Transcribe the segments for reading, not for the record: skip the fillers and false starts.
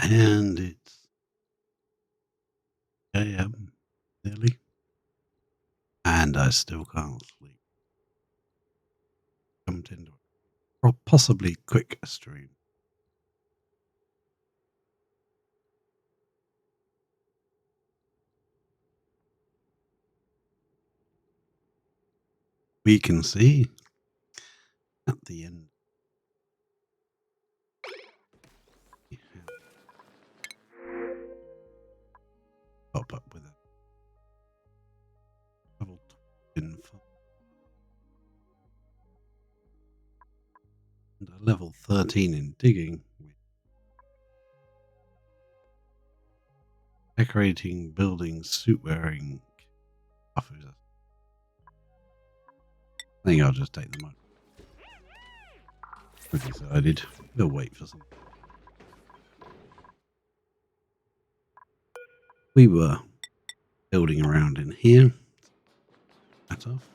And it's AM nearly, and I still can't sleep. Jumped into a possibly quick stream. We can see at the end. Pop up with a level 2 info and a level 13 in digging. Decorating, building, suit wearing. I think I'll just take them up. I decided we'll wait for some. We were building around in here. That off.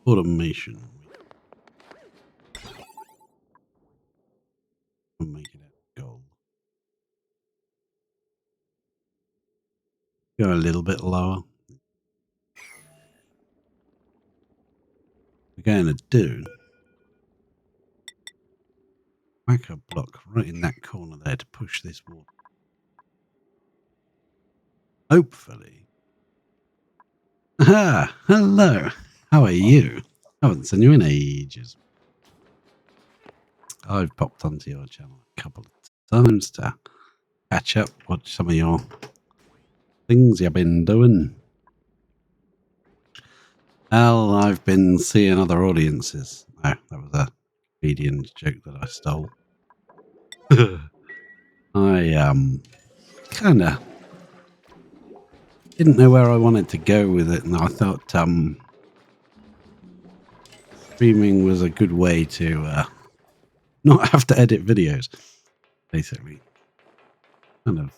Automation. We'll make it out gold. Go a little bit lower. We're going to do whack a block right in that corner there to push this wall. Hopefully. Aha! Hello! How are you? I haven't seen you in ages. I've popped onto your channel a couple of times to catch up, watch some of your things you've been doing. Well, I've been seeing other audiences. No, that was a comedian joke that I stole. I kind of didn't know where I wanted to go with it, and I thought streaming was a good way to not have to edit videos, basically. Kind of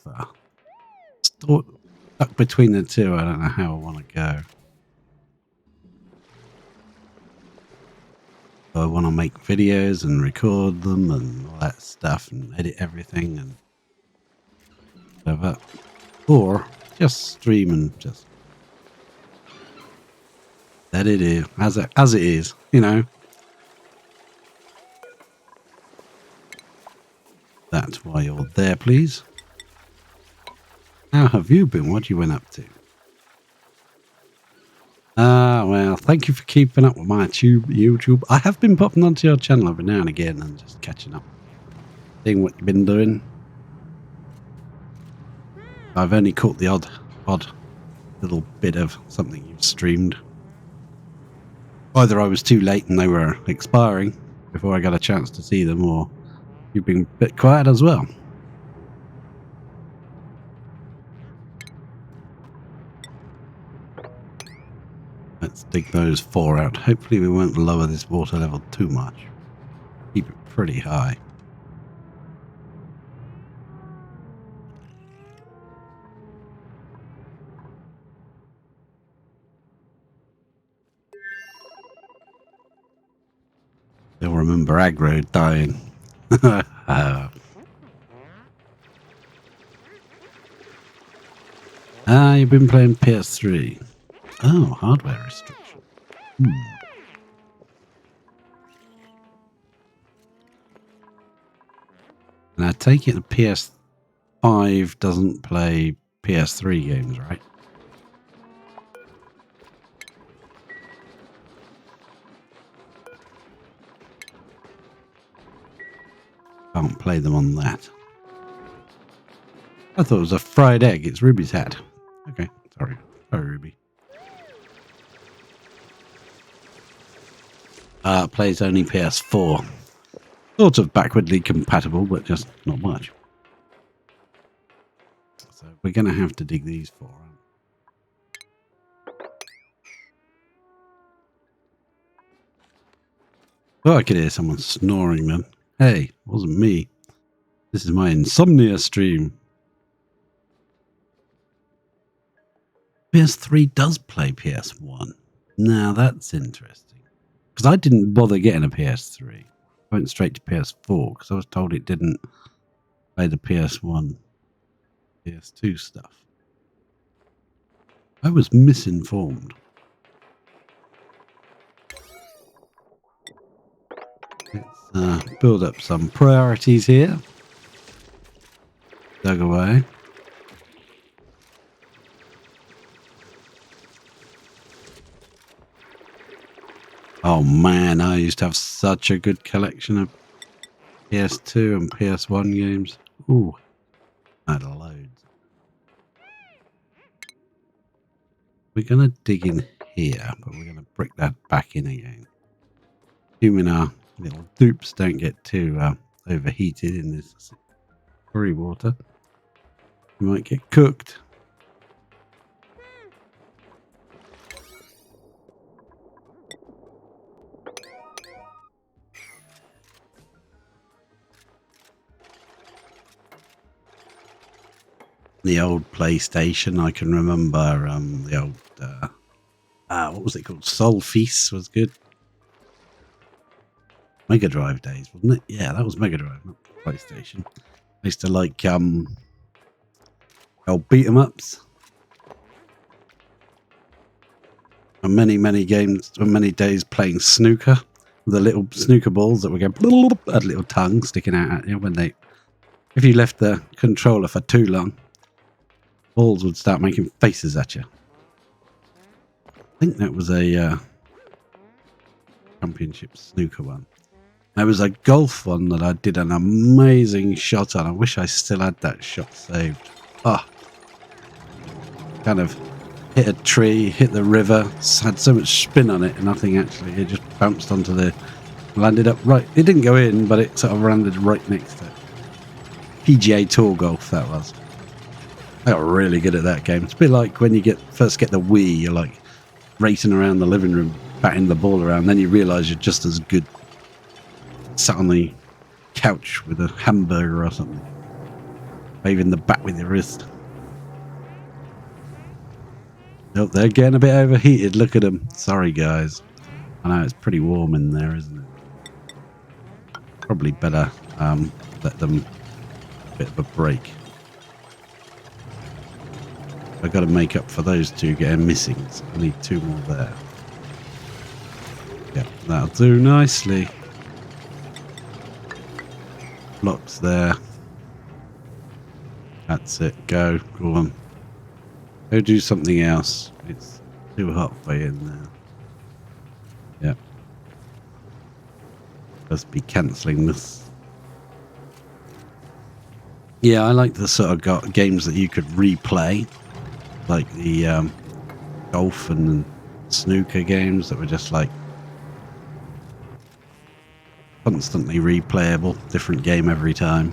stuck between the two. I don't know how I want to go. I want to make videos and record them and all that stuff and edit everything and whatever. Or just stream and just let it is as it is, you know. That's why you're there, please. How have you been? What you been up to? Well, thank you for keeping up with my YouTube. I have been popping onto your channel every now and again and just catching up, seeing what you've been doing. I've only caught the odd little bit of something you've streamed. Either I was too late and they were expiring before I got a chance to see them, or you've been a bit quiet as well. Let's dig those 4 out. Hopefully we won't lower this water level too much. Keep it pretty high. They'll remember aggro dying. You've been playing PS3. Oh, hardware restriction. And I take it the PS5 doesn't play PS3 games, right? Can't play them on that. I thought it was a fried egg. It's Ruby's hat. Okay, sorry. Sorry, Ruby. Plays only PS4. Sort of backwardly compatible, but just not much. So we're going to have to dig these 4 out. Oh, I could hear someone snoring then. Hey, it wasn't me. This is my insomnia stream. PS3 does play PS1. Now that's interesting. Because I didn't bother getting a PS3. I went straight to PS4 because I was told it didn't play the PS1, PS2 stuff. I was misinformed. Let's build up some priorities here. Dug away. Oh man, I used to have such a good collection of PS2 and PS1 games. Ooh, I had loads. We're going to dig in here, but we're going to brick that back in again. Assuming our little dupes don't get too overheated in this curry water. We might get cooked. The old PlayStation, I can remember the old, what was it called? Soul Feast was good. Mega Drive days, wasn't it? Yeah, that was Mega Drive, not PlayStation. I used to like old beat 'em ups. And many games, many days playing snooker. The little snooker balls that were going, had a little tongue sticking out at you when they, if you left the controller for too long, balls would start making faces at you. I think that was a championship snooker one. There was a golf one that I did an amazing shot on. I wish I still had that shot saved. Ah, kind of hit a tree, hit the river, had so much spin on it, and nothing actually. It just bounced onto the, landed up right. It didn't go in, but it sort of landed right next to it. PGA Tour golf, that was. I got really good at that game. It's a bit like when you first get the Wii, you're like racing around the living room, batting the ball around, then you realise you're just as good sat on the couch with a hamburger or something, waving the bat with your wrist. Oh, they're getting a bit overheated. Look at them. Sorry, guys. I know it's pretty warm in there, isn't it? Probably better let them a bit of a break. I've got to make up for those two getting missing. So I need 2 more there. Yeah, that'll do nicely. Blocks there. That's it. Go on. Go do something else. It's too hot for you in there. Yeah. Must be cancelling this. Yeah, I like the sort of games that you could replay, like the golf and snooker games that were just like constantly replayable, different game every time.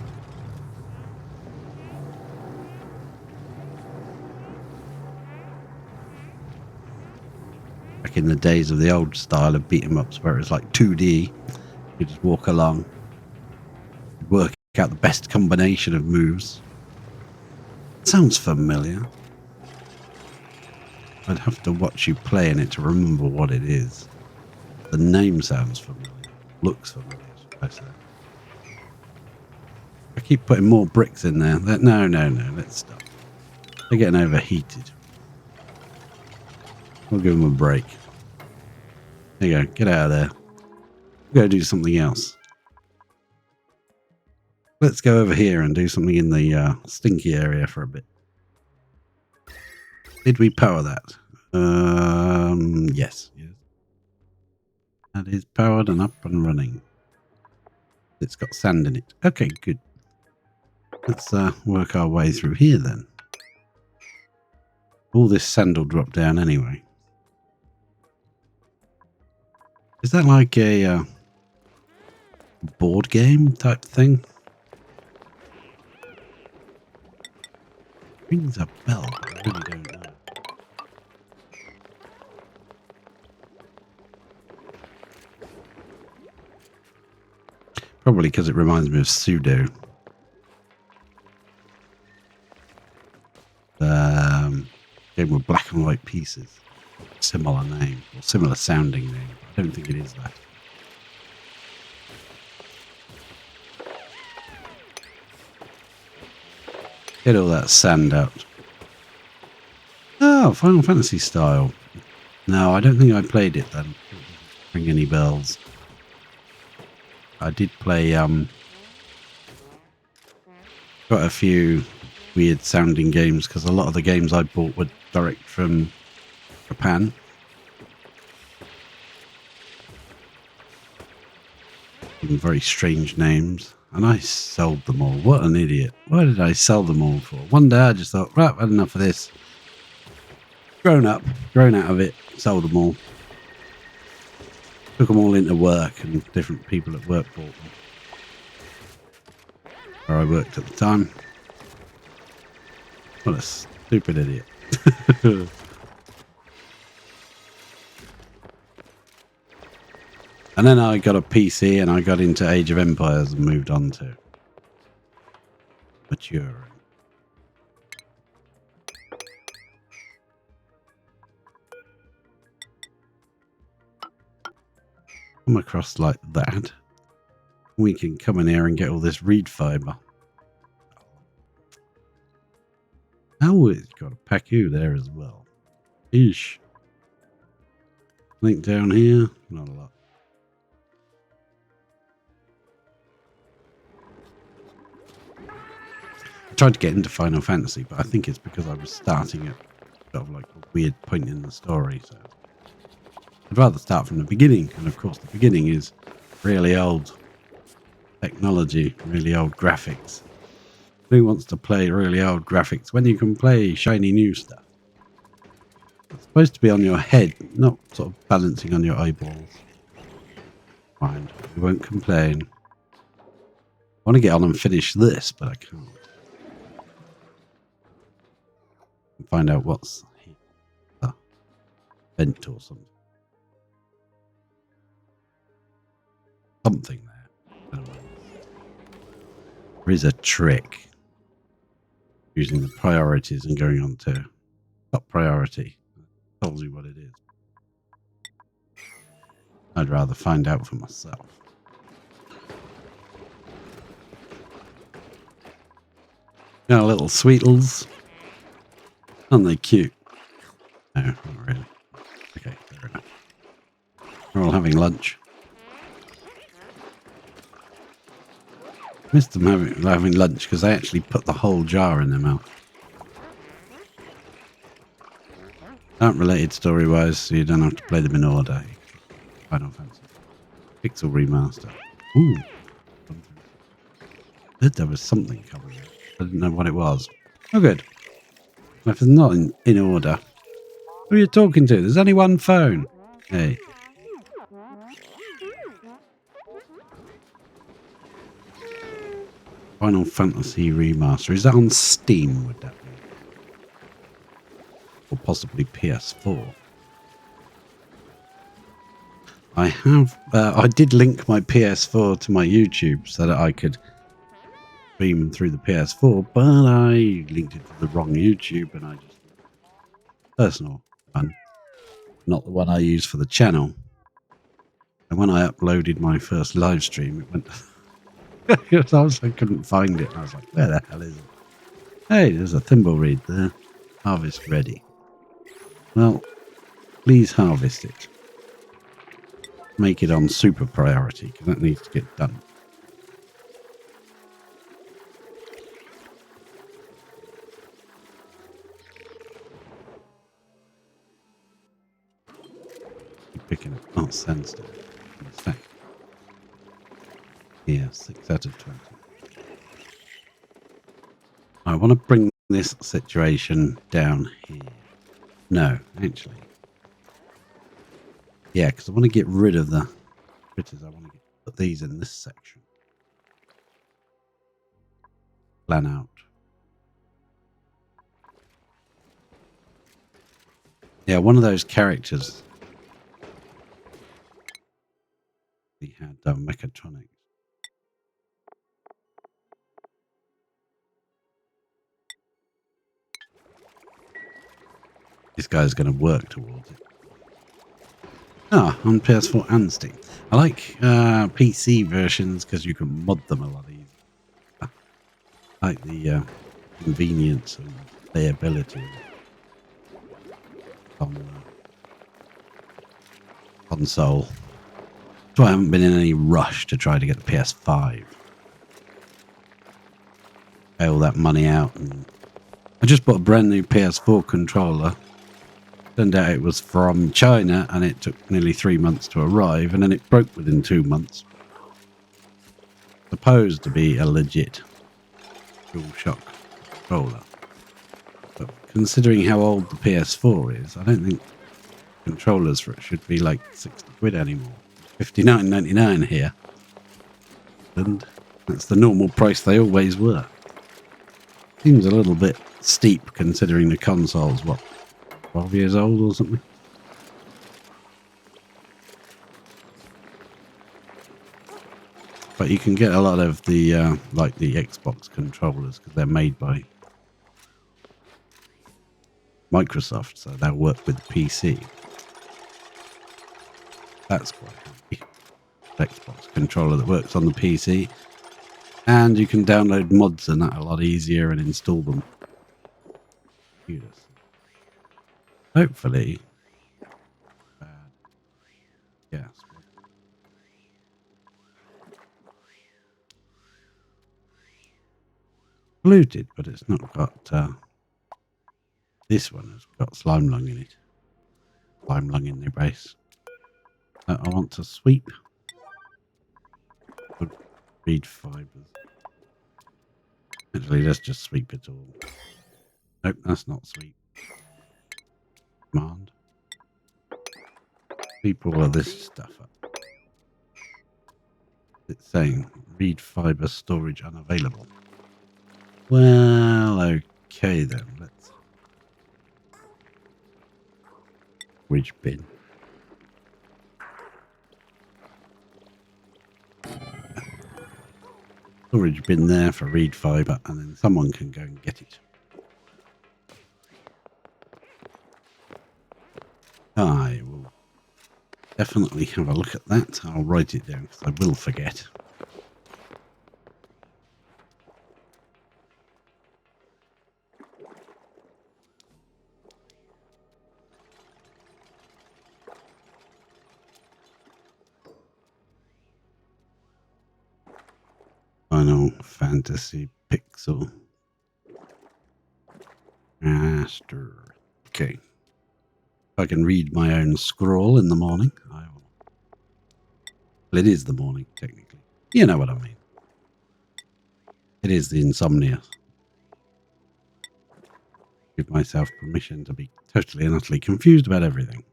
Back in the days of the old style of beat 'em ups where it was like 2D, you just walk along, work out the best combination of moves. Sounds familiar. I'd have to watch you playing it to remember what it is. The name sounds familiar. Looks familiar, I say. I keep putting more bricks in there. No, let's stop. They're getting overheated. We'll give them a break. There you go. Get out of there. We'll go do something else. Let's go over here and do something in the stinky area for a bit. Did we power that? Yes. That is powered and up and running. It's got sand in it. Okay, good. Let's work our way through here then. All this sand will drop down anyway. Is that like a board game type thing? Rings a bell, but I really don't know. Probably because it reminds me of Sudo. Game with black and white pieces. Similar name, or similar sounding name. I don't think it is that. Get all that sand out. Oh, Final Fantasy style. No, I don't think I played it then. It doesn't ring any bells. I did play quite a few weird sounding games because a lot of the games I bought were direct from Japan. And very strange names. And I sold them all. What an idiot. Why did I sell them all for? One day I just thought, right, I've had enough of this. Grown up, grown out of it, sold them all. Took them all into work and different people at work bought them. Where I worked at the time. What a stupid idiot. And then I got a PC and I got into Age of Empires and moved on to maturing. Come across like that. We can come in here and get all this reed fiber. Oh, it's got a Pacu there as well. Eesh. Link down here. Not a lot. I tried to get into Final Fantasy, but I think it's because I was starting at sort of like a weird point in the story. So I'd rather start from the beginning. And of course, the beginning is really old technology, really old graphics. Who wants to play really old graphics when you can play shiny new stuff? It's supposed to be on your head, not sort of balancing on your eyeballs. Fine, we won't complain. I want to get on and finish this, but I can't. Find out what's here. Vent or something. Something there. There is a trick. Using the priorities and going on to top priority. Tells you what it is. I'd rather find out for myself. Got little sweetles. Aren't they cute? No, not really. Okay, fair enough. We're all having lunch. Missed them having lunch because they actually put the whole jar in their mouth. Aren't related story-wise, so you don't have to play them in order. Final Fantasy. Pixel Remaster. Ooh. I heard there was something coming. I didn't know what it was. Oh, good. If it's not in order, who are you talking to? There's only one phone. Hey. Final Fantasy Remaster. Is that on Steam, would that be? Or possibly PS4. I have... I did link my PS4 to my YouTube so that I could stream through the PS4, but I linked it to the wrong YouTube and I just... Personal one. Not the one I use for the channel. And when I uploaded my first live stream, it went... I couldn't find it. I was like, where the hell is it? Hey, there's a thimbleweed there. Harvest ready. Well, please harvest it. Make it on super priority, because that needs to get done. Keep picking up. Oh, sandstone. Yeah, 6 out of 20. I want to bring this situation down here. No, actually. Yeah, because I want to get rid of the critters. I want to put these in this section. Plan out. Yeah, one of those characters. He had mechatronics. This guy's going to work towards it. Ah, on PS4 and Steam. I like PC versions because you can mod them a lot easier. I like the convenience and playability on the console. So I haven't been in any rush to try to get the PS5. Pay all that money out, and I just bought a brand new PS4 controller. Turned out it was from China, and it took nearly 3 months to arrive, and then it broke within 2 months. Supposed to be a legit DualShock controller, but considering how old the PS4 is, I don't think controllers for it should be like 60 quid anymore. $59.99 here, and that's the normal price they always were. Seems a little bit steep considering the console's, what, 12 years old or something? But you can get a lot of the, like the Xbox controllers, because they're made by Microsoft, so they'll work with the PC. That's quite handy. Xbox controller that works on the PC. And you can download mods and that a lot easier and install them. Hopefully. Yes. Polluted, but it's not got... this one has got slime lung in it. Slime lung in the base. I want to sweep. Reed fibers. Actually, let's just sweep it all. Nope, that's not sweep. Command. Sweep all of this stuff up. It's saying reed fiber storage unavailable. Well, okay then. Let's storage bin. Storage bin there for reed fiber, and then someone can go and get it. I will definitely have a look at that. I'll write it down because I will forget. Final Fantasy Pixel Master. Okay. If I can read my own scroll in the morning, I will. Well, it is the morning, technically. You know what I mean. It is the insomnia. Give myself permission to be totally and utterly confused about everything.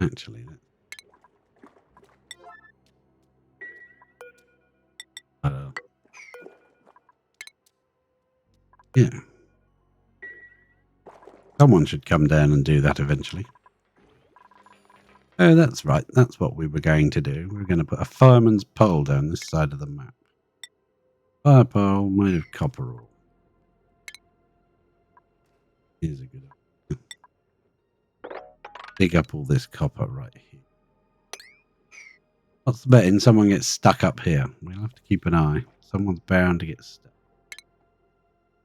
Actually, yeah. Someone should come down and do that eventually. Oh, that's right. That's what we were going to do. We were going to put a fireman's pole down this side of the map. Fire pole made of copper ore. Here's a good idea. Dig up all this copper right here. What's the betting someone gets stuck up here? We'll have to keep an eye. Someone's bound to get stuck.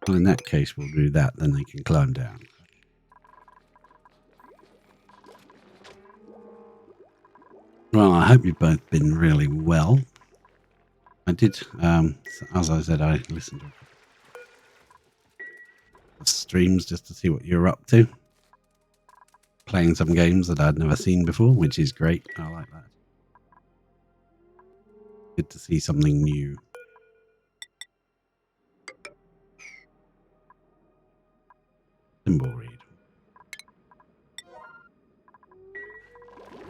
Well, in that case, we'll do that. Then they can climb down. Well, I hope you've both been really well. I did, as I said, I listened to streams just to see what you're up to. Playing some games that I'd never seen before, which is great. I like that. Good to see something new. Symbol read.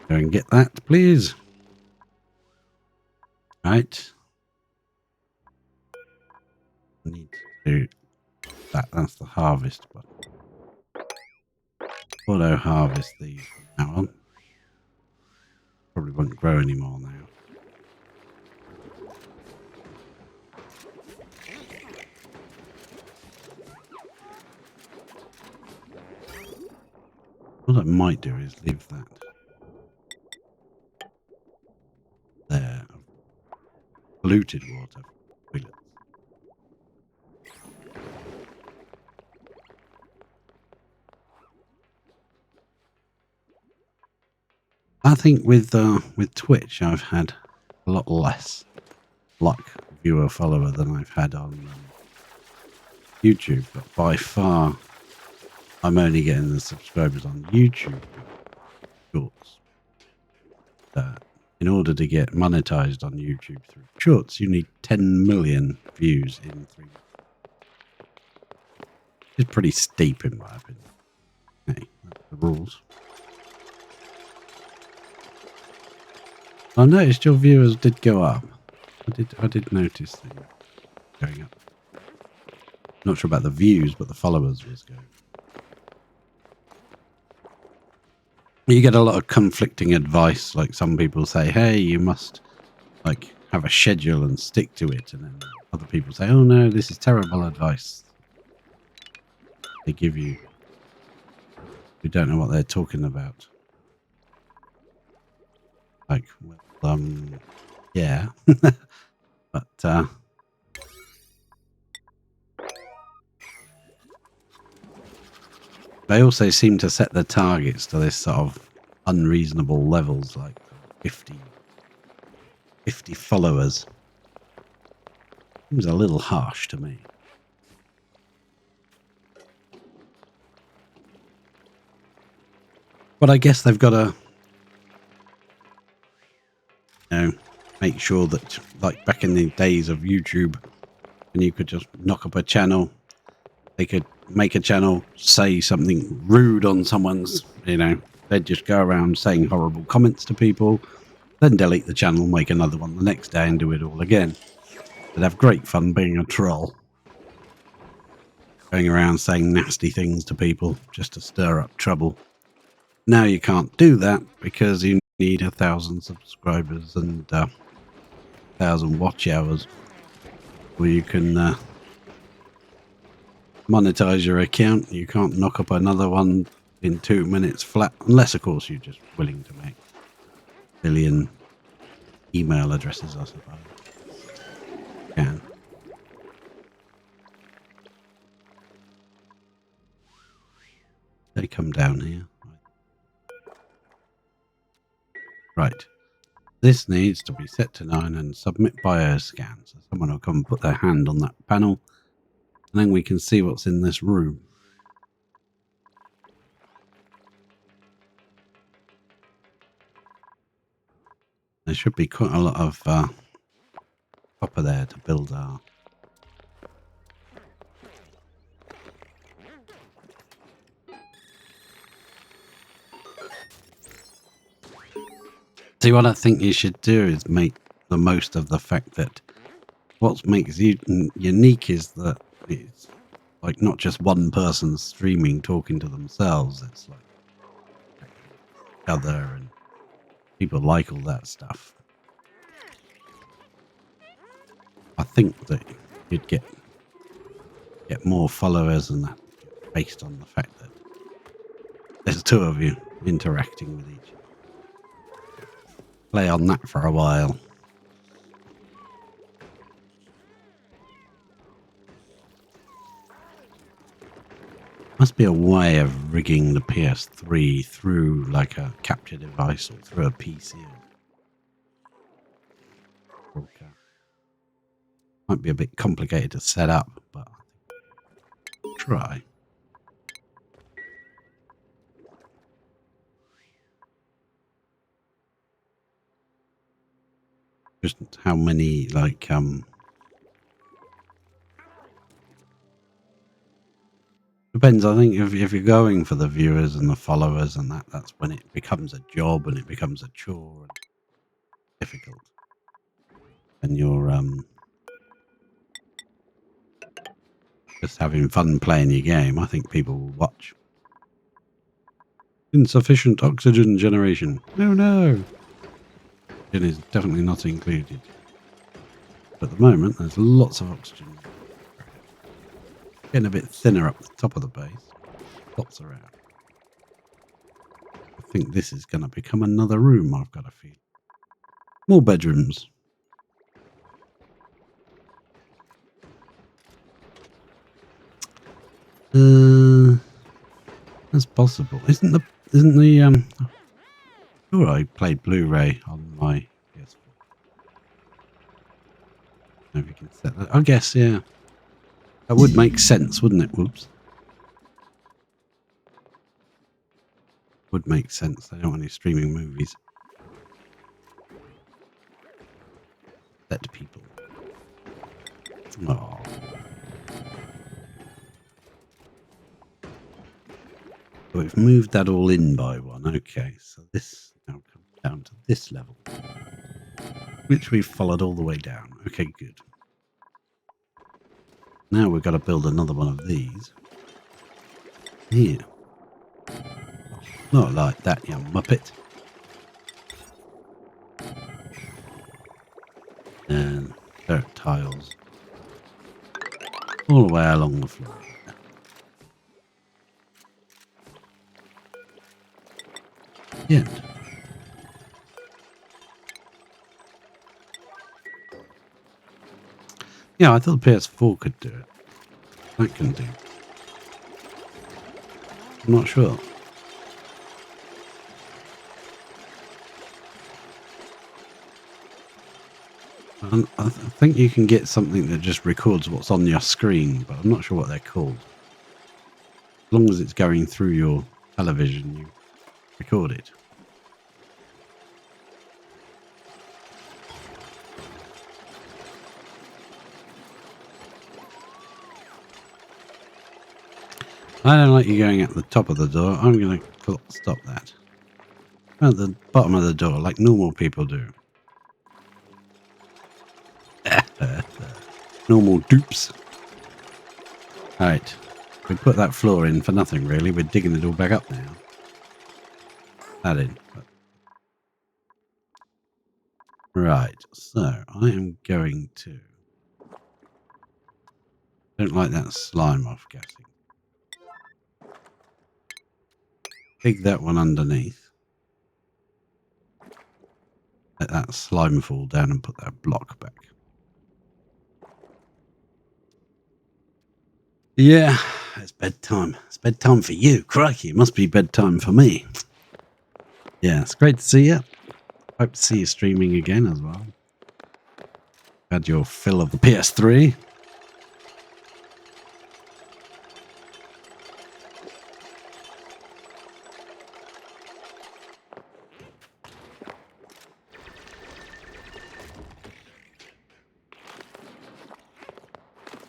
Go and get that, please. Right. Need to do that. That's the harvest button. Auto harvest these from now on. Probably won't grow anymore now. What I might do is leave that there. polluted water. Toilets. I think with Twitch, I've had a lot less like viewer follower than I've had on YouTube, but by far I'm only getting the subscribers on YouTube Shorts. In order to get monetized on YouTube through Shorts, you need 10 million views in 3 months. It's pretty steep in my opinion. Hey, that's the rules. I noticed your viewers did go up. I did notice them going up. Not sure about the views, but the followers was going. You get a lot of conflicting advice. Like some people say, "Hey, you must like have a schedule and stick to it," and then other people say, "Oh no, this is terrible advice." They give you who don't know what they're talking about. Like, well, yeah, but they also seem to set the targets to this sort of unreasonable levels, like 50 followers. Seems a little harsh to me. But I guess they've got to, make sure that, like back in the days of YouTube, and you could just knock up a channel, they could make a channel, say something rude on someone's, they'd just go around saying horrible comments to people, then delete the channel, make another one the next day and do it all again. They'd have great fun being a troll. Going around saying nasty things to people just to stir up trouble. Now you can't do that because you need 1,000 subscribers and 1,000 watch hours, or you can monetize your account. You can't knock up another one in 2 minutes flat, unless of course you're just willing to make a billion email addresses, I suppose. Can. They come down here. Right. This needs to be set to 9 and submit bioscan. So someone will come and put their hand on that panel, and then we can see what's in this room. There should be quite a lot of copper there to build our... See, what I think you should do is make the most of the fact that what makes you unique is that it's like not just one person streaming talking to themselves. It's like each other, and people like all that stuff. I think that you'd get more followers and that based on the fact that there's two of you interacting with each other. Play on that for a while. Must be a way of rigging the PS3 through like a capture device or through a PC. Okay. Might be a bit complicated to set up, but try. Just how many like depends. I think if you're going for the viewers and the followers and that's when it becomes a job and it becomes a chore and difficult. And you're just having fun playing your game, I think people will watch. Insufficient oxygen generation. No. It is definitely not included. But at the moment, there's lots of oxygen. Getting a bit thinner up the top of the base. Lots around. I think this is going to become another room, I've got a feel. More bedrooms. That's possible. Isn't the sure I played Blu-ray on my PS4. If you can set that. I guess, yeah. That would make sense, wouldn't it? Whoops. Would make sense. They don't want any streaming movies. Dead people. Oh. We've moved that all in by one. Okay, so this now comes down to this level, which we've followed all the way down. Okay, good. Now we've got to build another one of these. Here. Not like that, you muppet. And dirt tiles. All the way along the floor. The end. Yeah, I thought the PS4 could do it. That can do. I'm not sure. I think you can get something that just records what's on your screen, but I'm not sure what they're called. As long as it's going through your television, you record it. I don't like you going at the top of the door. I'm going to stop that. At the bottom of the door, like normal people do. Normal dupes. Alright. We put that floor in for nothing, really. We're digging it all back up now. That in. Right. So, I am going to... Don't like that slime off gassing. Dig that one underneath. Let that slime fall down and put that block back. Yeah, it's bedtime. It's bedtime for you. Crikey, it must be bedtime for me. Yeah, it's great to see you. Hope to see you streaming again as well. Had your fill of the PS3.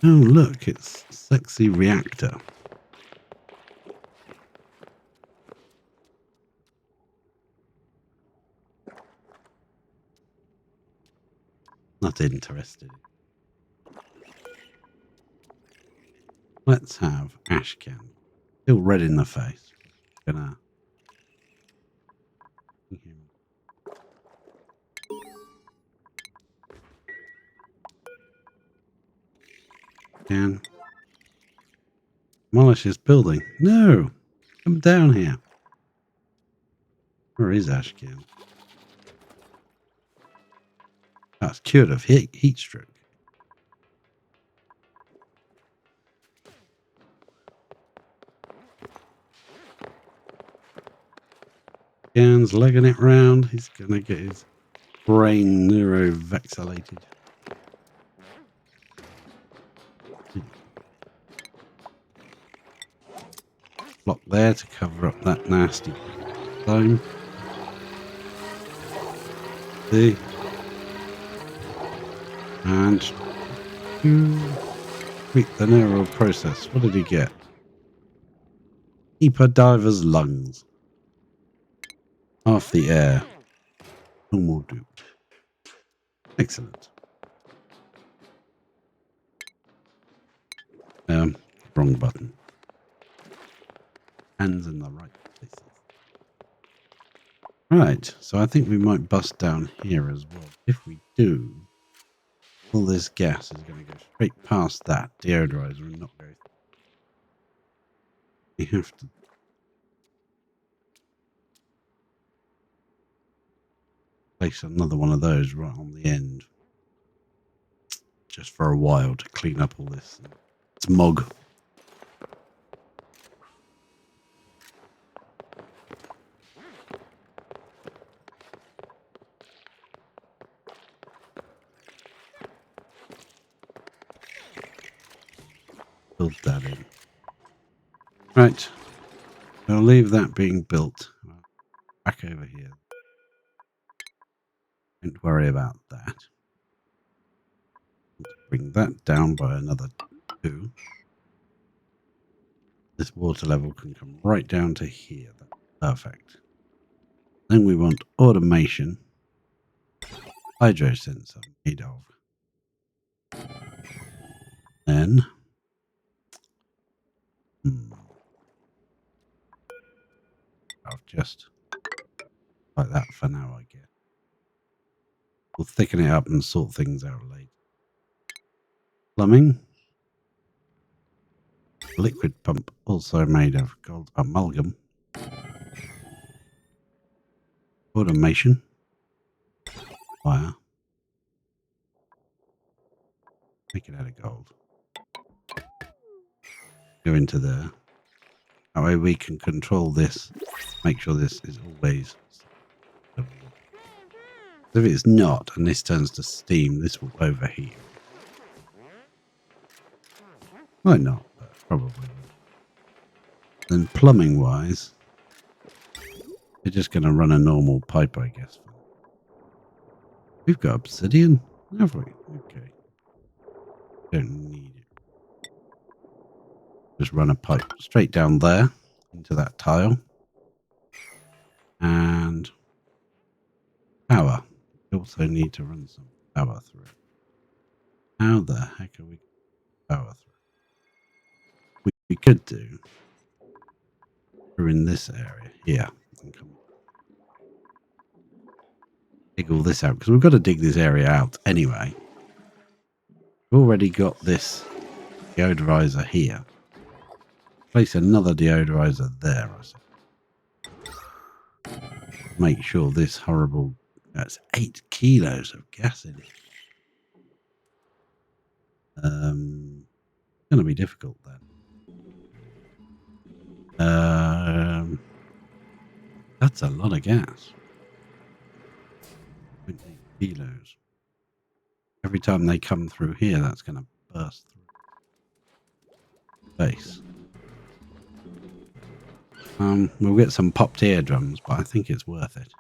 Oh, look, it's Sexy Reactor. Not interested. Let's have Ashcan. Still red in the face. Gonna. Can demolish his building. No, come down here. Where is Ashcan? That's cured of heat stroke. Gan's legging it round. He's gonna get his brain neurovaccinated. Block there to cover up that nasty slime. See? And tweak the neural process. What did he get? Keeper diver's lungs. Half the air. Normal dupe. Excellent. Wrong button. Hands in the right places. Right, so I think we might bust down here as well. If we do, all this gas is going to go straight past that deodorizer and not go through. We have to place another one of those right on the end. Just for a while to clean up all this smog. build that in. Right. I'll leave that being built. Back over here. Don't worry about that. Bring that down by another 2. This water level can come right down to here. That's perfect. Then we want automation. Hydro sensor made of. Then I'll just like that for now, I guess. We'll thicken it up and sort things out later. Plumbing. Liquid pump, also made of gold amalgam. Automation. Wire. Make it out of gold. Go into there. That way we can control this. Make sure this is always. If it's not, and this turns to steam, this will overheat. Might not, but probably will. Then plumbing wise, we're just going to run a normal pipe, I guess. We've got obsidian, have we? Okay. Don't need it. Just run a pipe straight down there into that tile. And power. We also need to run some power through. How the heck are we power through? We could do through in this area here. Dig all this out because we've got to dig this area out anyway. We've already got this deodorizer here. Place another deodorizer there, I suppose. Make sure this horrible... That's 8 kilos of gas in it. It's going to be difficult then. That's a lot of gas. 8 kilos. Every time they come through here, that's going to burst through base. We'll get some popped eardrums, but I think it's worth it.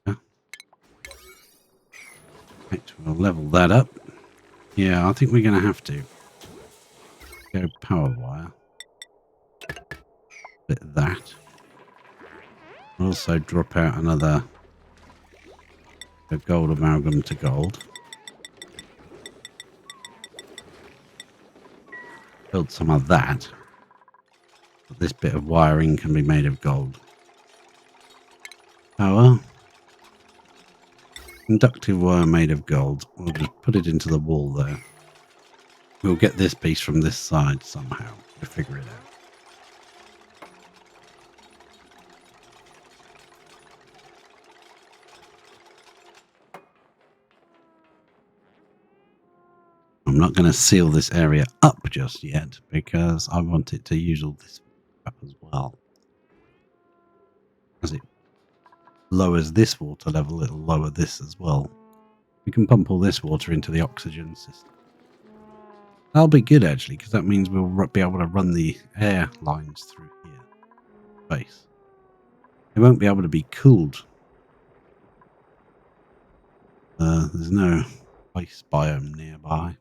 Yeah. Right, we'll level that up. Yeah, I think we're going to have to go power wire. Bit of that. Also drop out another gold amalgam to gold. Build some of that. But this bit of wiring can be made of gold. Power. Conductive wire made of gold. We'll just put it into the wall there. We'll get this piece from this side somehow. We'll figure it out. I'm not going to seal this area up just yet because I want it to use all this up as well. As it lowers this water level, it'll lower this as well. We can pump all this water into the oxygen system. That'll be good actually, because that means we'll be able to run the air lines through here. Base. They won't be able to be cooled. There's no ice biome nearby.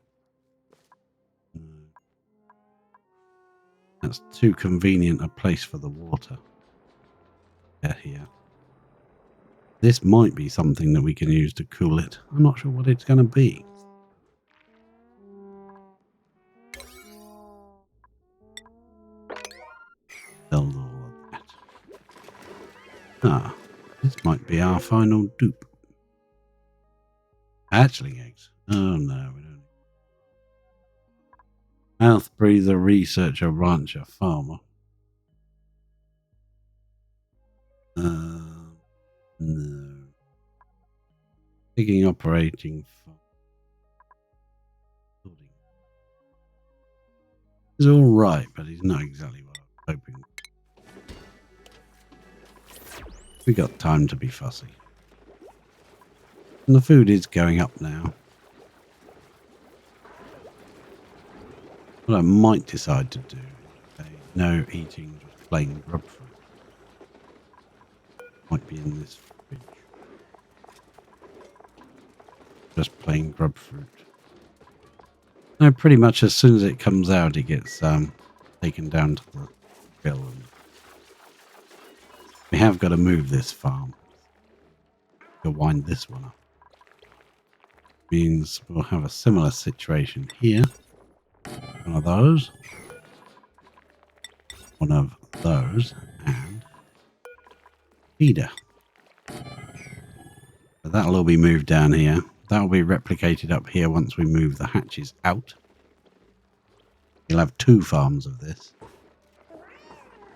That's too convenient a place for the water. Yeah, here. This might be something that we can use to cool it. I'm not sure what it's going to be. Build all of that. Ah, this might be our final dupe. Hatchling eggs. Oh no, we don't. Mouth breather, researcher, rancher, farmer. No. Picking, operating, farming. He's all right, but he's not exactly what I was hoping. We got time to be fussy. And the food is going up now. What I might decide to do is no eating just plain grub fruit. Might be in this fridge. Just plain grub fruit. No, pretty much as soon as it comes out, it gets taken down to the grill. And we have got to move this farm. We'll wind this one up. Means we'll have a similar situation here. One of those. One of those. And feeder. So that'll all be moved down here. That'll be replicated up here once we move the hatches out. You'll have 2 farms of this.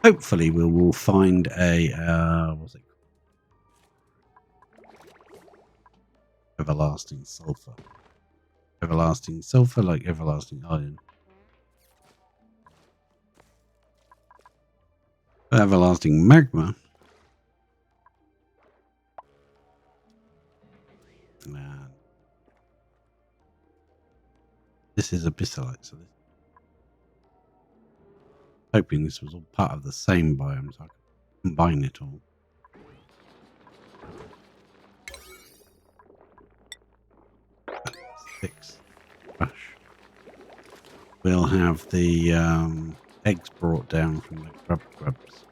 Hopefully we'll find a what's it called? Everlasting sulfur. Everlasting sulfur like everlasting iron. Everlasting magma. And this is abyssalite, so this, hoping this was all part of the same biome, so I can combine it all. Six. Rush. We'll have the eggs brought down from the grubs.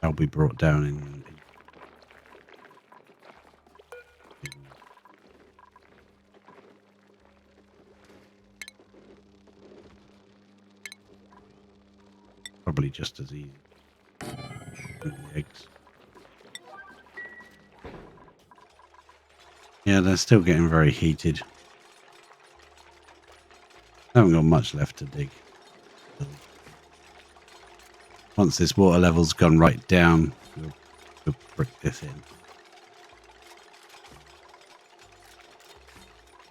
They'll be brought down in probably just as easy. The eggs. Yeah, they're still getting very heated. I haven't got much left to dig. Once this water level's gone right down, we'll brick this in.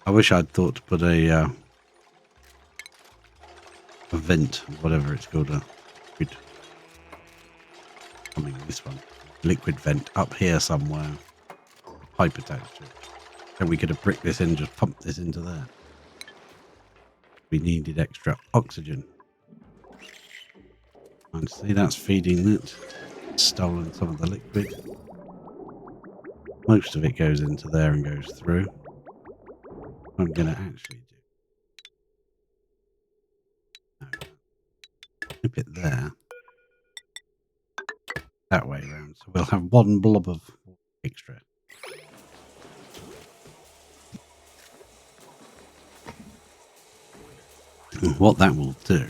I wish I'd thought to put a vent, whatever it's called, I mean this one, liquid vent up here somewhere, pipe attached to it. And we could have bricked this in, just pumped this into there. We needed extra oxygen. And see, that's feeding it. Stolen some of the liquid. Most of it goes into there and goes through. What I'm going to actually do. No. Flip it there. That way around. So we'll have 1 blob of extra. What that will do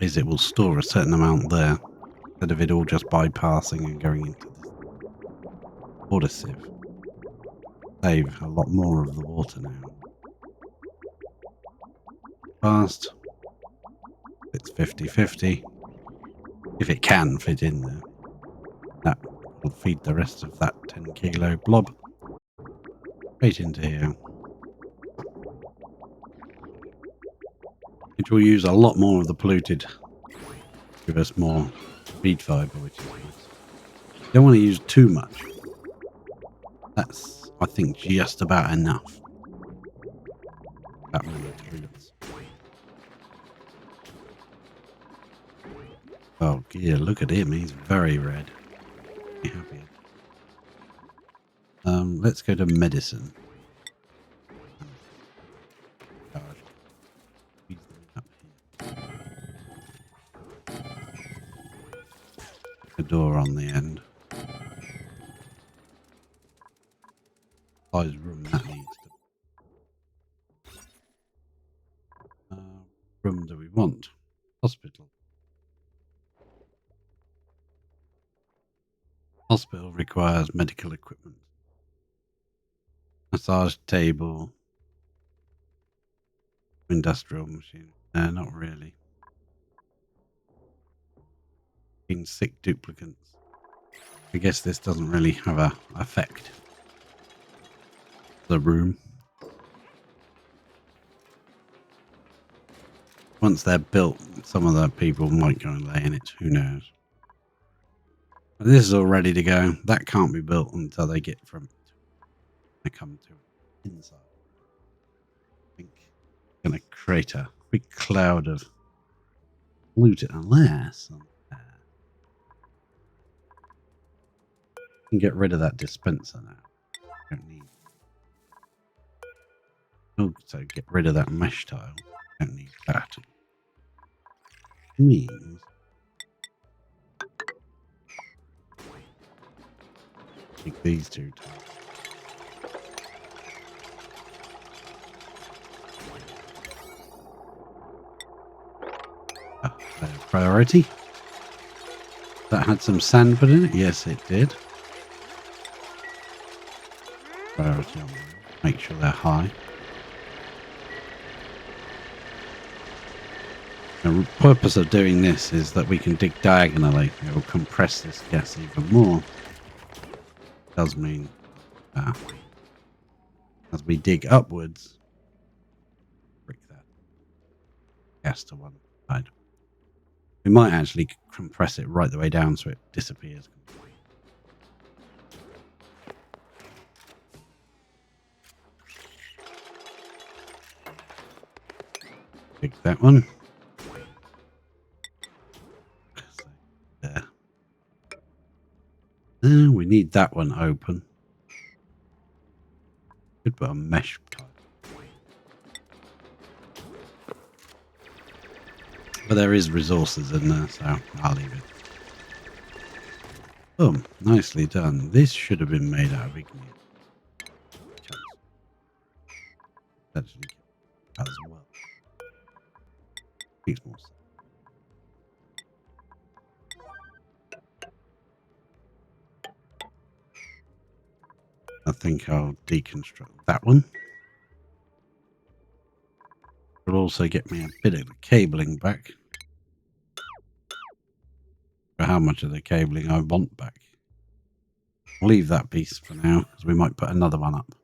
is it will store a certain amount there instead of it all just bypassing and going into the water sieve. Save a lot more of the water now. Fast. It's 50-50. If it can fit in there, that will feed the rest of that 10 kilo blob straight into here. It will use a lot more of the polluted, give us more feed fibre, which is nice. You don't want to use too much. That's, I think, just about enough. That many toilets. Oh, yeah, look at him. He's very red. Be happy. Let's go to medicine. A door on the end. Size room that needs to. Room do we want? Hospital. Hospital requires medical equipment. Massage table. Industrial machine. Not really. Sick duplicants. I guess this doesn't really have a effect. The room. Once they're built, some of the people might go and lay in it. Who knows? But this is all ready to go. That can't be built until they get from I come to inside. I think I'm going to create a big cloud of loot unless I can get rid of that dispenser now. Don't need. Oh, so get rid of that mesh tile. Don't need that. Means take these two tiles. Priority. That had some sand put in it. Yes, it did. Priority on them. Make sure they're high. The purpose of doing this is that we can dig diagonally. It will compress this gas even more. Does mean as we dig upwards, break that gas to one side. We might actually compress it right the way down so it disappears. Dig that one. There. We need that one open. Could put a mesh pipe. But there is resources in there, so I'll leave it. Boom. Nicely done. This should have been made out of igneous. Actually, as well. Makes more sense. I think I'll deconstruct that one. It'll also get me a bit of the cabling back. For how much of the cabling I want back. I'll leave that piece for now, because we might put another one up.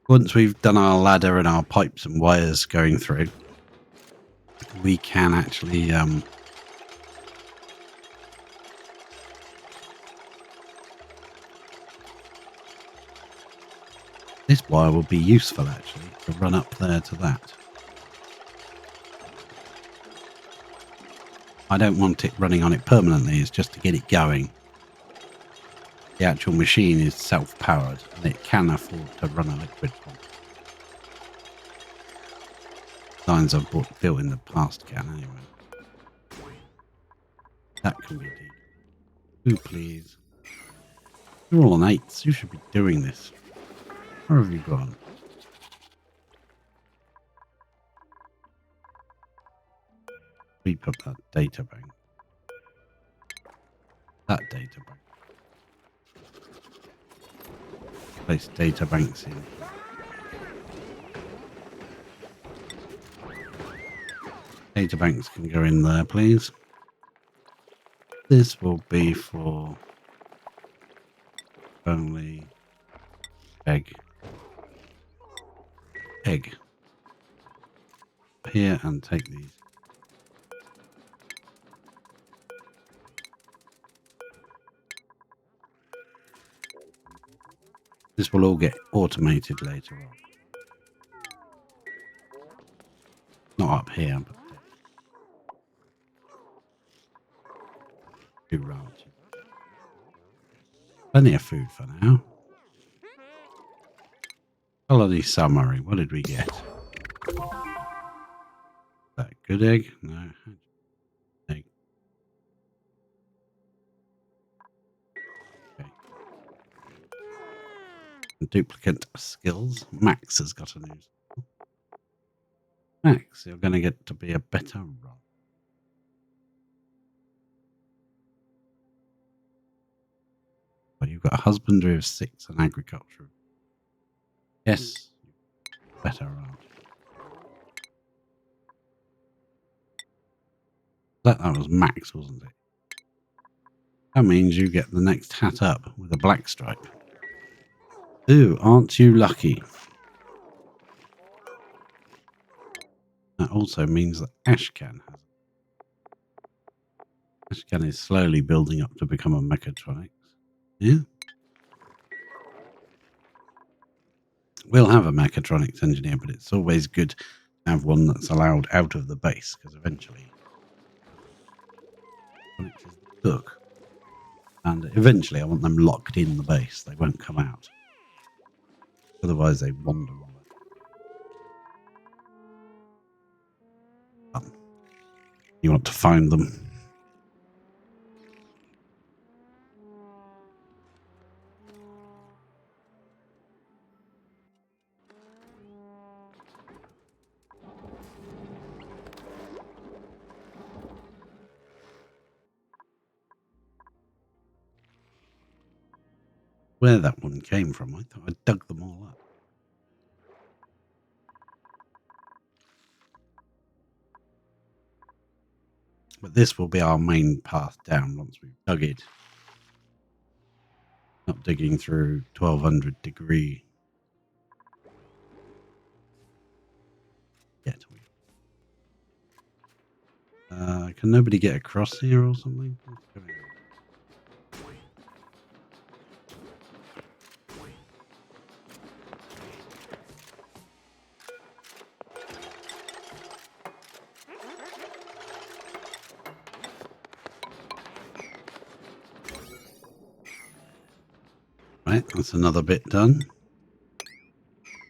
Once we've done our ladder and our pipes and wires going through, we can actually this wire will be useful actually to run up there to that. I don't want it running on it permanently, it's just to get it going. The actual machine is self-powered and it can afford to run a liquid pump. Designs I've built in the past can anyway. That can be deep. Ooh, please. You're all on 8s. You should be doing this. Where have you gone? Sweep up that data bank. That data bank. Place data banks in. Data banks can go in there, please. This will be for only egg. Here and take these. This will all get automated later on. Not up here, but too ranches. Plenty of food for now. Holiday summary. What did we get? That good egg? No. Egg. Okay. Duplicate skills. Max has got a new skill. Max, you're going to get to be a better rod. Well, you've got a husbandry of 6 and agriculture. Yes, better rod. That was Max, wasn't it? That means you get the next hat up with a black stripe. Ooh, aren't you lucky? That also means that Ashcan Scan is slowly building up to become a mechatronics. Yeah. We'll have a mechatronics engineer, but it's always good to have one that's allowed out of the base, because eventually mechatronics is the cook. And eventually I want them locked in the base. They won't come out. Otherwise they wander all over. You want to find them. Where that one came from, I thought I dug them all up. But this will be our main path down once we've dug it. Not digging through 1200 degree yet. Can nobody get across here or something? What's going on? Right, that's another bit done.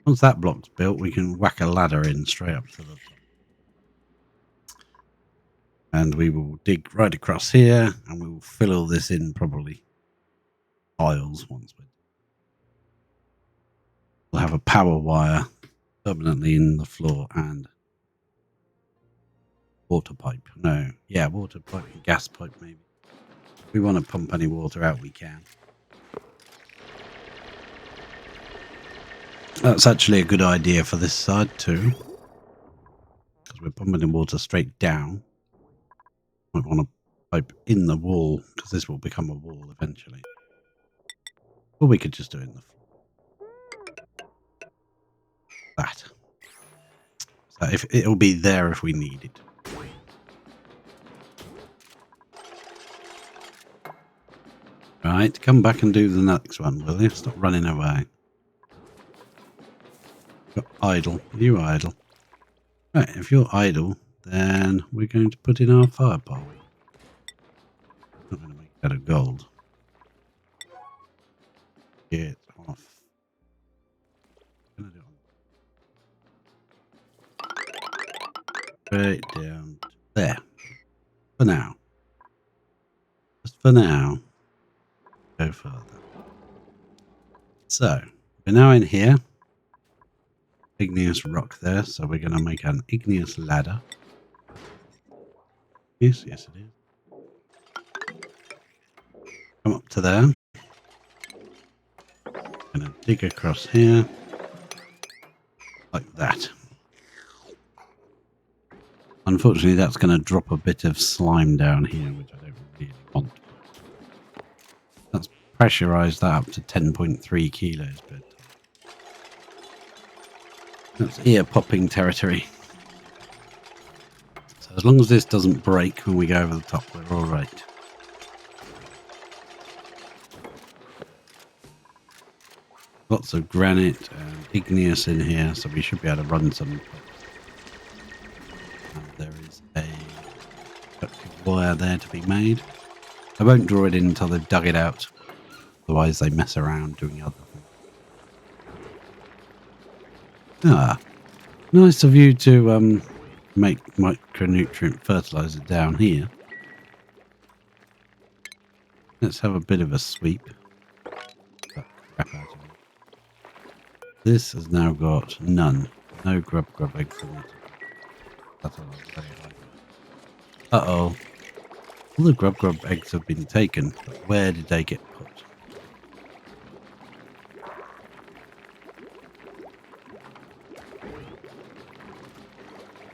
Once that block's built, we can whack a ladder in straight up to the top. And we will dig right across here, and we will fill all this in probably piles once we'll have a power wire permanently in the floor and water pipe. No, yeah, water pipe and gas pipe maybe. If we want to pump any water out, we can. That's actually a good idea for this side too, because we're pumping the water straight down. Might want to pipe in the wall, because this will become a wall eventually. Or we could just do it in the floor. That. So if it'll be there if we need it. Right, come back and do the next one, will you? Stop running away. You're idle. You idle. Right, if you're idle, then we're going to put in our fire pole. Not going to make that of gold. Get off. Gonna do it right down there. For now. Just for now. Go further. So, we're now in here. Igneous rock there, so we're going to make an igneous ladder. Yes, yes it is. Come up to there. Going to dig across here. Like that. Unfortunately, that's going to drop a bit of slime down here, which I don't really want. That's pressurized that up to 10.3 kilos, but that's ear-popping territory. So as long as this doesn't break when we go over the top, we're all right. Lots of granite and igneous in here, so we should be able to run some. There is a wire there to be made. I won't draw it in until they've dug it out. Otherwise they mess around doing other things. Ah, nice of you to make micronutrient fertilizer down here. Let's have a bit of a sweep. Crap out of it. This has now got none. No grub eggs in it. That's all I'll say. Uh-oh. All the grub eggs have been taken, but where did they get put?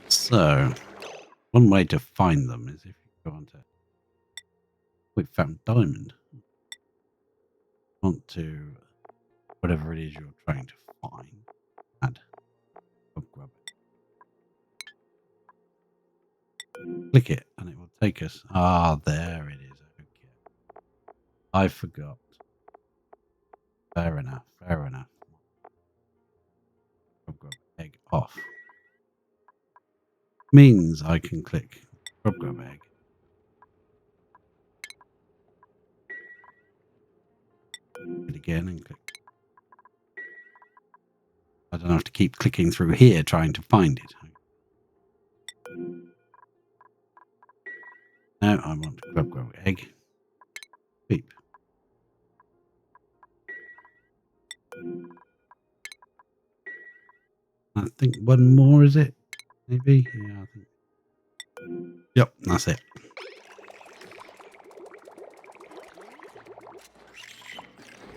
So, one way to find them is if you go on to... We found diamond. Want to... Whatever it is you're trying to find. Add. Grub. Click it and it will take us? Ah, there it is. Okay. I forgot. Fair enough. Fair enough. Grub egg off. Means I can click grub egg. It again and click. I don't have to keep clicking through here trying to find it. No, I want grub egg. Beep. I think one more, is it? Maybe? Yeah, I think. Yep, that's it.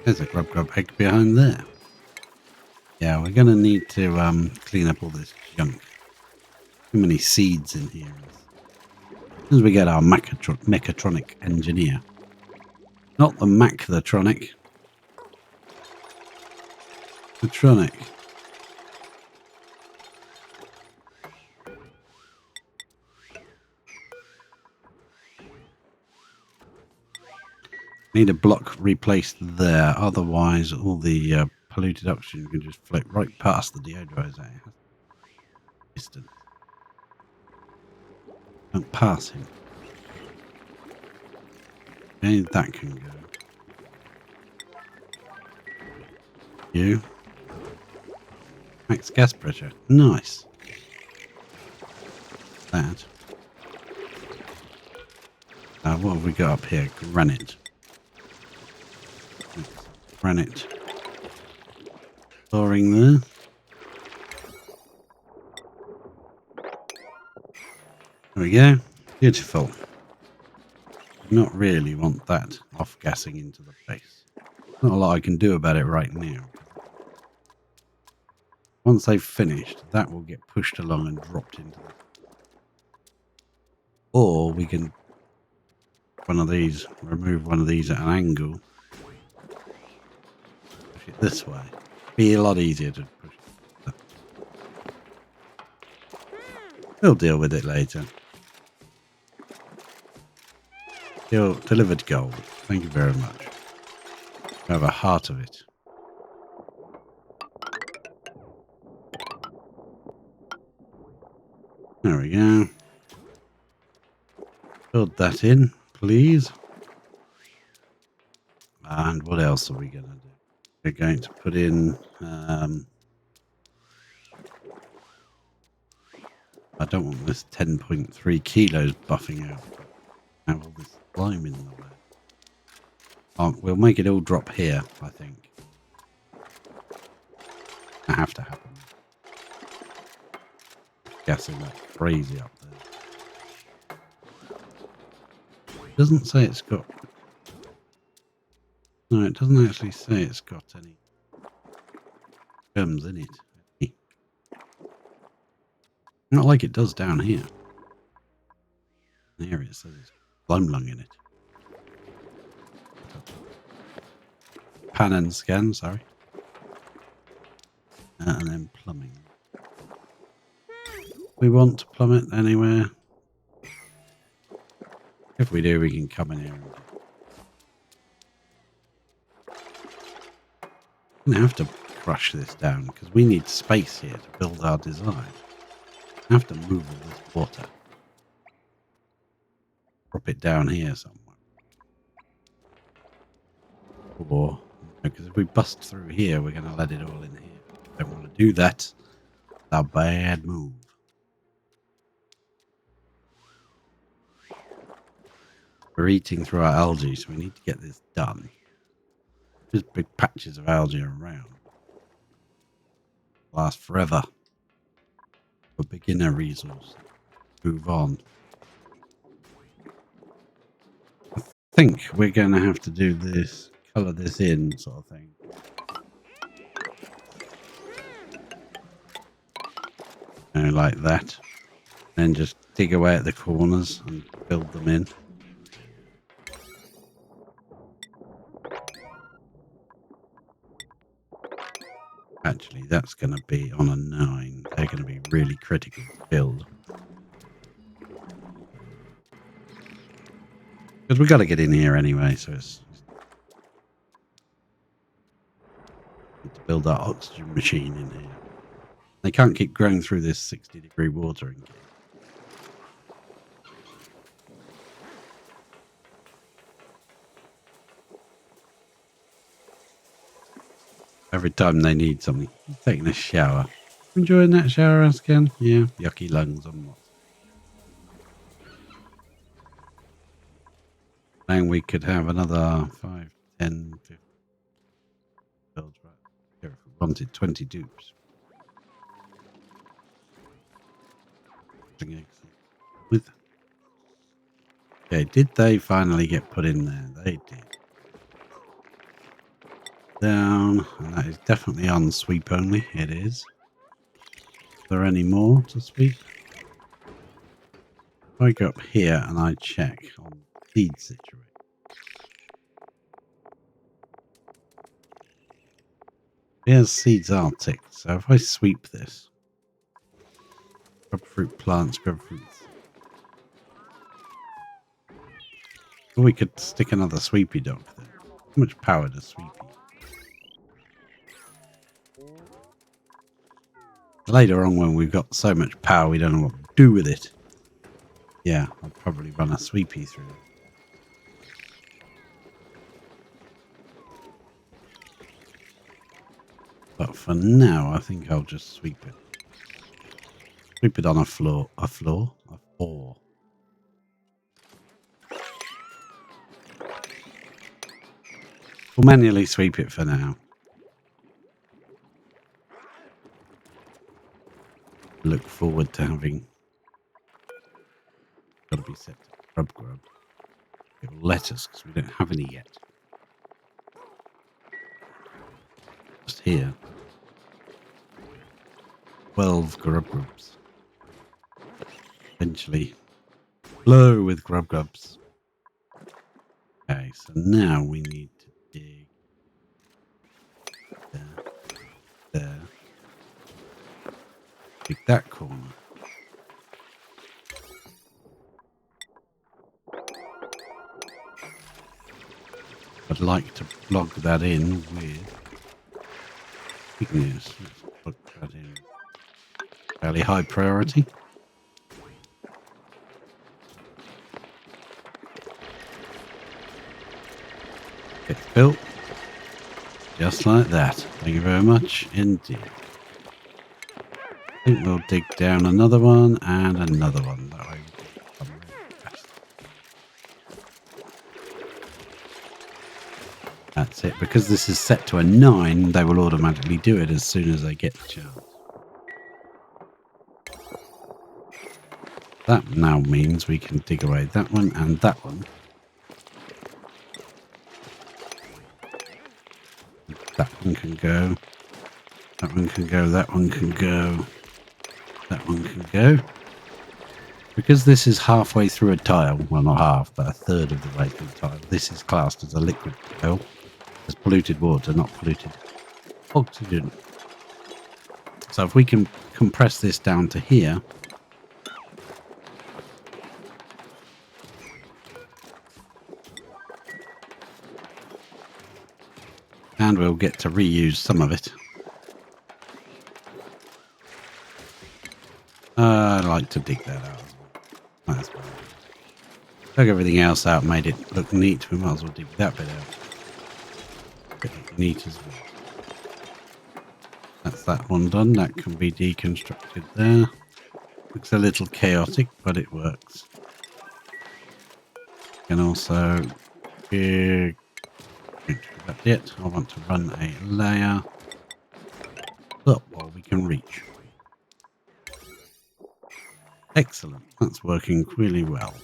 There's a grub egg behind there. Yeah, we're going to need to clean up all this junk. Too many seeds in here. As soon as we get our mechatronic engineer. Not the Mac-the-tronic. The tronic. Need a block replaced there, otherwise all the polluted oxygen can just float right past the deodorizer. Distance. Don't pass him. Okay, that can go. You. Max gas pressure. Nice. That. What have we got up here? Granite. Granite. Storing there. There we go. Beautiful. Not really want that off-gassing into the base. Not a lot I can do about it right now. Once they've finished, that will get pushed along and dropped into the... Or we can remove one of these at an angle. Push it this way. Be a lot easier to push it. We'll deal with it later. Delivered gold. Thank you very much. I have a heart of it. There we go. Build that in, please. And what else are we going to do? We're going to put in... I don't want this 10.3 kilos buffing out. Have all this slime in the way. We'll make it all drop here, I think. That have to happen. Gassing that crazy up there. It doesn't say it's got... No, it doesn't actually say it's got any germs in it. Not like it does down here. Here it says it's slime lung in it. Pan and scan, sorry. And then plumbing. We want to plumb it anywhere. If we do, we can come in here. I'm going to have to crush this down because we need space here to build our design. I have to move all this water. Drop it down here somewhere. Or, because if we bust through here, we're going to let it all in here. Don't want to do that. It's a bad move. We're eating through our algae, so we need to get this done. There's big patches of algae around. Last forever. For beginner resource. Move on. I think we're going to have to do this, colour this in sort of thing. Like that. Then just dig away at the corners and build them in. Actually, that's going to be on a 9. They're going to be really critical to build. Because we got to get in here anyway, so it's to build our oxygen machine in here. They can't keep growing through this 60-degree watering kit. Every time they need something, taking a shower. Enjoying that shower, Ascan? Yeah, yucky lungs on what? And we could have another 5, 10, 15 builds right here if we wanted 20 dupes. With okay, did they finally get put in there? They did. Down, and that is definitely on sweep only. It is. Is there any more to sweep? If I go up here and I check on seed situation. Here's seeds are ticked, so if I sweep this, grubfruit plants, grubfruits. Or we could stick another sweepy dog there. How much power does sweepy? Later on when we've got so much power we don't know what to do with it. Yeah, I'll probably run a sweepy through it. But for now, I think I'll just sweep it. Sweep it on a floor. A floor? A floor. We'll manually sweep it for now. Look forward to having... Got to be set to grub. It will let us because we don't have any yet. Just here. 12 grubs. Eventually blow with grubs. Okay, so now we need to dig there. Dig that corner. I'd like to plug that in with igneous. Let's plug that in. Fairly high priority. It's built. Just like that. Thank you very much indeed. I think we'll dig down another one and another one. That way we can That's it. Because this is set to a 9, they will automatically do it as soon as they get the chance. That now means we can dig away that one and that one. That one can go. That one can go. That one can go. That one can go. Because this is halfway through a tile, well not half, but a third of the way through the tile, this is classed as a liquid tile. As polluted water, not polluted oxygen. So if we can compress this down to here, and we'll get to reuse some of it. I'd like to dig that out as well. That's fine. Took everything else out, made it look neat. We might as well dig that bit out. Look neat as well. That's that one done. That can be deconstructed there. Looks a little chaotic, but it works. Can also that's it. I want to run a layer up while we can reach. Excellent. That's working really well.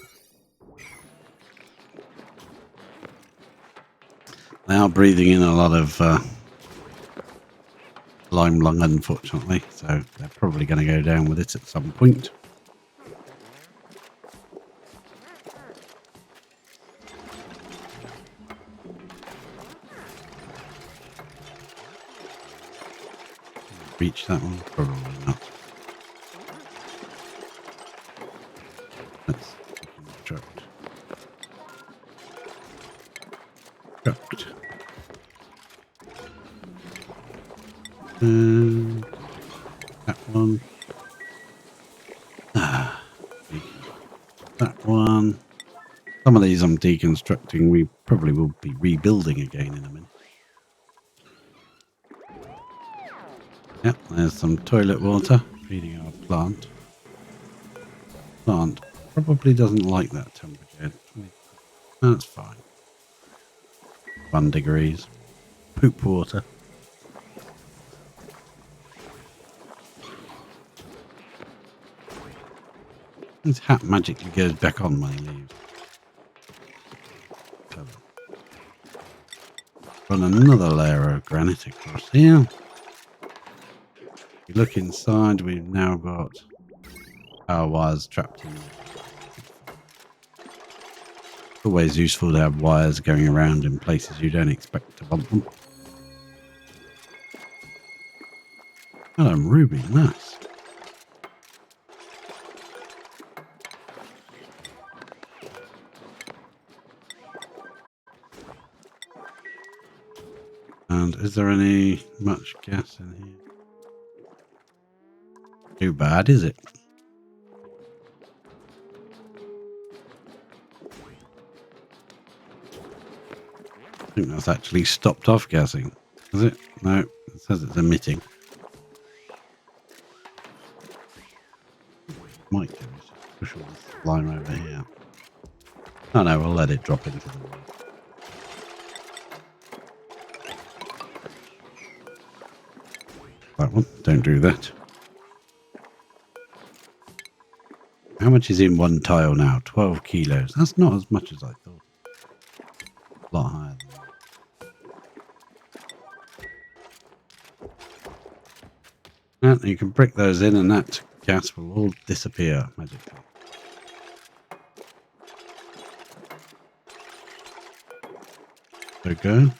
They are breathing in a lot of lime lung, unfortunately, so they're probably going to go down with it at some point. Reach that one? Probably not. Let's construct That one. That one. Some of these I'm deconstructing. We probably will be rebuilding again in a minute. Yep, there's some toilet water feeding our plant. Plant probably doesn't like that temperature. That's fine. 1 degrees. Poop water. His hat magically goes back on when he leaves. Run another layer of granite across here. If you look inside, we've now got power wires trapped in there. It's always useful to have wires going around in places you don't expect to bump them. Hello, Ruby, nice. And is there any much gas in here? Too bad, is it? I think that's actually stopped off gassing. Is it? No, it says it's emitting. Might do is just push all this slime over here. Oh no, we'll let it drop into the water. That one, don't do that. How much is in one tile now? 12 kilos. That's not as much as I thought. A lot higher than that. And you can brick those in and that gas will all disappear magically. Okay.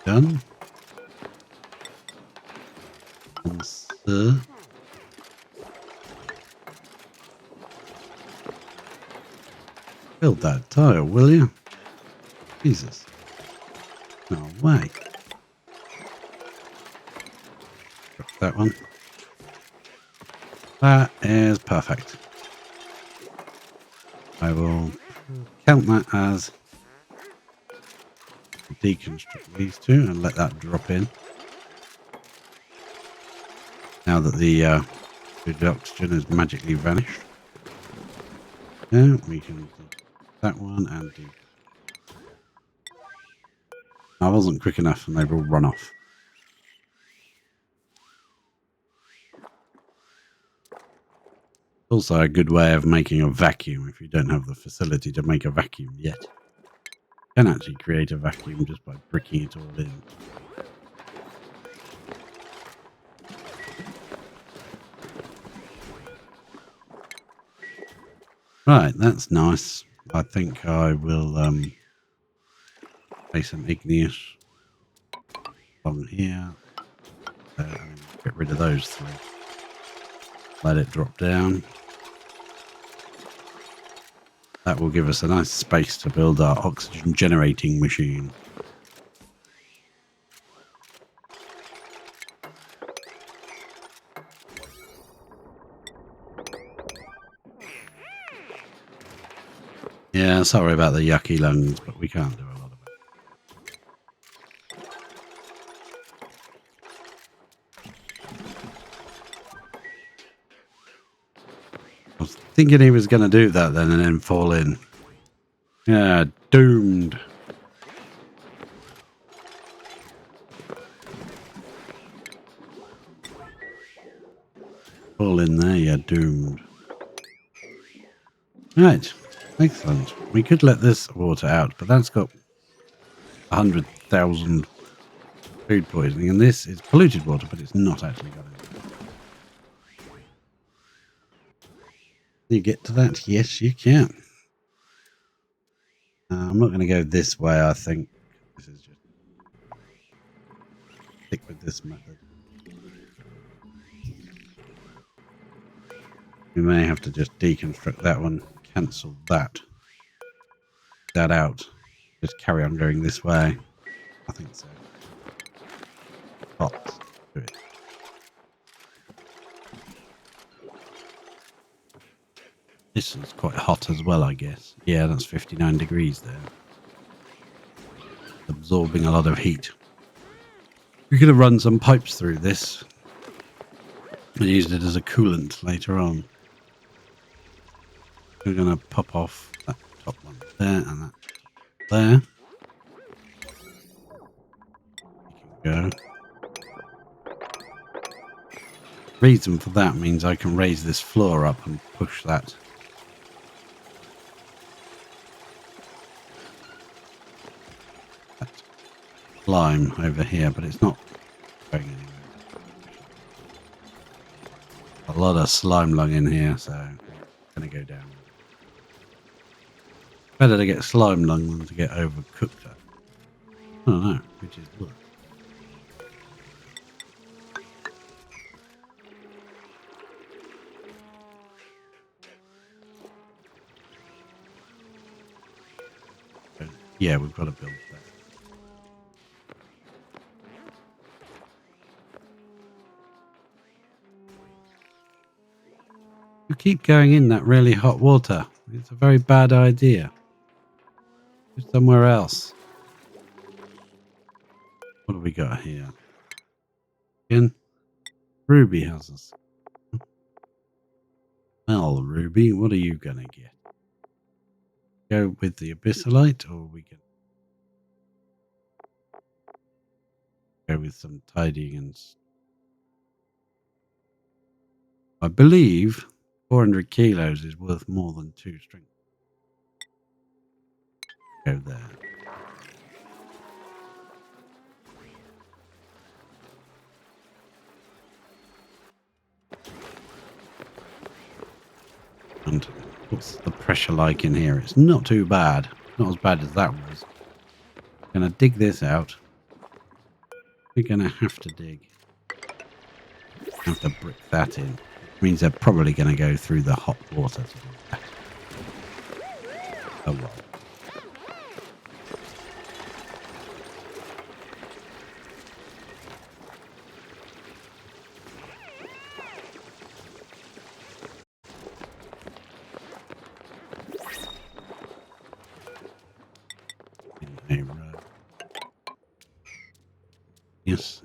Done. And sir. Build that tile, will you? Jesus. No way. Drop that one. That is perfect. I will count that as deconstruct these two and let that drop in. Now that the oxygen has magically vanished. Now we can do that one and do. I wasn't quick enough and they've all run off. Also a good way of making a vacuum if you don't have the facility to make a vacuum yet. You can actually create a vacuum just by bricking it all in. Right, that's nice. I think I will place some igneous on here. Get rid of those three. Let it drop down. That will give us a nice space to build our oxygen generating machine. Yeah, sorry about the yucky lungs, but we can't do a lot of it. I was thinking he was going to do that then and then fall in. Yeah, doomed. Fall in there, you're doomed. Right, excellent. We could let this water out, but that's got 100,000 food poisoning, and this is polluted water, but it's not actually got it. Can you get to that? Yes, you can. I'm not going to go this way, I think. This is just stick with this method. We may have to just deconstruct that one, cancel that out. Just carry on going this way. I think so. Hot. Do it. This is quite hot as well, I guess. Yeah, that's 59 degrees there. Absorbing a lot of heat. We're going to run some pipes through this and use it as a coolant later on. We're going to pop off that top one there and that there. We can go. Reason for that means I can raise this floor up and push that. Slime over here, but it's not going anywhere. A lot of slime lung in here, so I'm going to go down. Better to get slime lung than to get overcooked. I don't know, which is worse. Yeah, we've got to build that. You keep going in that really hot water. It's a very bad idea. Go somewhere else. What have we got here? Again, Ruby has us. Well, Ruby, what are you gonna get? Go with the Abyssalite, or we can go with some tidying and... I believe 400 kilos is worth more than 2 strength. Go there. And what's the pressure like in here? It's not too bad. Not as bad as that was. Gonna dig this out. We're gonna have to dig. Have to brick that in. Means they're probably gonna go through the hot water to do that. Oh well. Yes.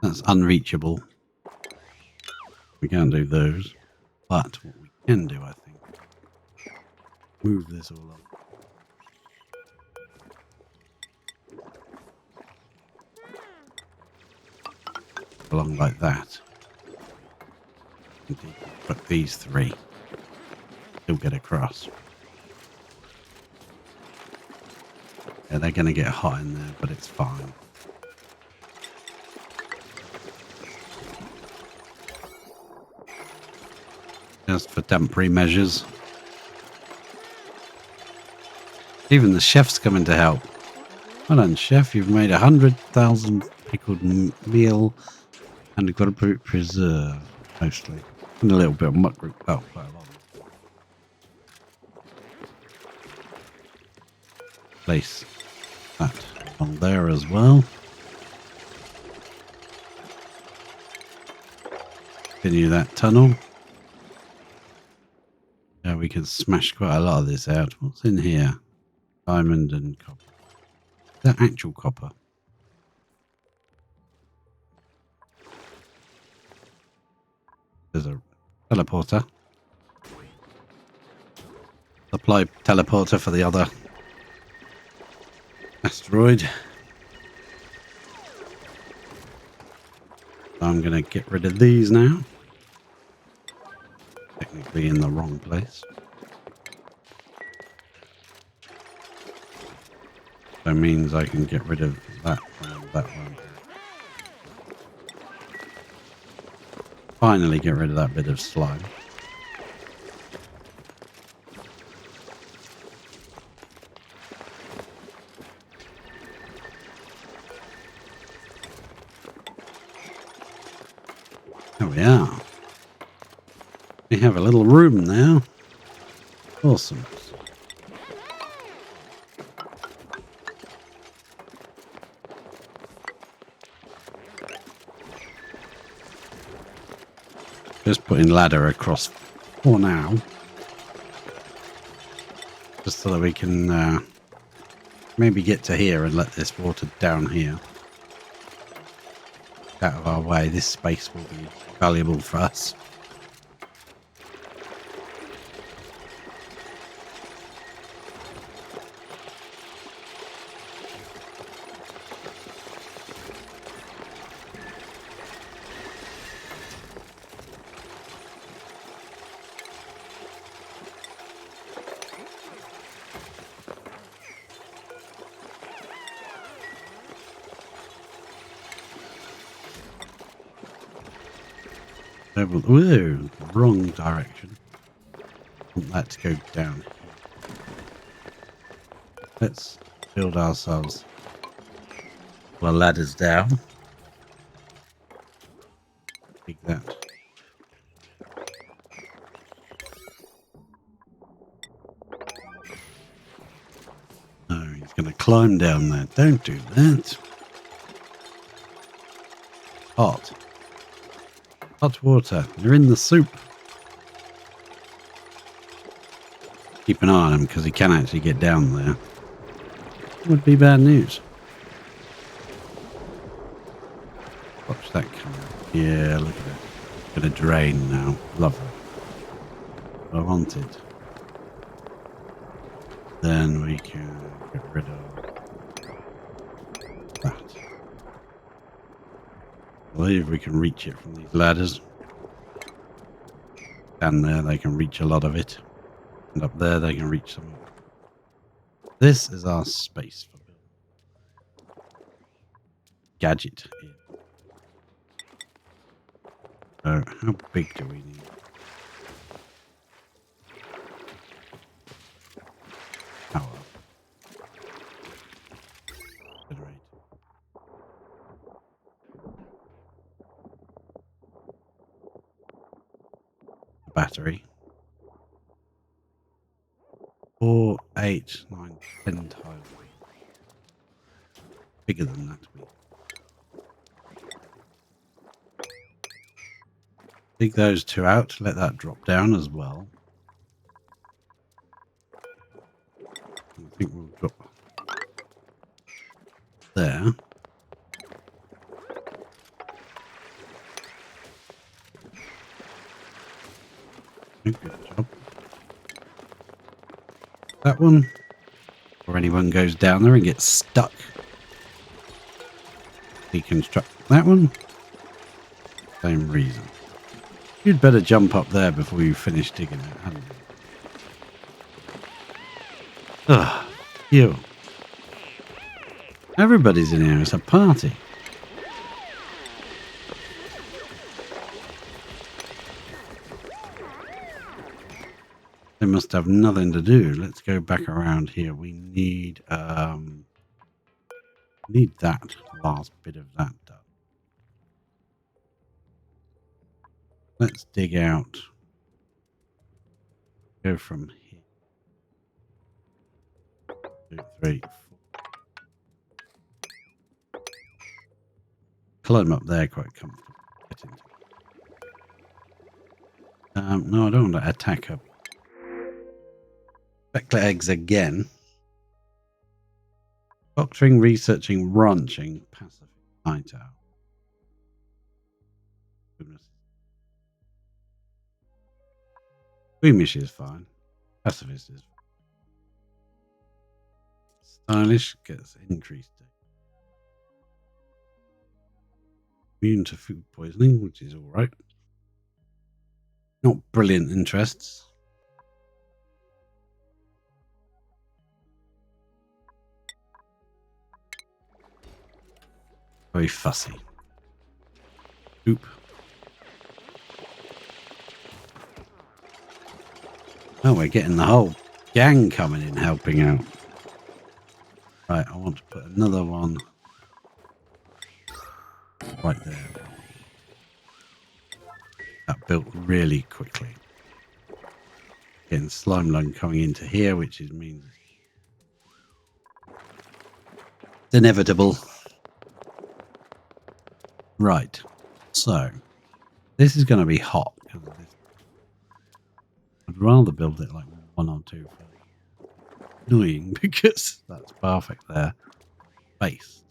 That's unreachable. We can't do those. But what we can do, I think, move this all up. Along like that. But these three still get across. Yeah, they're going to get hot in there, but it's fine. Just for temporary measures. Even the chef's coming to help. Well done, chef. You've made 100,000 pickled meal and a grapefruit preserve, mostly. And a little bit of muck root. Oh, quite a lot. Place that on there as well. Continue that tunnel. Yeah, we can smash quite a lot of this out. What's in here? Diamond and copper. Is that actual copper? There's a teleporter. Supply teleporter for the other asteroid. I'm going to get rid of these now. Technically in the wrong place. That means I can get rid of that one and that one. Finally get rid of that bit of slime. There we are. We have a little room now. Awesome. Just putting ladder across for now. Just so that we can maybe get to here and let this water down here. Out of our way. This space will be valuable for us. Whoa, wrong direction. I want that to go down. Let's build ourselves the ladders down. Take that. Oh, he's going to climb down there. Don't do that. Hot. Hot water. You're in the soup. Keep an eye on him because he can actually get down there. Would be bad news. Watch that coming. Yeah, look at it. Gonna drain now. Lovely. What I wanted. Then we can get rid of that. I believe we can reach it from these ladders. Down there they can reach a lot of it. And up there they can reach some of it. This is our space for building. Gadget. So how big do we need? Power. Generate. Battery. 4, 8, 9, 10 times. Bigger than that. Dig those two out. Let that drop down as well. I think we'll drop there. Good job. That one. Or anyone goes down there and gets stuck. Deconstruct that one. Same reason. You'd better jump up there before you finish digging it, hadn't you? Ugh, you. Everybody's in here. It's a party. They must have nothing to do. Let's go back around here. We need that last bit of that done. Let's dig out. Go from here. 2, 3, 4. Climb up there quite comfortably. Get into it. No, I don't want to attack her. Speckler eggs again. Doctoring, researching, ranching, pacific, night owl. Goodness. Squeamish is fine. Pacifist is fine. Stylish gets increased. Immune to food poisoning, which is alright. Not brilliant interests. Very fussy. Oop. Oh, we're getting the whole gang coming in helping out. Right, I want to put another one right there. That built really quickly. Getting slime lung coming into here, which means it's inevitable. Right. So this is going to be hot because of this. I'd rather build it like 1 or 2 for annoying because that's perfect there. Base.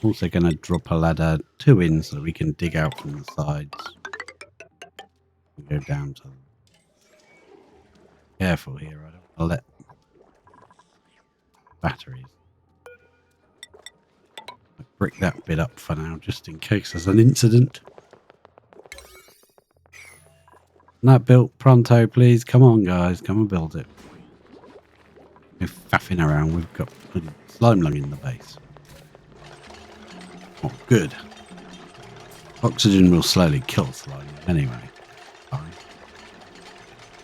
Also going to drop a ladder 2 in so that we can dig out from the sides. And go down to them. Careful here, I don't want to let batteries. I'll brick that bit up for now just in case there's an incident. That built pronto, please. Come on, guys. Come and build it. We're faffing around. We've got slime lung in the base. Oh, good. Oxygen will slowly kill slime anyway. Fine.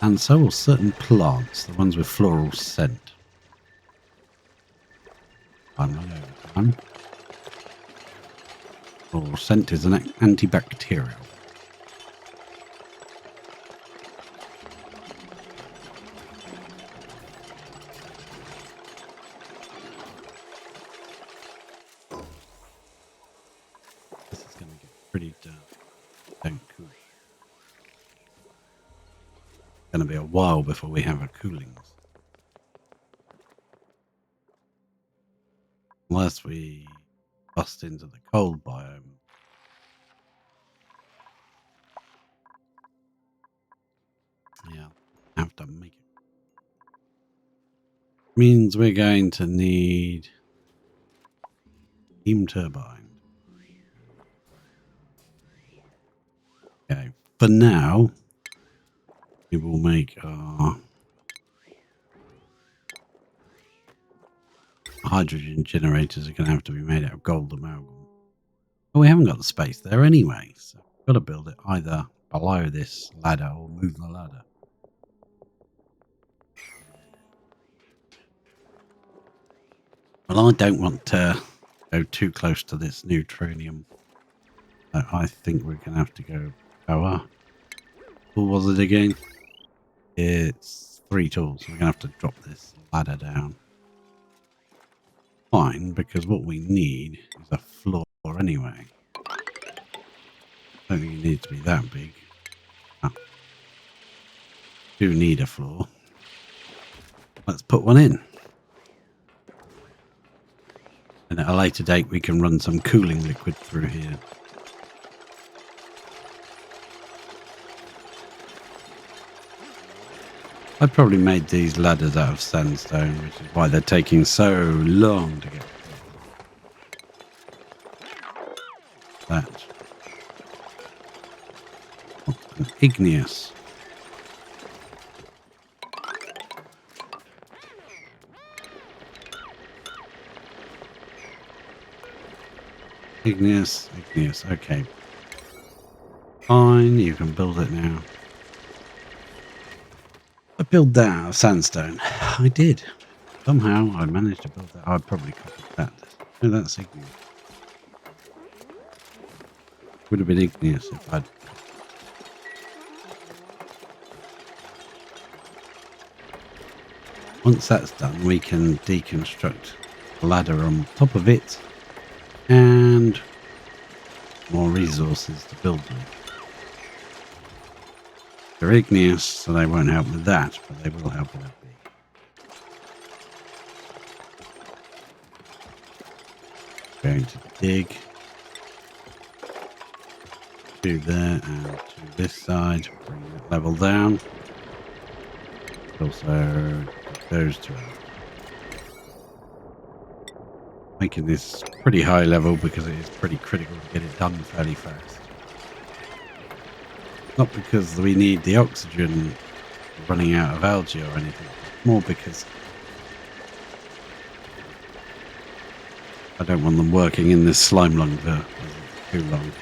And so will certain plants, the ones with floral scent. I'm not over time. Floral scent is an antibacterial. Pretty don't cool. It's going to be a while before we have a coolings. Unless we bust into the cold biome. Yeah, have to make it. Means we're going to need steam turbine. Okay, for now, we will make our hydrogen generators are going to have to be made out of gold amalgam. Well, we haven't got the space there anyway, so we've got to build it either below this ladder or move the ladder. Well, I don't want to go too close to this neutronium. I think we're going to have to go power. What was it again? It's 3 tools. So we're going to have to drop this ladder down. Fine, because what we need is a floor anyway. I don't think it needs to be that big. Oh. Do need a floor. Let's put one in. And at a later date we can run some cooling liquid through here. I probably made these ladders out of sandstone, which is why they're taking so long to get that. Oh, an igneous. Igneous, okay. Fine, you can build it now. I built that out of sandstone. I did. Somehow I managed to build that. I probably copied that. No, that's igneous. Would have been igneous if I'd... Once that's done, we can deconstruct a ladder on top of it and more resources to build with. They're igneous, so they won't help with that, but they will help with that big. Going to dig. To there and to this side. Bring that level down. Also those two. Making this pretty high level because it is pretty critical to get it done fairly fast. Not because we need the oxygen running out of algae or anything, more because I don't want them working in this slime lung for too long.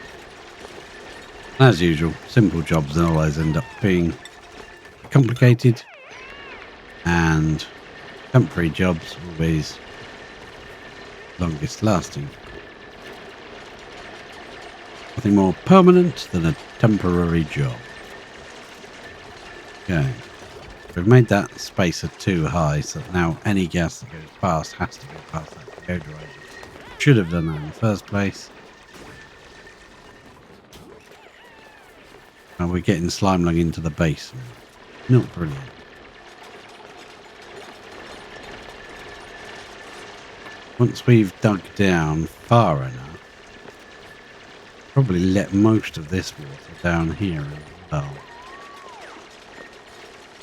As usual, simple jobs always end up being complicated, and temporary jobs always longest lasting. Nothing more permanent than a temporary job. Okay. We've made that spacer too high, so now any gas that goes past has to go past that deodorizer. Should have done that in the first place. And we're getting slime lung into the base. Not brilliant. Once we've dug down far enough, probably let most of this water down here as well.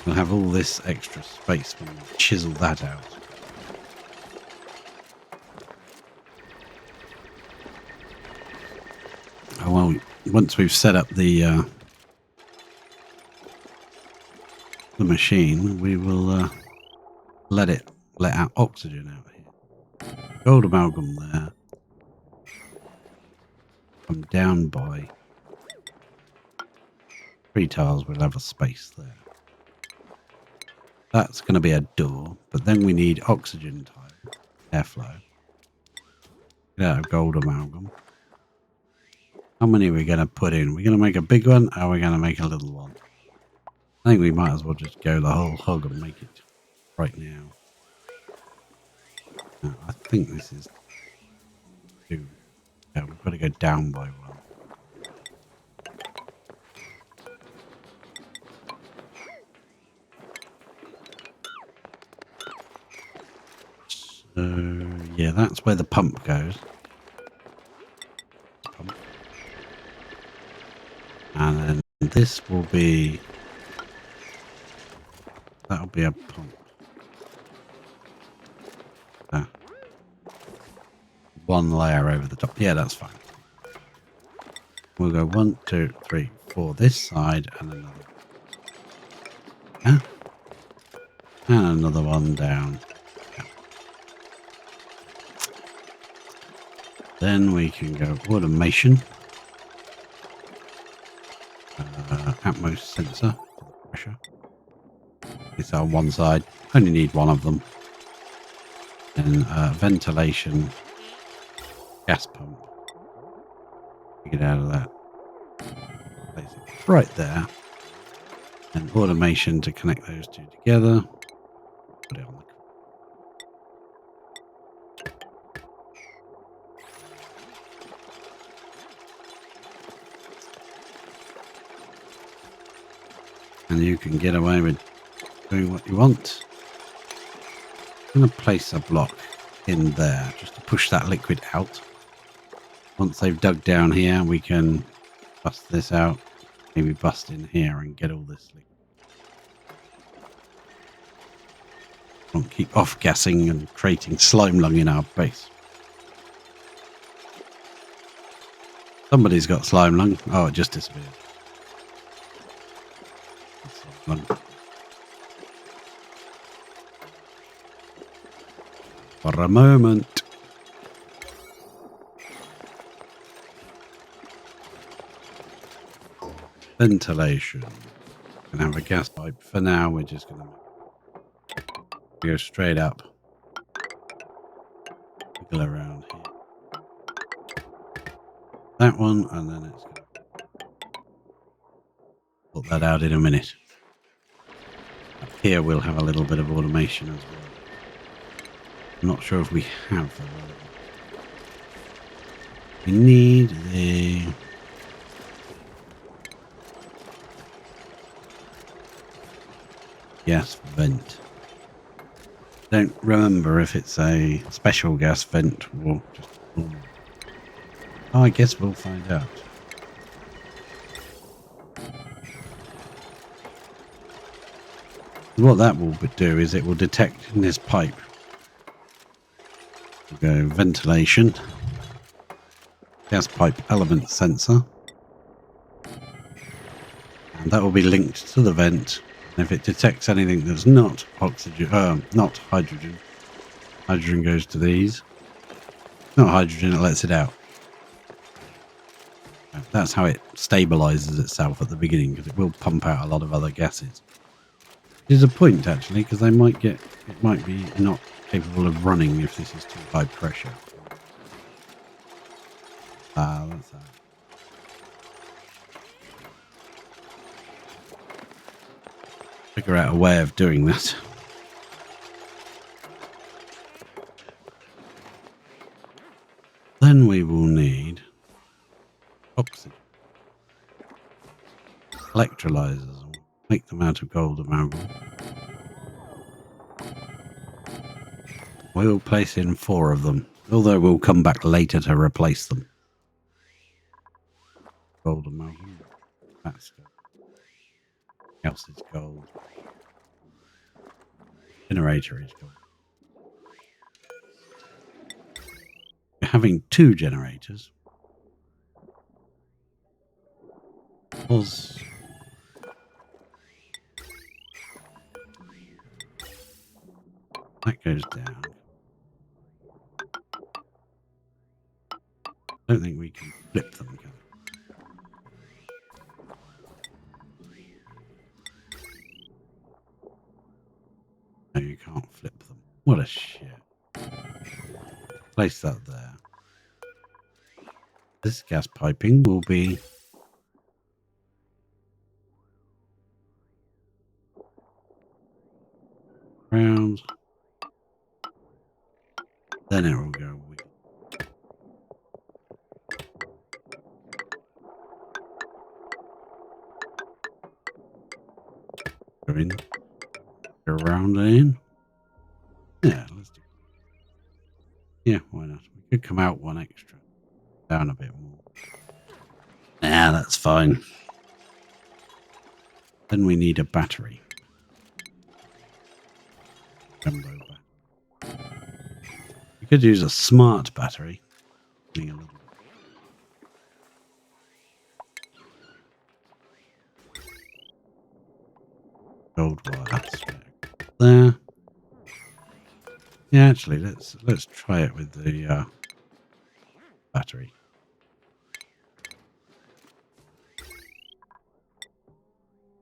We'll have all this extra space when we chisel that out. Oh, well, once we've set up the machine, we will let out oxygen out here. Gold amalgam there. I'm down by 3 tiles. We'll have a space there. That's going to be a door, but then we need oxygen tile, airflow. Get out of gold amalgam. How many are we going to put in? We're going to make a big one, or are we going to make a little one? I think we might as well just go the whole hog and make it right now. I think this is 2. Yeah, we've got to go down by 1. So, yeah, that's where the pump goes. And then this will be... That'll be a pump. 1 layer over the top. Yeah, that's fine. We'll go 1, 2, 3, 4 this side and another. Yeah. And another one down. Yeah. Then we can go automation. Atmos sensor for the pressure. It's on one side. Only need 1 of them. Then ventilation. Gas pump. Get out of that. Place it right there. And automation to connect those 2 together. Put it on the... And you can get away with doing what you want. I'm going to place a block in there just to push that liquid out. Once they've dug down here, we can bust this out. Maybe bust in here and get all this liquid. Don't keep off-gassing and creating slime lung in our base. Somebody's got slime lung. Oh, it just disappeared. Slime lung. For a moment. Ventilation. Gonna have a gas pipe. For now, we're just gonna go straight up. Wiggle around here. That one, and then it's gonna put that out in a minute. Up here, we'll have a little bit of automation as well. I'm not sure if we have the one. We need the... gas vent. Don't remember if it's a special gas vent or just normal. Oh, I guess we'll find out. What that will do is it will detect in this pipe. We'll go ventilation, gas pipe element sensor, and that will be linked to the vent. And if it detects anything that's not oxygen, not hydrogen, hydrogen goes to these. Not hydrogen, it lets it out. That's how it stabilizes itself at the beginning, because it will pump out a lot of other gases. There's a point actually, because it might be not capable of running if this is too high pressure. That's that. figure out a way of doing that. Then we will need oxygen. Electrolyzers. We'll make them out of gold amalgam. We'll place in 4 of them, although we'll come back later to replace them. Gold amalgam. That's gold. Else is gold. Generator is gold. We're having 2 generators. That goes down. I don't think we can flip them, can we? No, you can't flip them. What a shit. Place that there. This gas piping will be round. Then it will go. Go in. Go around and in. Yeah, let's do it. Yeah, why not? We could come out 1 extra. Down a bit more. Yeah, that's fine. Then we need a battery. Jumbo battery. We could use a smart battery. Gold wire. There. Yeah, actually, let's try it with the battery.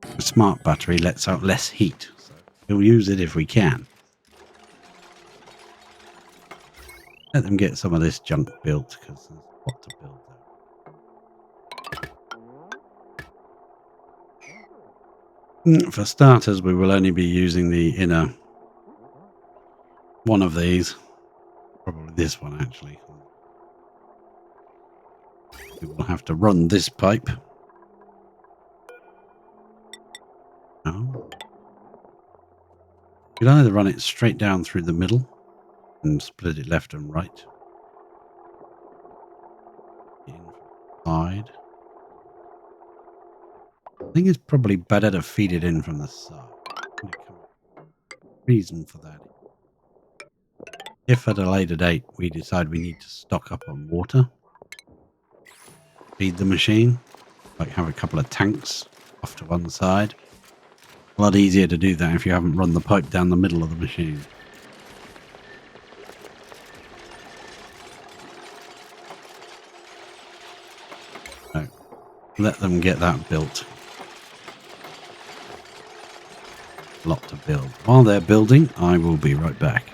The smart battery lets out less heat, so we'll use it if we can. Let them get some of this junk built, because there's a lot to build there. For starters, we will only be using the inner one of these. Probably this one, actually. We will have to run this pipe. Oh. You can either run it straight down through the middle and split it left and right. Inside. I think it's probably better to feed it in from the side. Reason for that. If at a later date we decide we need to stock up on water, feed the machine, like have a couple of tanks off to one side. A lot easier to do that if you haven't run the pipe down the middle of the machine. So, let them get that built. A lot to build. While they're building, I will be right back.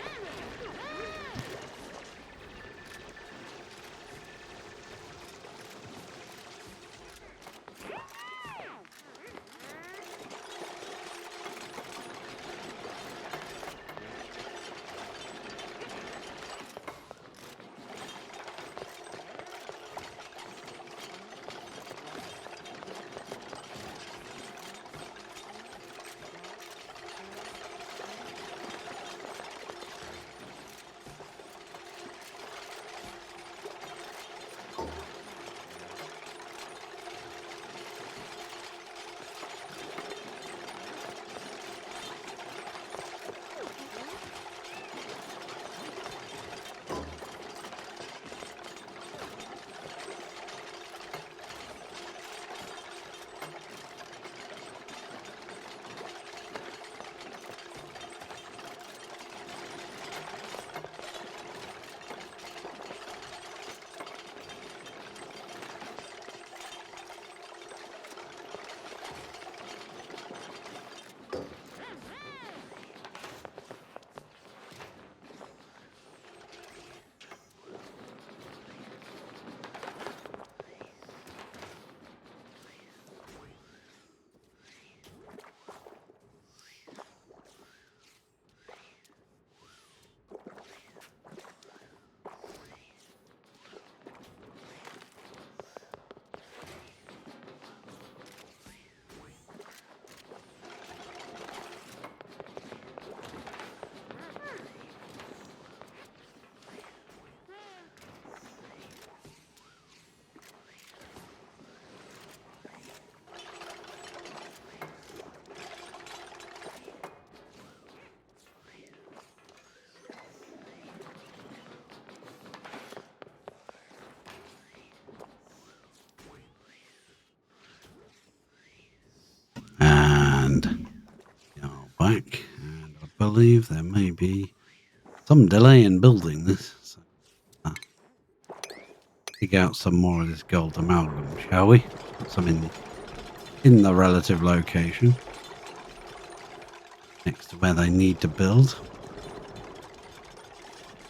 believe there may be some delay in building this. So, dig out some more of this gold amalgam, shall we? Put some in the relative location next to where they need to build.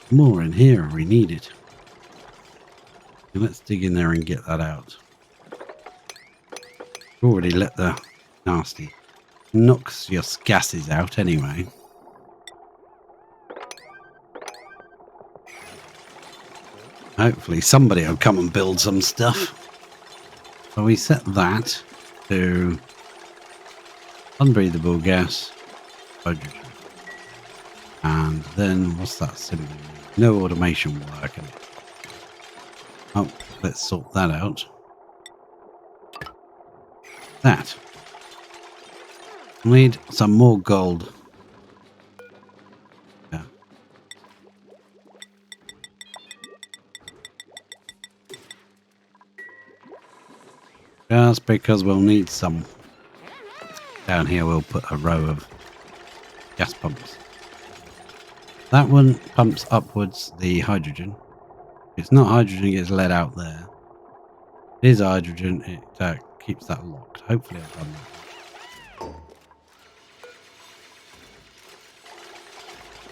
More in here if we need it. So let's dig in there and get that out. Already let the nasty noxious gases out anyway. Hopefully somebody will come and build some stuff. So we set that to unbreathable gas, hydrogen. And then what's that symbol? No automation work. Oh, let's sort that out. That. Need some more gold. Yeah. Just because we'll need some. Down here we'll put a row of gas pumps. That one pumps upwards the hydrogen. If it's not hydrogen, it gets let out there. It is hydrogen, it keeps that locked. Hopefully I've done that.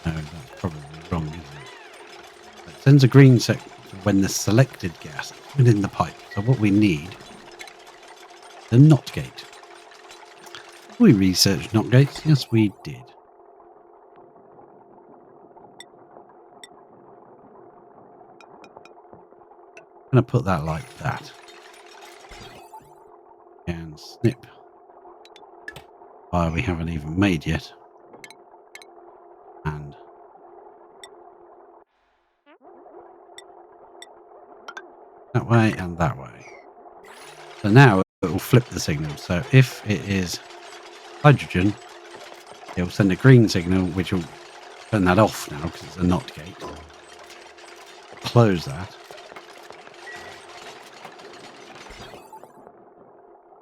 No, that's probably wrong, isn't it? It sends a green sector when the selected gas is within the pipe. So what we need, the NOT gate. We researched NOT gates. Yes, we did. I'm going to put that like that. And snip. Fire we haven't even made yet. And that way and that way. So now it will flip the signal. So if it is hydrogen, it will send a green signal, which will turn that off now because it's a NOT gate. Close that.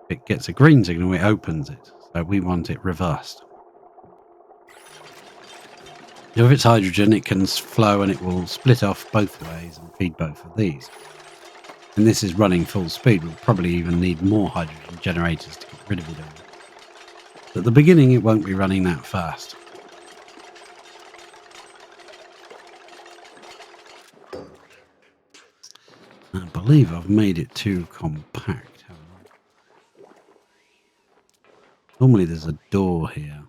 If it gets a green signal, it opens it. So we want it reversed. So if it's hydrogen, it can flow and it will split off both ways and feed both of these. And this is running full speed. We'll probably even need more hydrogen generators to get rid of it all. But at the beginning, it won't be running that fast. I believe I've made it too compact. Normally there's a door here.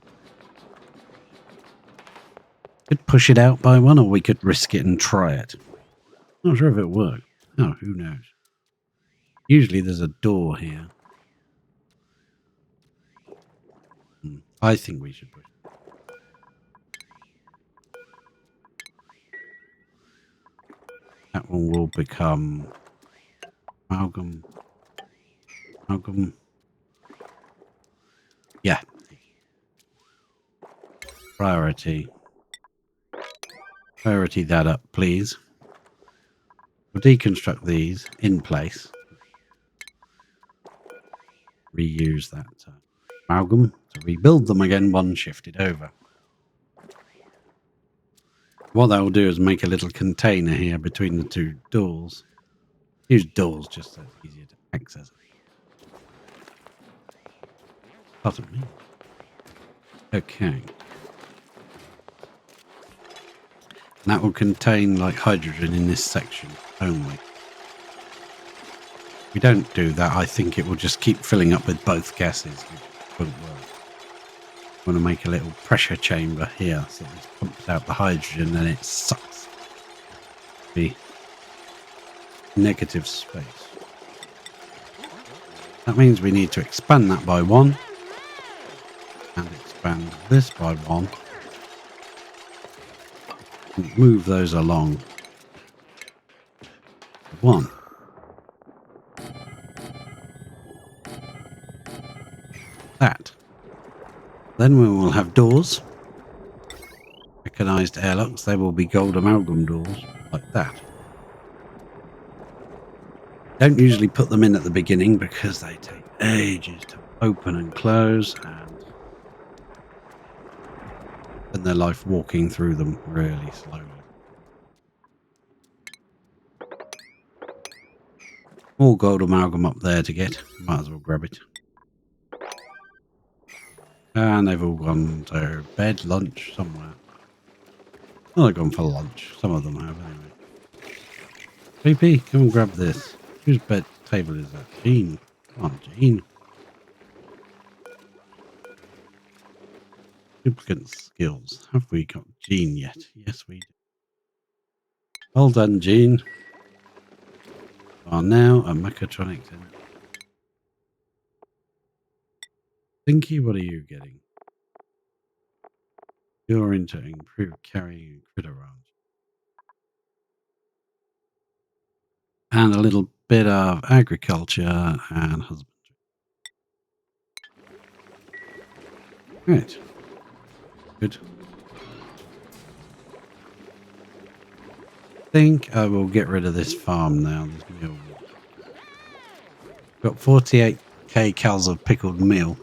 Could push it out by one, or we could risk it and try it. Not sure if it'll work. Oh, who knows? Usually there's a door here. I think we should push it. That one will become amalgam. Amalgam. Yeah. Priority. Priority that up, please. We'll deconstruct these in place. Reuse that amalgam to rebuild them again, one shifted over. What that will do is make a little container here between the two doors. Use doors just so it's easier to access it. Pardon me. Okay. And that will contain like hydrogen in this section only. If we don't do that, I think it will just keep filling up with both gases, which wouldn't work. I want to make a little pressure chamber here so this pumps out the hydrogen and it sucks the negative space. That means we need to expand that by 1 and expand this by 1 and move those along 1. That. Then we will have doors, mechanized airlocks. They will be gold amalgam doors like that. Don't usually put them in at the beginning because they take ages to open and close. And spend their life walking through them really slowly. More gold amalgam up there to get. Might as well grab it. And they've all gone to bed, lunch, somewhere. Well, they've gone for lunch. Some of them have, anyway. PP, come and grab this. Whose bed table is that? Jean. Come on, Jean. Duplicate skills. Have we got Jean yet? Yes, we do. Well done, Jean. Are now a mechatronics. Stinky, what are you getting? You're into improved carrying and critter ranch. And a little bit of agriculture and husbandry. Right. Good. I think I will get rid of this farm now. This meal. Got 48k cals of pickled meal.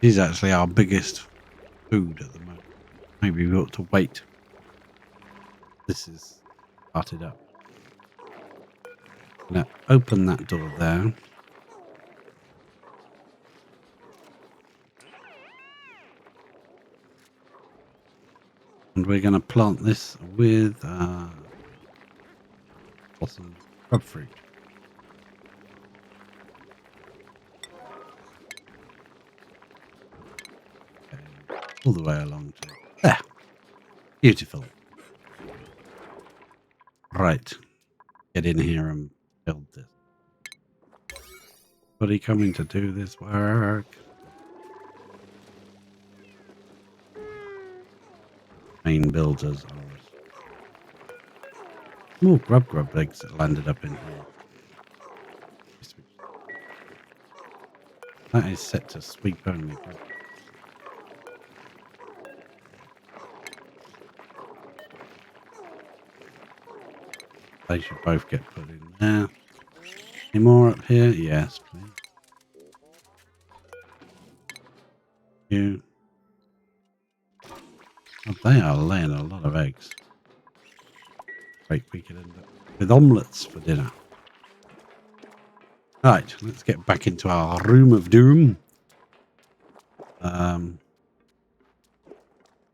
This is actually our biggest food at the moment. Maybe we ought to wait. This is started up. Now open that door there. And we're going to plant this with blossom shrub fruit. Okay. All the way along to there. Beautiful. Right. Get in here and build this. Somebody coming to do this work. Main builders are more grub eggs that landed up in here. That is set to sweep only. They should both get put in there. Any more up here? Yes, please. You. Oh, they are laying a lot of eggs. Great, we could end up with omelettes for dinner. Right, let's get back into our room of doom.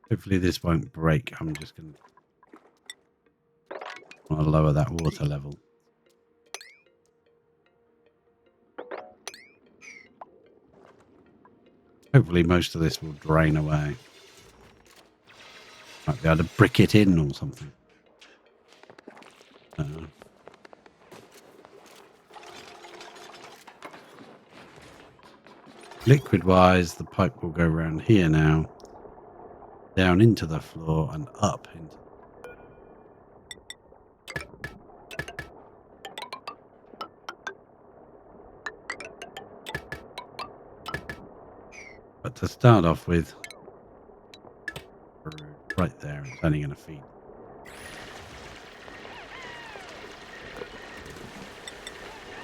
Hopefully this won't break. I'm just going to lower that water level. Hopefully most of this will drain away. Might be able to brick it in or something. Liquid wise, the pipe will go around here now, down into the floor and up into. But to start off with, right there, it's only going to feed.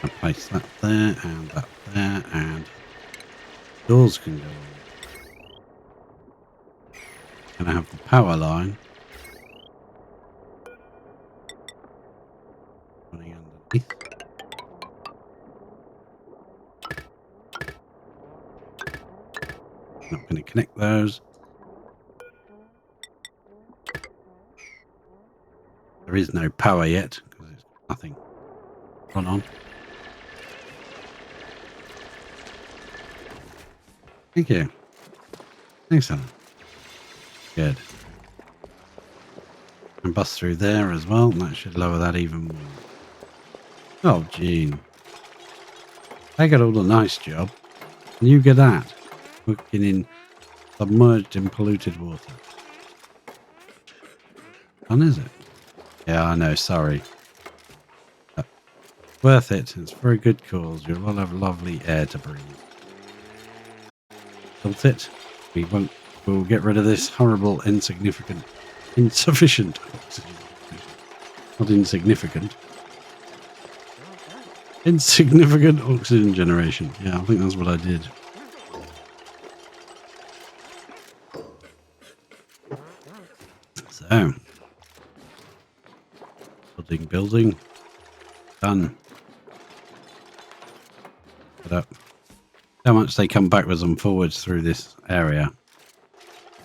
I'll place that there and that there, and doors can go on. Going to have the power line running underneath. Not going to connect those. There is no power yet because it's nothing on. Thank you. Excellent. Good. And bust through there as well. And that should lower that even more. Oh, Gene. They got all the nice job. And you get that. Working in submerged in polluted water. Fun, is it? Yeah, I know. Sorry. Worth it. It's a very good cause. You'll all have lovely air to breathe. Built it. We'll get rid of this horrible, insufficient oxygen. Not insignificant. Insignificant oxygen generation. Yeah, I think that's what I did. So, building. Done. Put up. How much they come backwards and forwards through this area.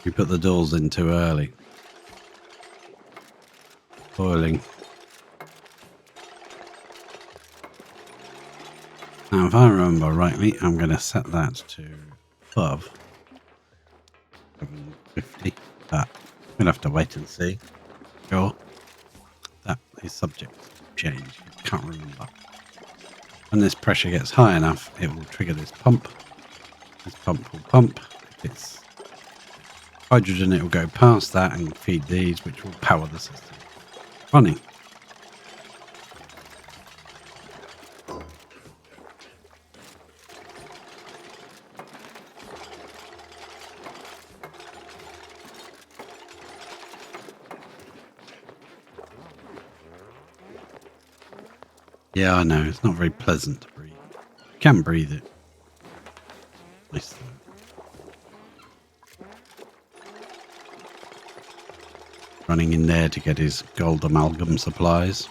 We put the doors in too early. Boiling. Now, if I remember rightly, I'm going to set that to above 750. But we'll have to wait and see. Sure. That is subject to change. I can't remember. When this pressure gets high enough, it will trigger this pump. This pump will pump. If it's hydrogen, it will go past that and feed these, which will power the system. Running. Yeah, I know. It's not very pleasant to breathe. You can breathe it. Nice though. Running in there to get his gold amalgam supplies.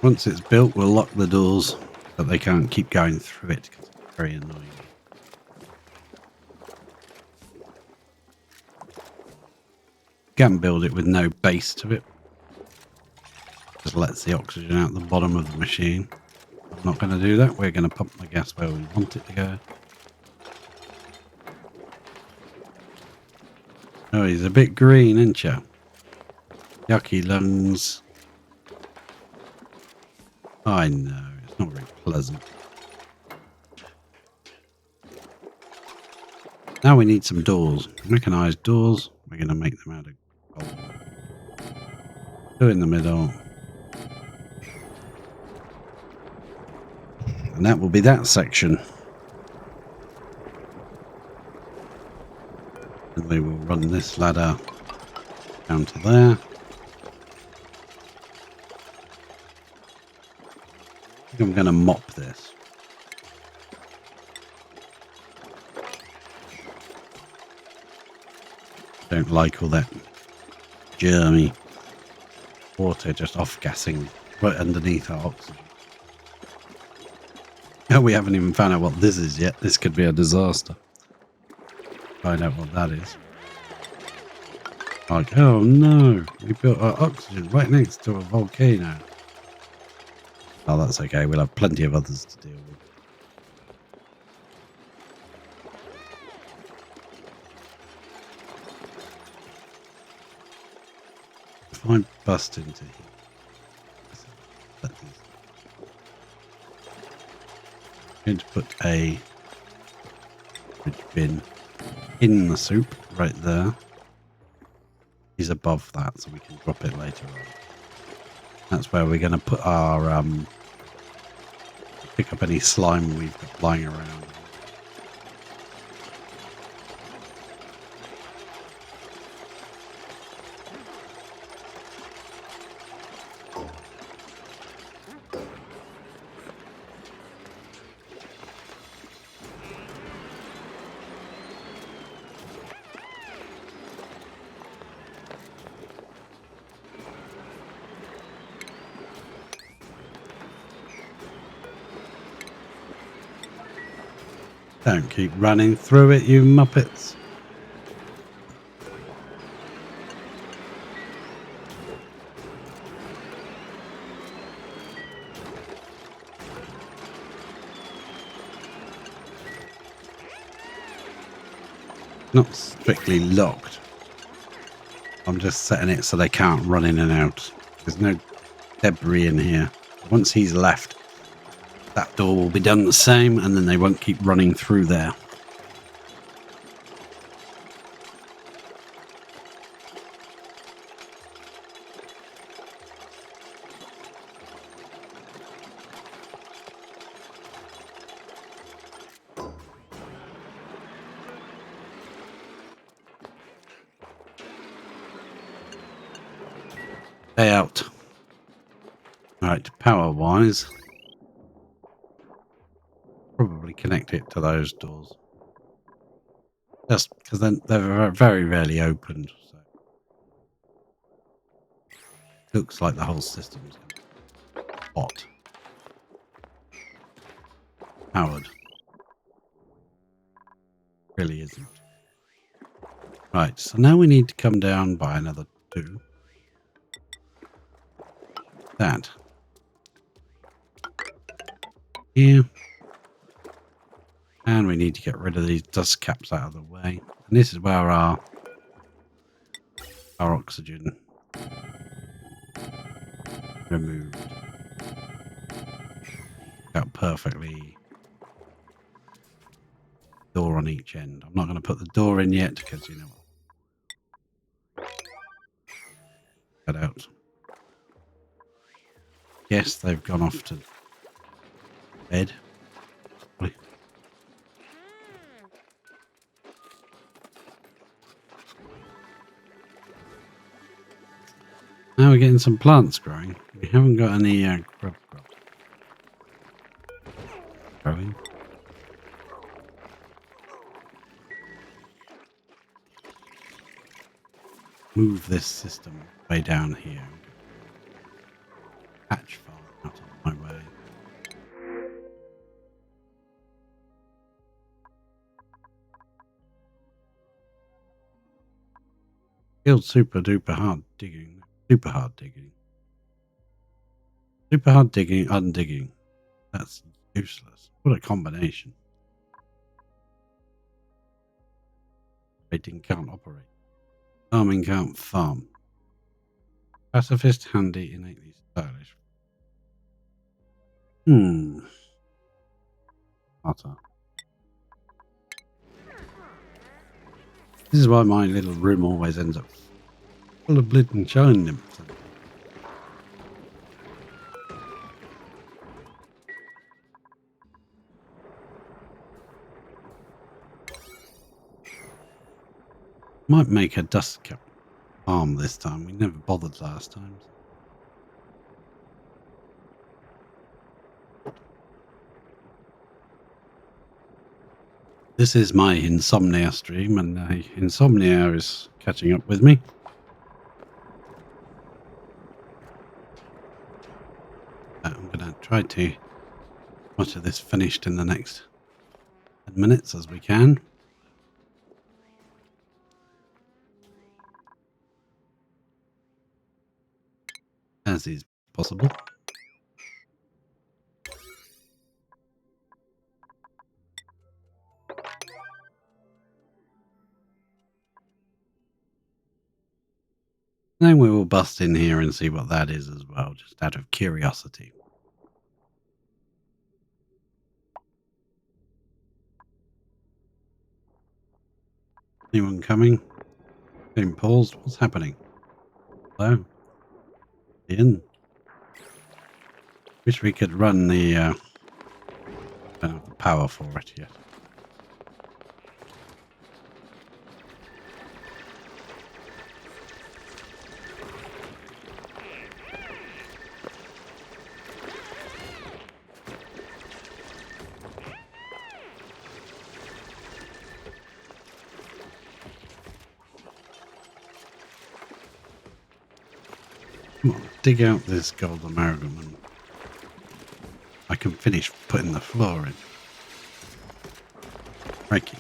Once it's built, we'll lock the doors so they can't keep going through it because it's very annoying. Can't build it with no base to it. Just lets the oxygen out the bottom of the machine. I'm not going to do that. We're going to pump the gas where we want it to go. Oh, he's a bit green, isn't you? Yucky lungs. I know, it's not very pleasant. Now we need some doors. Mechanized doors. We're going to make them out of gold. Two in the middle. And that will be that section. And we will run this ladder down to there. I think I'm going to mop this. Don't like all that germy water just off-gassing right underneath our oxygen. Oh, we haven't even found out what this is yet. This could be a disaster. Find out what that is. Like, oh no, we built our oxygen right next to a volcano. Oh, that's okay. We'll have plenty of others to deal with. If I bust into here, I'm going to put a bin in the soup right there. He's above that, so we can drop it later on. That's where we're going to put our pick up any slime we've got lying around. Don't keep running through it, you muppets. Not strictly locked. I'm just setting it so they can't run in and out. There's no debris in here. Once he's left, that door will be done the same, and then they won't keep running through there. Stay out. Right, power-wise. probably connect it to those doors. Just because then they're very rarely opened. So looks like the whole system's hot. Powered. Really isn't. Right, so now we need to come down by another 2. That. Here. And we need to get rid of these dust caps out of the way. And this is where our oxygen removed. Got perfectly. Door on each end. I'm not going to put the door in yet because, you know, cut out. Yes, they've gone off to bed. Now we're getting some plants growing. We haven't got any grub growing. Move this system way down here. Hatch farm out of my way. Skilled super duper hard digging. Super hard digging. Super hard digging, undigging. That's useless. What a combination. Rating can't operate. Farming can't farm. Pacifist, handy, innately stylish. Otter. This is why my little room always ends up full of blood and shine nymphs. Might make a dust cap farm this time. We never bothered last time. This is my insomnia stream, and insomnia is catching up with me. I'm going to try to much of this finished in the next 10 minutes as we can. As is possible. Then we will bust in here and see what that is as well, just out of curiosity. Anyone coming? Being paused? What's happening? Hello? In. Wish we could run the don't have the power for it yet. Come on, dig out this gold amalgam and I can finish putting the floor in. Crikey.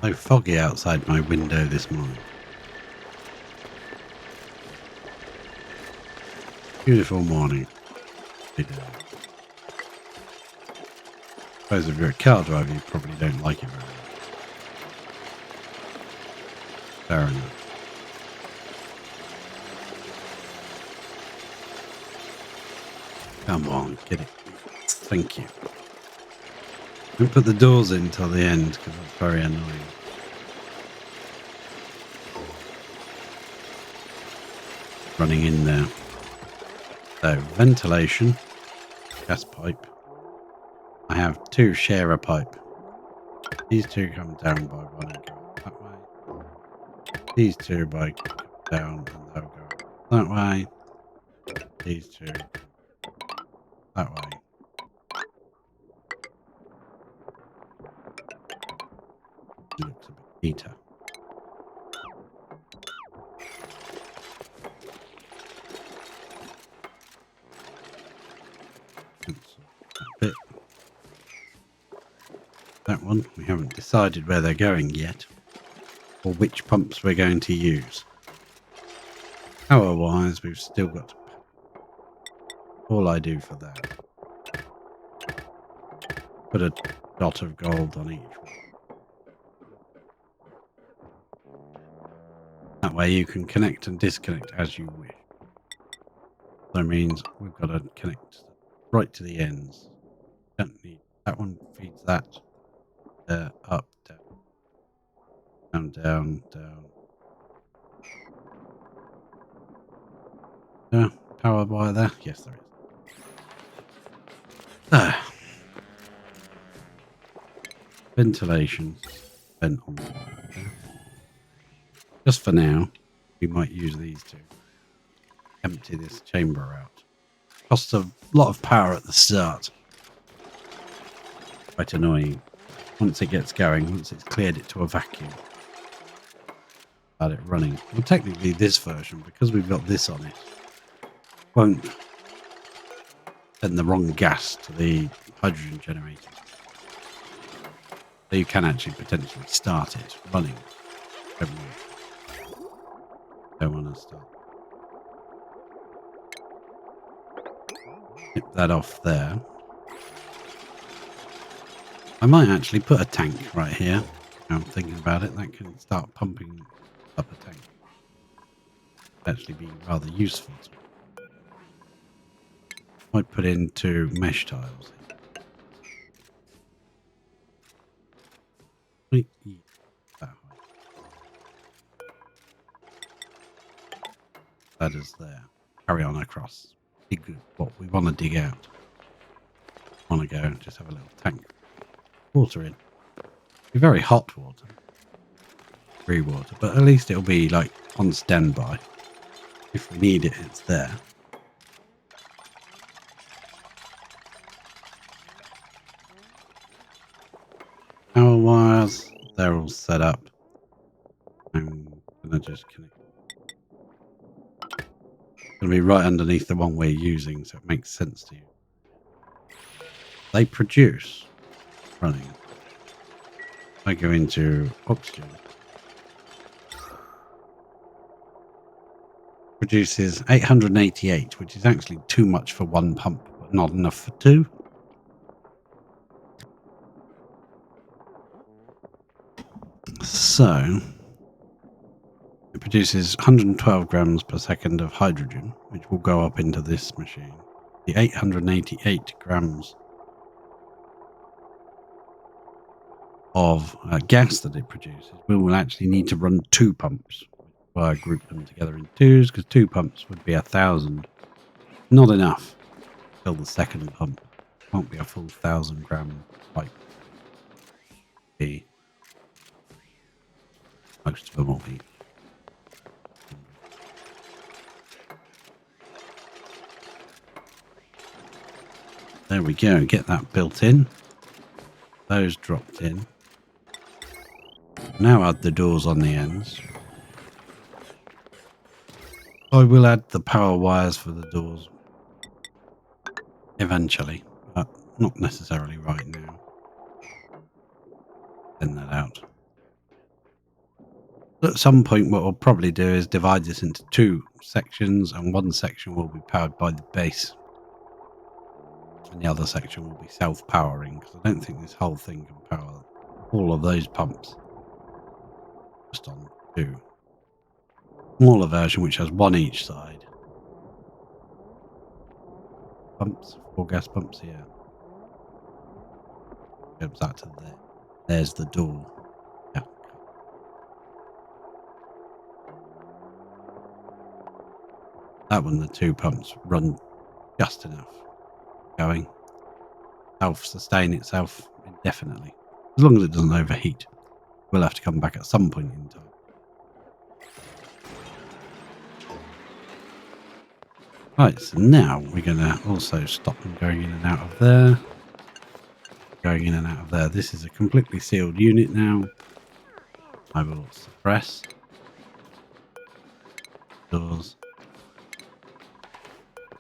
So foggy outside my window this morning. Beautiful morning. I suppose if you're a car driver, you probably don't like it very much. Fair enough. Come on, get it. Thank you. Don't put the doors in till the end because that's very annoying. Running in there. So, ventilation, gas pipe. I have 2 sharer pipe. These 2 come down by 1 and go that way. These 2 by down and they'll go that way. These two that way. It looks a bit neater. Bit. That one, we haven't decided where they're going yet, or which pumps we're going to use. Power wise, we've still got to all I do for that. Put a dot of gold on each one. That way you can connect and disconnect as you wish. That means we've got to connect right to the ends. Don't need that one feeds that. Up, down, down, down, down. Power wire there? Yes, there is. Ah. Ventilation vent on there. Just for now, we might use these to empty this chamber out. Costs a lot of power at the start. Quite annoying. Once it gets going, once it's cleared it to a vacuum, about it running. Well, technically this version, because we've got this on it, won't send the wrong gas to the hydrogen generator. So you can actually potentially start it running. Don't want to start. Nip that off there. I might actually put a tank right here. I'm thinking about it. That can start pumping up a tank. Actually be rather useful. Might put in 2 mesh tiles. That is there. Carry on across. Dig what we want to dig out. Want to go and just have a little tank. Water in. Be very hot water. Free water, but at least it'll be like on standby. If we need it, it's there. Power wires, they're all set up. I'm gonna just connect. It's gonna be right underneath the one we're using, so it makes sense to you. They produce running. I go into oxygen. Produces 888, which is actually too much for one pump, but not enough for 2. So it produces 112 grams per second of hydrogen, which will go up into this machine. The 888 grams of gas that it produces, we will actually need to run 2 pumps. I group them together in 2s because 2 pumps would be 1,000. Not enough to fill the second pump. Won't be a full 1,000 gram pipe. Be most of them will be. There we go. Get that built in. Those dropped in. Now add the doors on the ends. I will add the power wires for the doors eventually, but not necessarily right now. Send that out. At some point, what we'll probably do is divide this into 2 sections, and one section will be powered by the base, and the other section will be self-powering, because I don't think this whole thing can power all of those pumps. Just on 2. Smaller version, which has 1 each side. Pumps, 4 gas pumps here. Goes that to there. There's the door. Yeah. That one, the 2 pumps run just enough. Going. Self-sustain itself indefinitely. As long as it doesn't overheat. We'll have to come back at some point in time. Right, so now we're going to also stop them going in and out of there. Going in and out of there. This is a completely sealed unit now. I will suppress doors.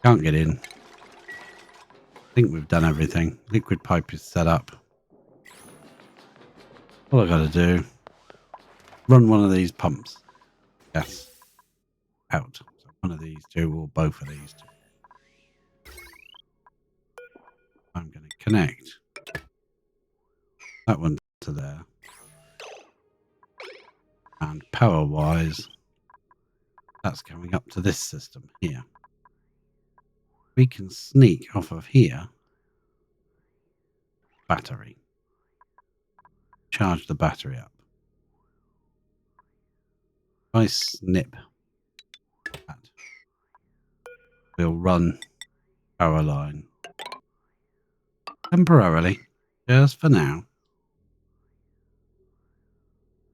Can't get in. I think we've done everything. Liquid pipe is set up. All I got to do, run one of these pumps. Gas out. So one of these two or both of these two. I'm going to connect that one to there. And power wise, that's coming up to this system here. We can sneak off of here. Battery. Charge the battery up. If I snip that, we'll run power line temporarily, just for now.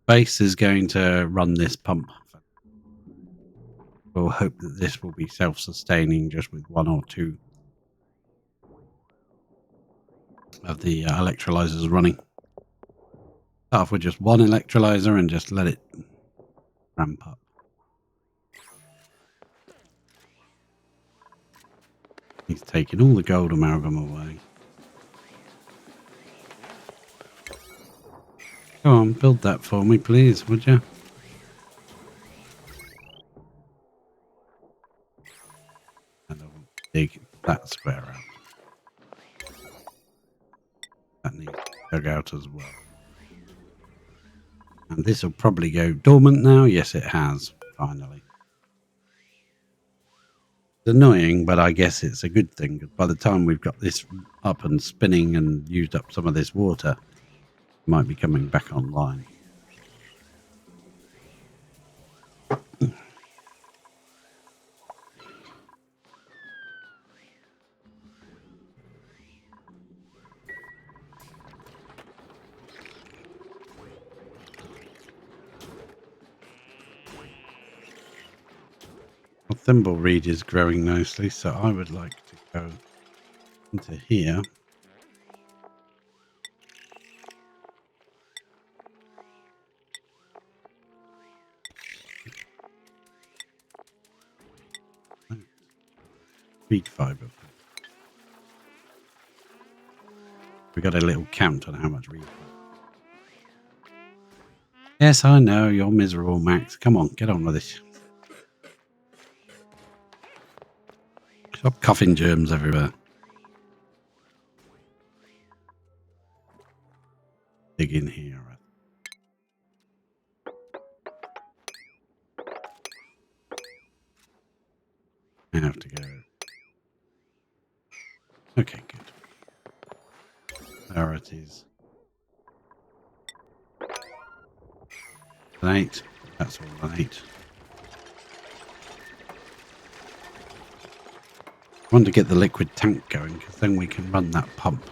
Base is going to run this pump. We'll hope that this will be self-sustaining just with one or two of the electrolyzers running. Start off with just one electrolyzer and just let it ramp up. He's taking all the gold amalgam away. Go on, build that for me, please, would you? And I will dig that square out. That needs dug out as well. And this will probably go dormant now. Yes, it has, finally. It's annoying, but I guess it's a good thing. By the time we've got this up and spinning and used up some of this water, it might be coming back online. Well, Thimbleweed is growing nicely, so I would like to go into here. Reed fiber. We got a little count on how much reed fiber. Yes, I know you're miserable, Max. Come on, get on with this. Stop coughing germs everywhere. Dig in here. I have to go. Okay, good. Priorities. 8. That's all 8. I want to get the liquid tank going because then we can run that pump.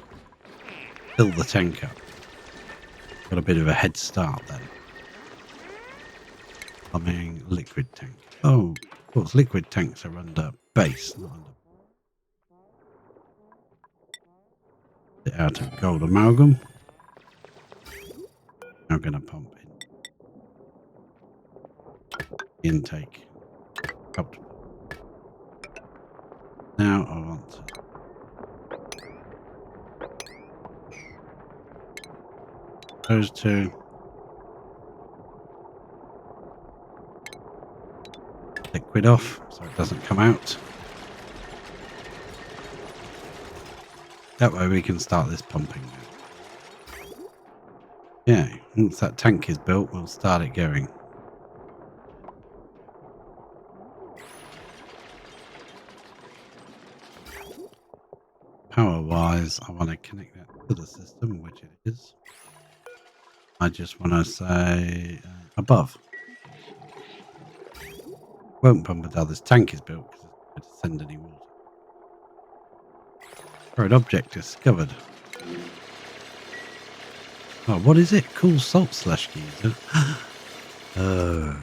Fill the tank up. Got a bit of a head start then. Plumbing, liquid tank. Oh, of course, liquid tanks are under base, not under. Get out of gold amalgam. Now going to pump in. Intake. Out. Now I want to. Those two. Liquid off so it doesn't come out. That way we can start this pumping now. Yeah, once that tank is built, we'll start it going. Power wise, I want to connect that to the system, which it is. I just want to say above. Won't pump until this tank is built because it's not going to send any water. Or an object discovered. Oh, what is it? Cool salt slush geyser. Oh.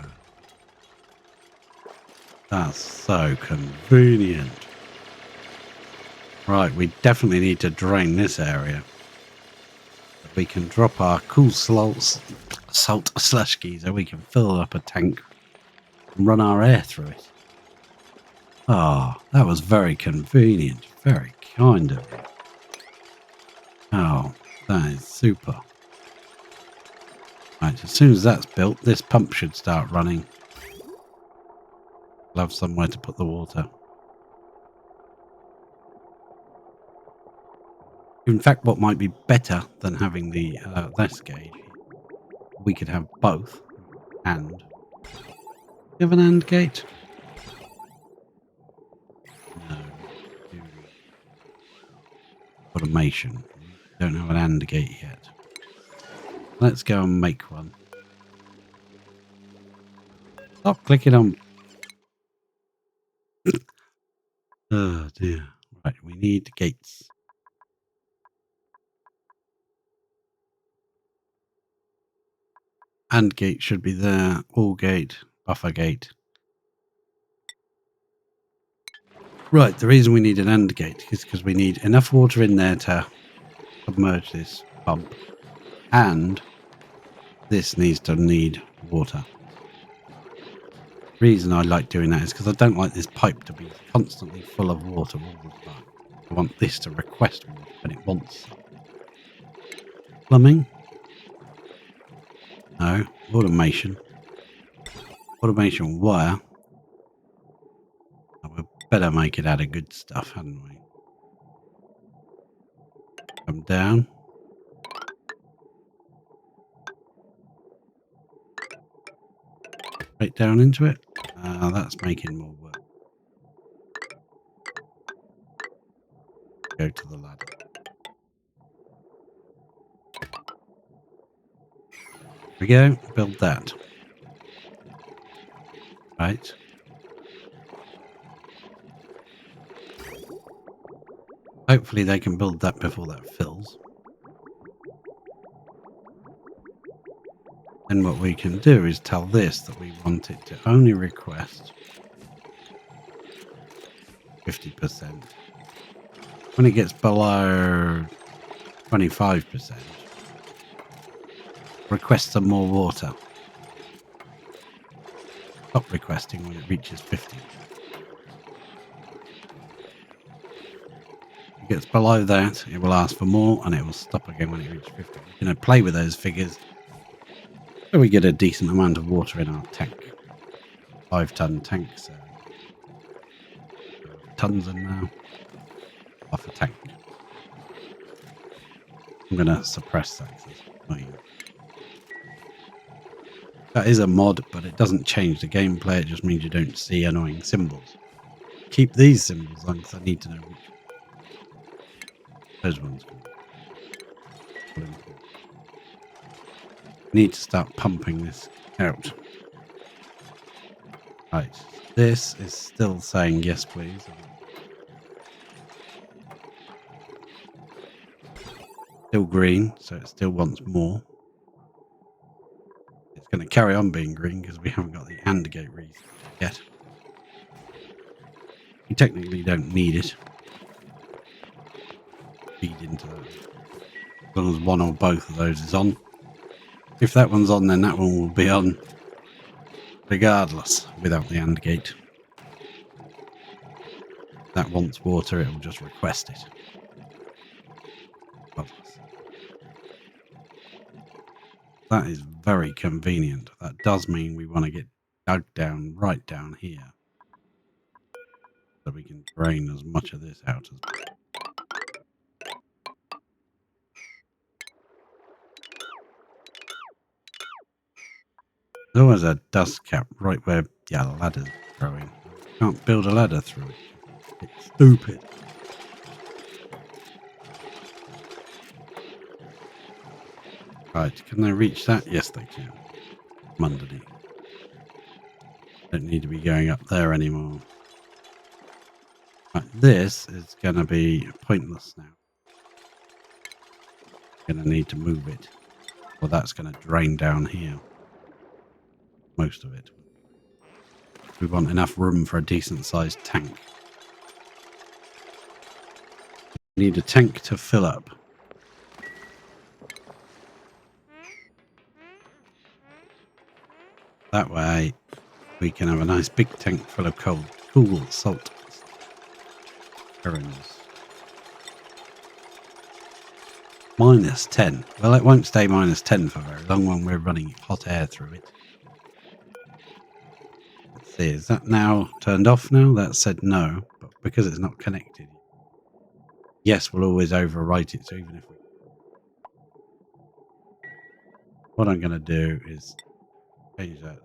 That's so convenient. Right, we definitely need to drain this area. We can drop our cool salt slush geyser. We can fill up a tank and run our air through it. Ah, oh, that was very convenient. Very kind of you. Oh, that is super. Right, as soon as that's built, this pump should start running. We'll have somewhere to put the water. In fact, what might be better than having the this gauge, we could have both. And you have an AND gate? No. Automation. Don't have an AND gate yet. Let's go and make one. Stop clicking on. Oh dear. Right, we need gates. AND gate should be there. All gate. Buffer gate. Right, the reason we need an AND gate is because we need enough water in there to submerge this pump. And this needs to need water. The reason I like doing that is because I don't like this pipe to be constantly full of water all the time. I want this to request water when it wants some. Plumbing? No. Automation. Automation wire. Oh, we better make it out of good stuff, hadn't we? Come down. Right down into it. That's making more work. Go to the ladder. There we go. Build that. Right. Hopefully they can build that before that fills. Then what we can do is tell this that we want it to only request 50%. When it gets below 25%, request some more water. Stop requesting when it reaches 50. If it gets below that, it will ask for more and it will stop again when it reaches 50. We're going to play with those figures so we get a decent amount of water in our tank. 5-ton tank, so tons in now. Half a tank. I'm going to suppress that. That is a mod, but it doesn't change the gameplay. It just means you don't see annoying symbols. Keep these symbols on because I need to know which those ones. Need to start pumping this out. Right, this is still saying yes, please. Still green, so it still wants more. It's going to carry on being green because we haven't got the AND gate reason yet. We technically don't need it. Feed into that. As long as one or both of those is on. If that one's on, then that one will be on regardless without the AND gate. If that wants water, it will just request it. That is very convenient. That does mean we want to get dug down right down here so we can drain as much of this out as possible. There's always a dust cap right where the ladder's growing. Can't build a ladder through it. It's stupid. Right, can they reach that? Yes, they can. From underneath. Don't need to be going up there anymore. Right, this is going to be pointless now. Going to need to move it. Well, that's going to drain down here. Most of it. We want enough room for a decent sized tank. We need a tank to fill up. That way we can have a nice big tank full of cool salt herrings. -10. Well, it won't stay -10 for very long when we're running hot air through it. Let's see, is that now turned off now? That said no, but because it's not connected. Yes, we'll always overwrite it, so even if we... What I'm going to do is change that.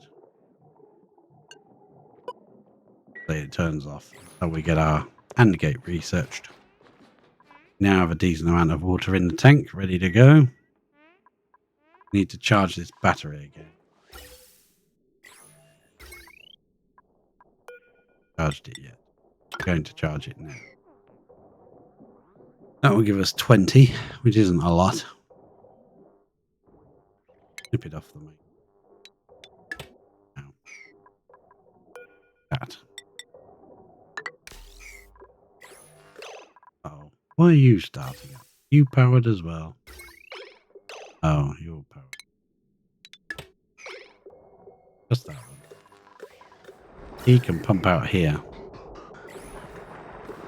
So it turns off. So we get our AND gate researched. Now have a decent amount of water in the tank, ready to go. Need to charge this battery again. Charged it yet? Going to charge it now. That will give us 20, which isn't a lot. Snip it off the main. Now. That. Oh, why are you starting up? You powered as well. Oh, you're powered. Just that one. He can pump out here.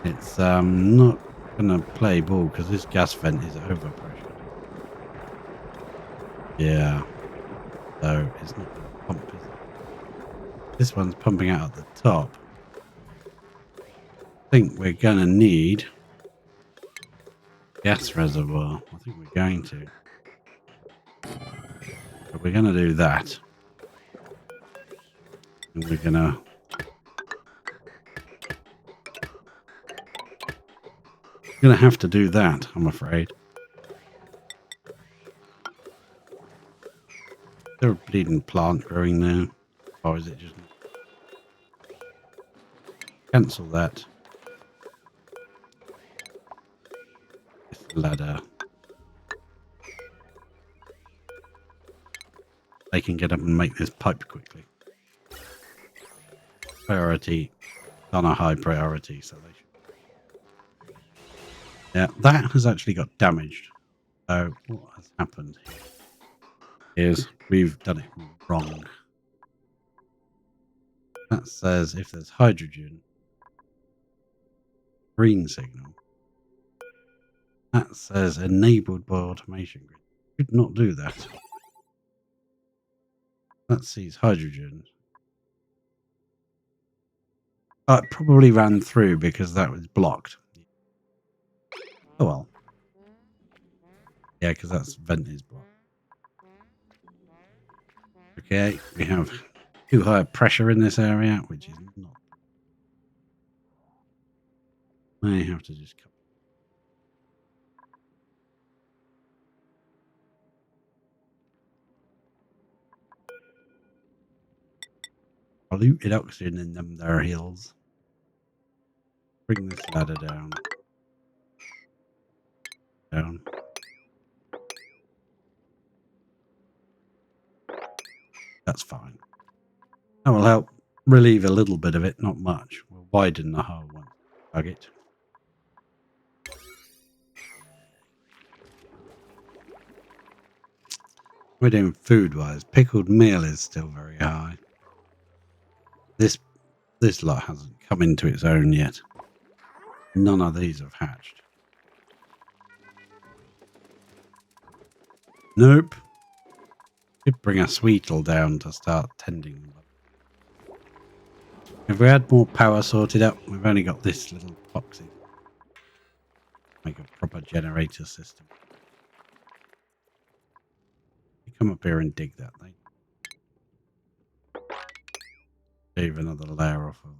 It's not gonna play ball because this gas vent is overpressured. Yeah. So it's not gonna pump, is it? This one's pumping out at the top. I think we're gonna need gas reservoir. I think we're going to. But we're gonna do that. And we're gonna have to do that, I'm afraid. Is there a bleeding plant growing there? Or is it just... Cancel that. This ladder. They can get up and make this pipe quickly. Priority. On a high priority, so they should... Yeah, that has actually got damaged. So what has happened here is we've done it wrong. That says if there's hydrogen, green signal. That says enabled by automation grid. Should not do that. That sees hydrogen. It probably ran through because that was blocked. Oh well. Yeah, because that's vent is blocked. Okay, we have too high pressure in this area, which is not. I have to just cut. Polluted oxygen in them there hills. Bring this ladder down. Down. That's fine. That will help relieve a little bit of it, not much. We'll widen the hole once we plug it. We're doing food-wise. Pickled meal is still very high. This lot hasn't come into its own yet. None of these have hatched. Nope. Could bring a Sweetle down to start tending them. If we had more power sorted up, we've only got this little boxy. Make a proper generator system. You come up here and dig that thing. Leave another layer off of it.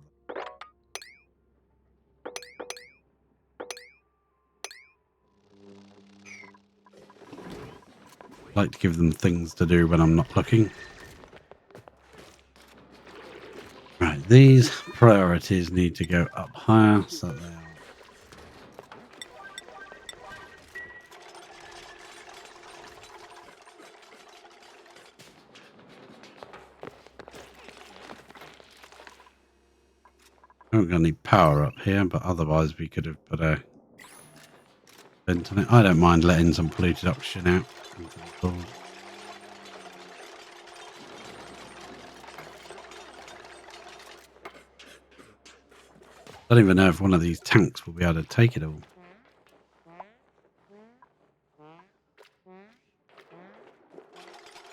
Like to give them things to do when I'm not looking. Right, these priorities need to go up higher so they are. haven't got any power up here, but otherwise we could have put a vent on it. I don't mind letting some polluted oxygen out into the floors. I don't even know if one of these tanks will be able to take it all.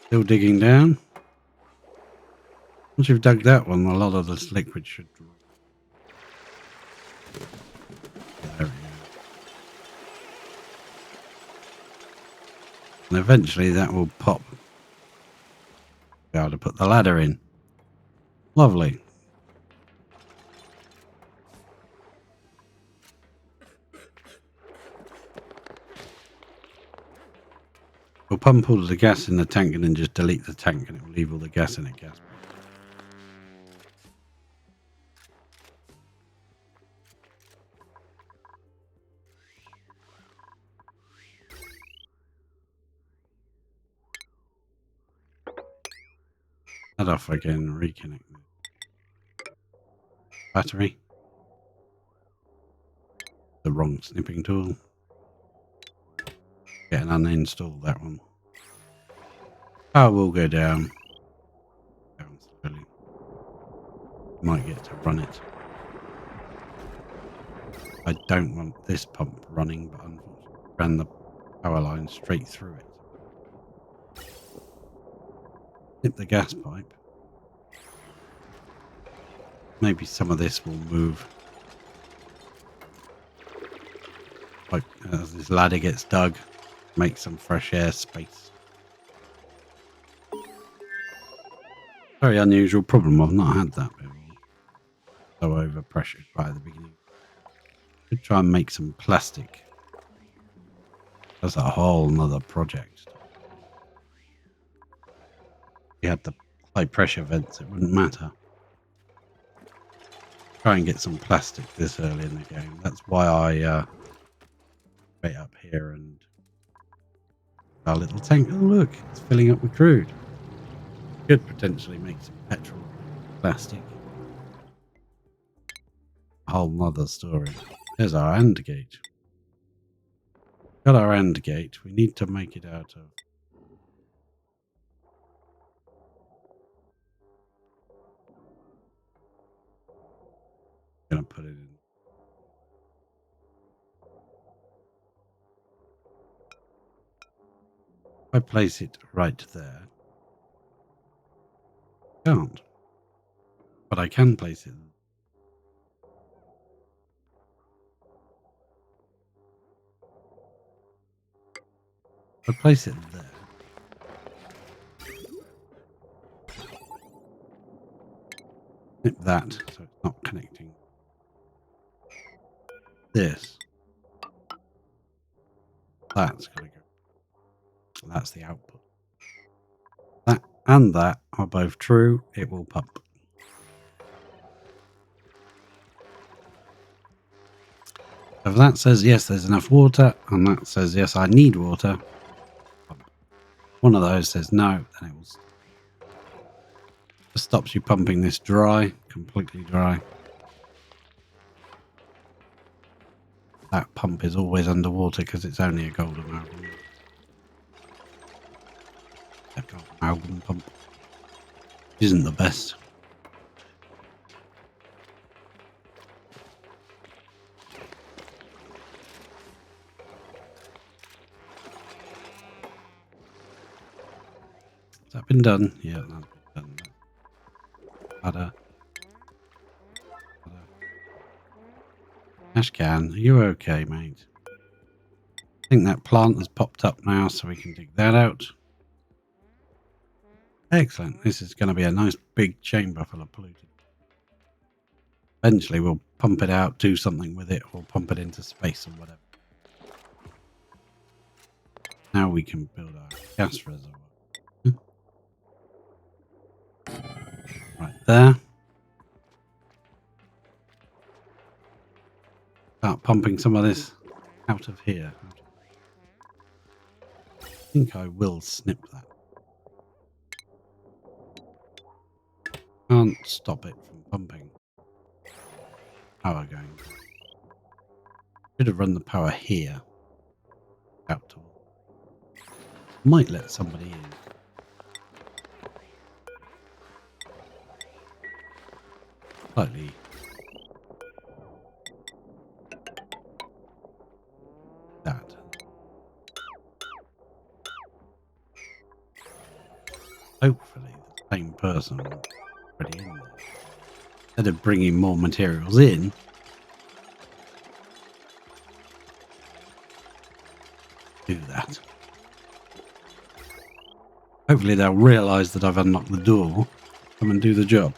Still digging down. Once you've dug that one, a lot of this liquid should drop. There we go. And eventually that will pop. Be able to put the ladder in. Lovely. We'll pump all of the gas in the tank and then just delete the tank and it will leave all the gas in it. That off again, reconnect the battery. The wrong snipping tool. Get an uninstall that one. Power will go down. Down slowly. Might get to run it. I don't want this pump running, but unfortunately I ran the power line straight through it. Snip the gas pipe. Maybe some of this will move. Like as this ladder gets dug, make some fresh air space. Very unusual problem. I've not had that before. So overpressured right at the beginning. Could try and make some plastic. That's a whole nother project. If you had the high pressure vents, it wouldn't matter. Try and get some plastic this early in the game. That's why I straight up here and our little tank. Oh look, it's filling up with crude. Could potentially make some petrol plastic. A whole nother story. There's our AND gate. Got our AND gate. We need to make it out of. Gonna put it in. If I place it right there. Can't. But I can place it. If I place it there. Snip that so it's not connecting. This. That's gotta go. That's the output. That and that are both true. It will pump. If that says yes, there's enough water, and that says yes, I need water. Pump. One of those says no, then it will. Just stops you pumping this dry, completely dry. That pump is always underwater because it's only a gold amalgam. That gold amalgam pump isn't the best. Has that been done? Yeah, that's been done. Ladder. Ash can, are you okay, mate? I think that plant has popped up now, so we can dig that out. Excellent. This is going to be a nice big chamber full of polluted. Eventually we'll pump it out, do something with it, or pump it into space or whatever. Now we can build our gas reservoir. Right there. Start pumping some of this out of here. I think I will snip that. Can't stop it from pumping. power going. Should have run the power here. Out to. Might let somebody in. Slightly. That. Hopefully the same person already in there. Instead of bringing more materials in, do that. Hopefully they'll realise that I've unlocked the door. Come and do the job.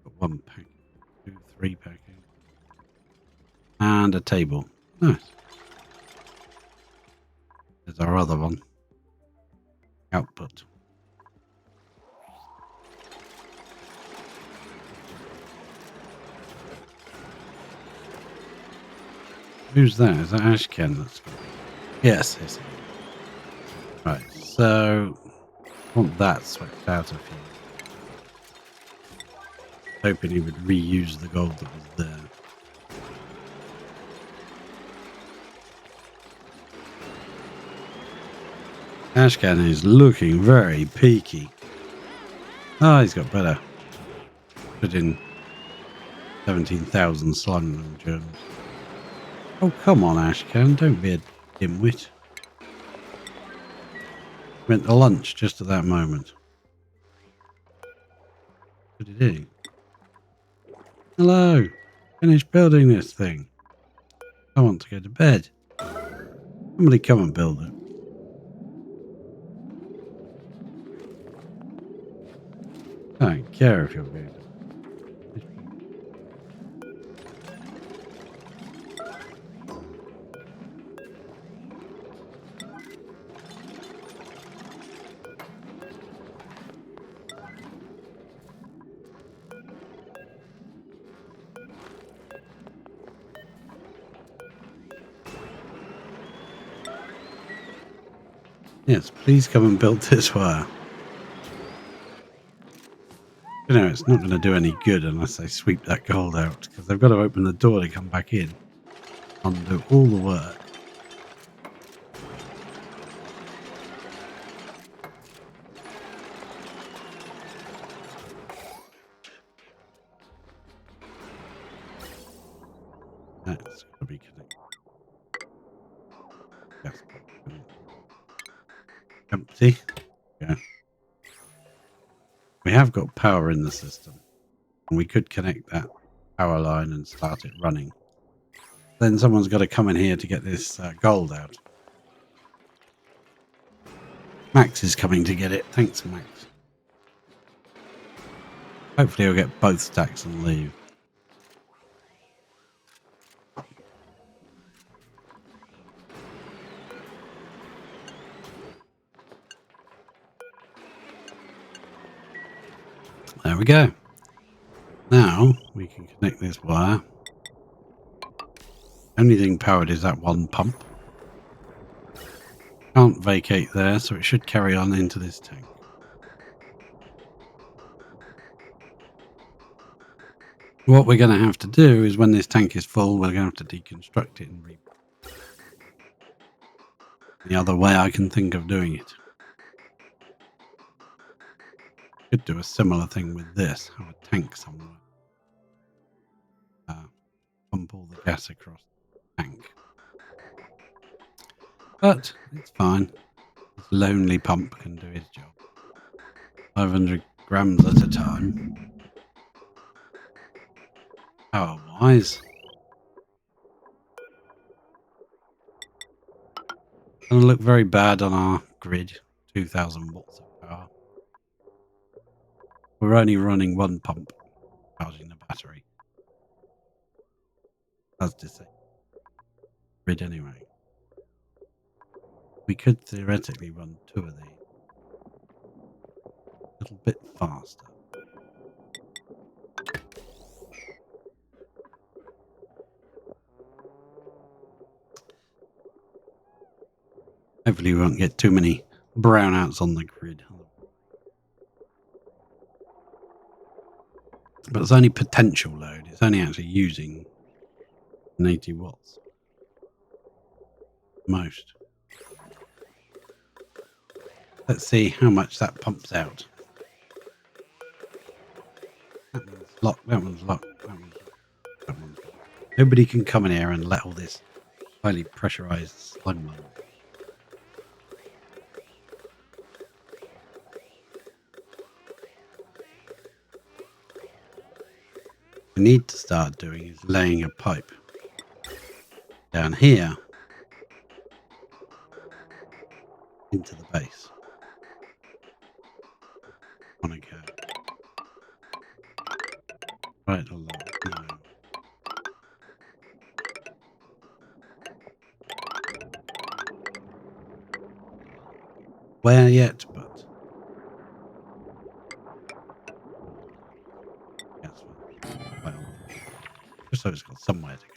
Got one pack, 2, 3 packing. And a table. Nice. There's our other one. Output. Who's that? Is that Ashcan? That's good. Yes, yes. Right, so I want that swept out of here. Hoping he would reuse the gold that was there. Ashcan is looking very peaky. Oh, he's got better. Put in 17,000 slung germs. Oh, come on, Ashcan. Don't be a dimwit. Went to lunch just at that moment. What did he do? Hello. Finish building this thing. I want to go to bed. Somebody come and build it. I don't care if you're going to. Yes, please come and build this wire. You know, it's not going to do any good unless they sweep that gold out, because they've got to open the door to come back in. Undo all the work. That's got to be connected. Yes. Empty. Yeah. We have got power in the system, and we could connect that power line and start it running. Then someone's got to come in here to get this gold out. Max is coming to get it. Thanks, Max. Hopefully he'll get both stacks and leave. There we go. Now we can connect this wire. Only thing powered is that one pump. Can't vacate there, so it should carry on into this tank. What we're going to have to do is when this tank is full, we're going to have to deconstruct it and the other way I can think of doing it. Could do a similar thing with this. Have a tank somewhere. Pump all the gas across the tank. But it's fine. This lonely pump can do its job. 500 grams at a time. Power wise. Gonna look very bad on our grid. 2000 watts of power. We're only running one pump, charging the battery. As to say, grid anyway. We could theoretically run 2 of these. A little bit faster. Hopefully we won't get too many brownouts on the grid. But it's only potential load. It's only actually using 80 watts. Most. Let's see how much that pumps out. That one's locked. That one's locked. That one's locked. That one's locked. Nobody can come in here and let all this highly pressurized slime run. We need to start doing is laying a pipe down here into the base on a go. Right along. No. Where yet, but yes, well, just so it's got somewhere to go.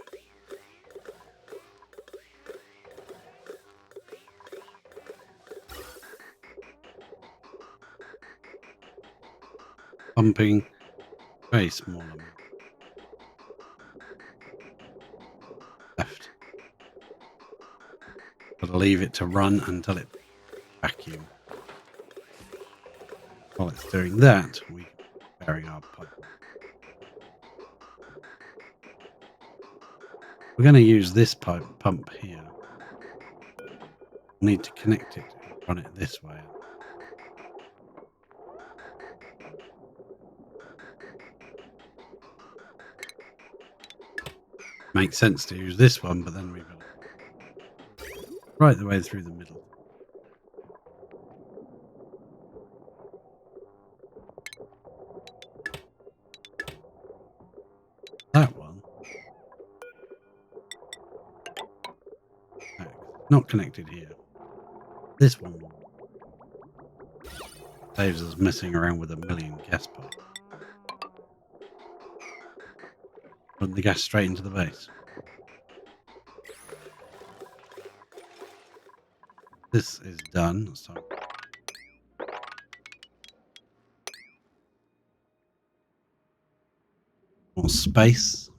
Pumping, very small amount left. Gotta leave it to run until it vacuum. While it's doing that, we bury our pipe. We're going to use this pump here. Need to connect it and run it this way. Makes sense to use this one, but then we've got it right the way through the middle. That one, not connected here. This one saves us messing around with a million gas pipes. Run the gas straight into the base. This is done, so more space.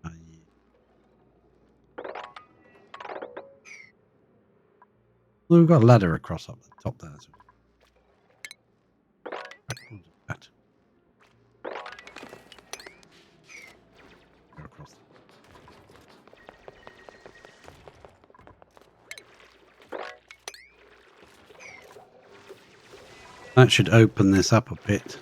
Yeah. Well, we've got a ladder across up the top there. So we'll do that. Go across. That should open this up a bit.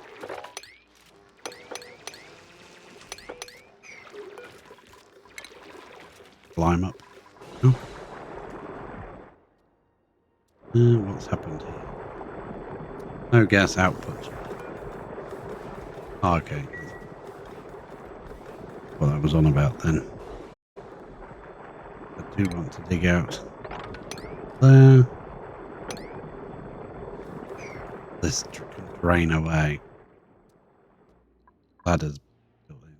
Climb up. Oh. What's happened here? No gas output. Oh, okay. What I was on about then. I do want to dig out there. This can drain away. Ladders built in.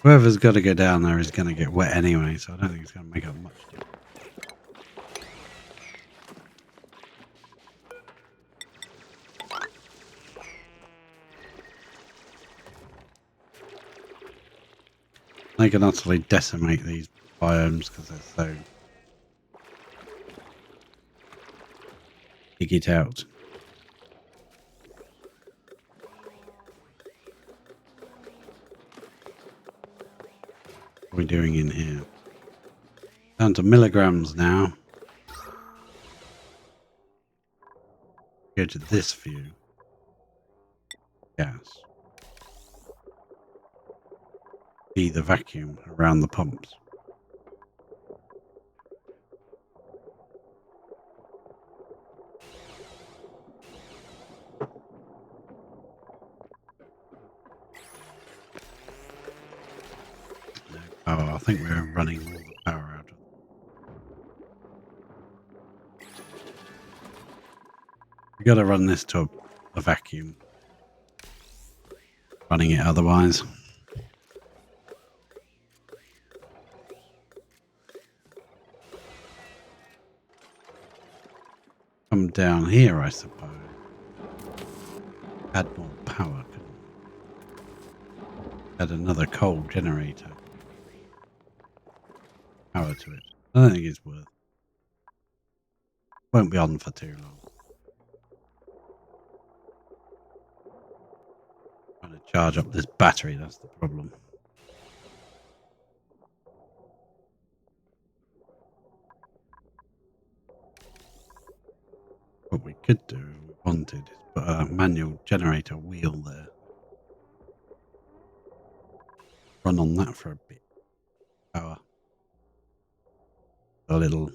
Whoever's got to go down there is going to get wet anyway, so I don't think it's going to make up much difference. They can utterly decimate these biomes because they're so... Dig it out. What are we doing in here? Down to milligrams now. Go to this view. Gas. See the vacuum around the pumps. Oh, I think we're running all the power out of it. We've got to run this to a vacuum. Running it otherwise. down here, I suppose. Add more power. Add another coal generator. Power to it. I don't think it's worth. Won't be on for too long. Trying to charge up this battery, that's the problem. What we could do, if we wanted, is put a manual generator wheel there. Run on that for a bit. Power. A little.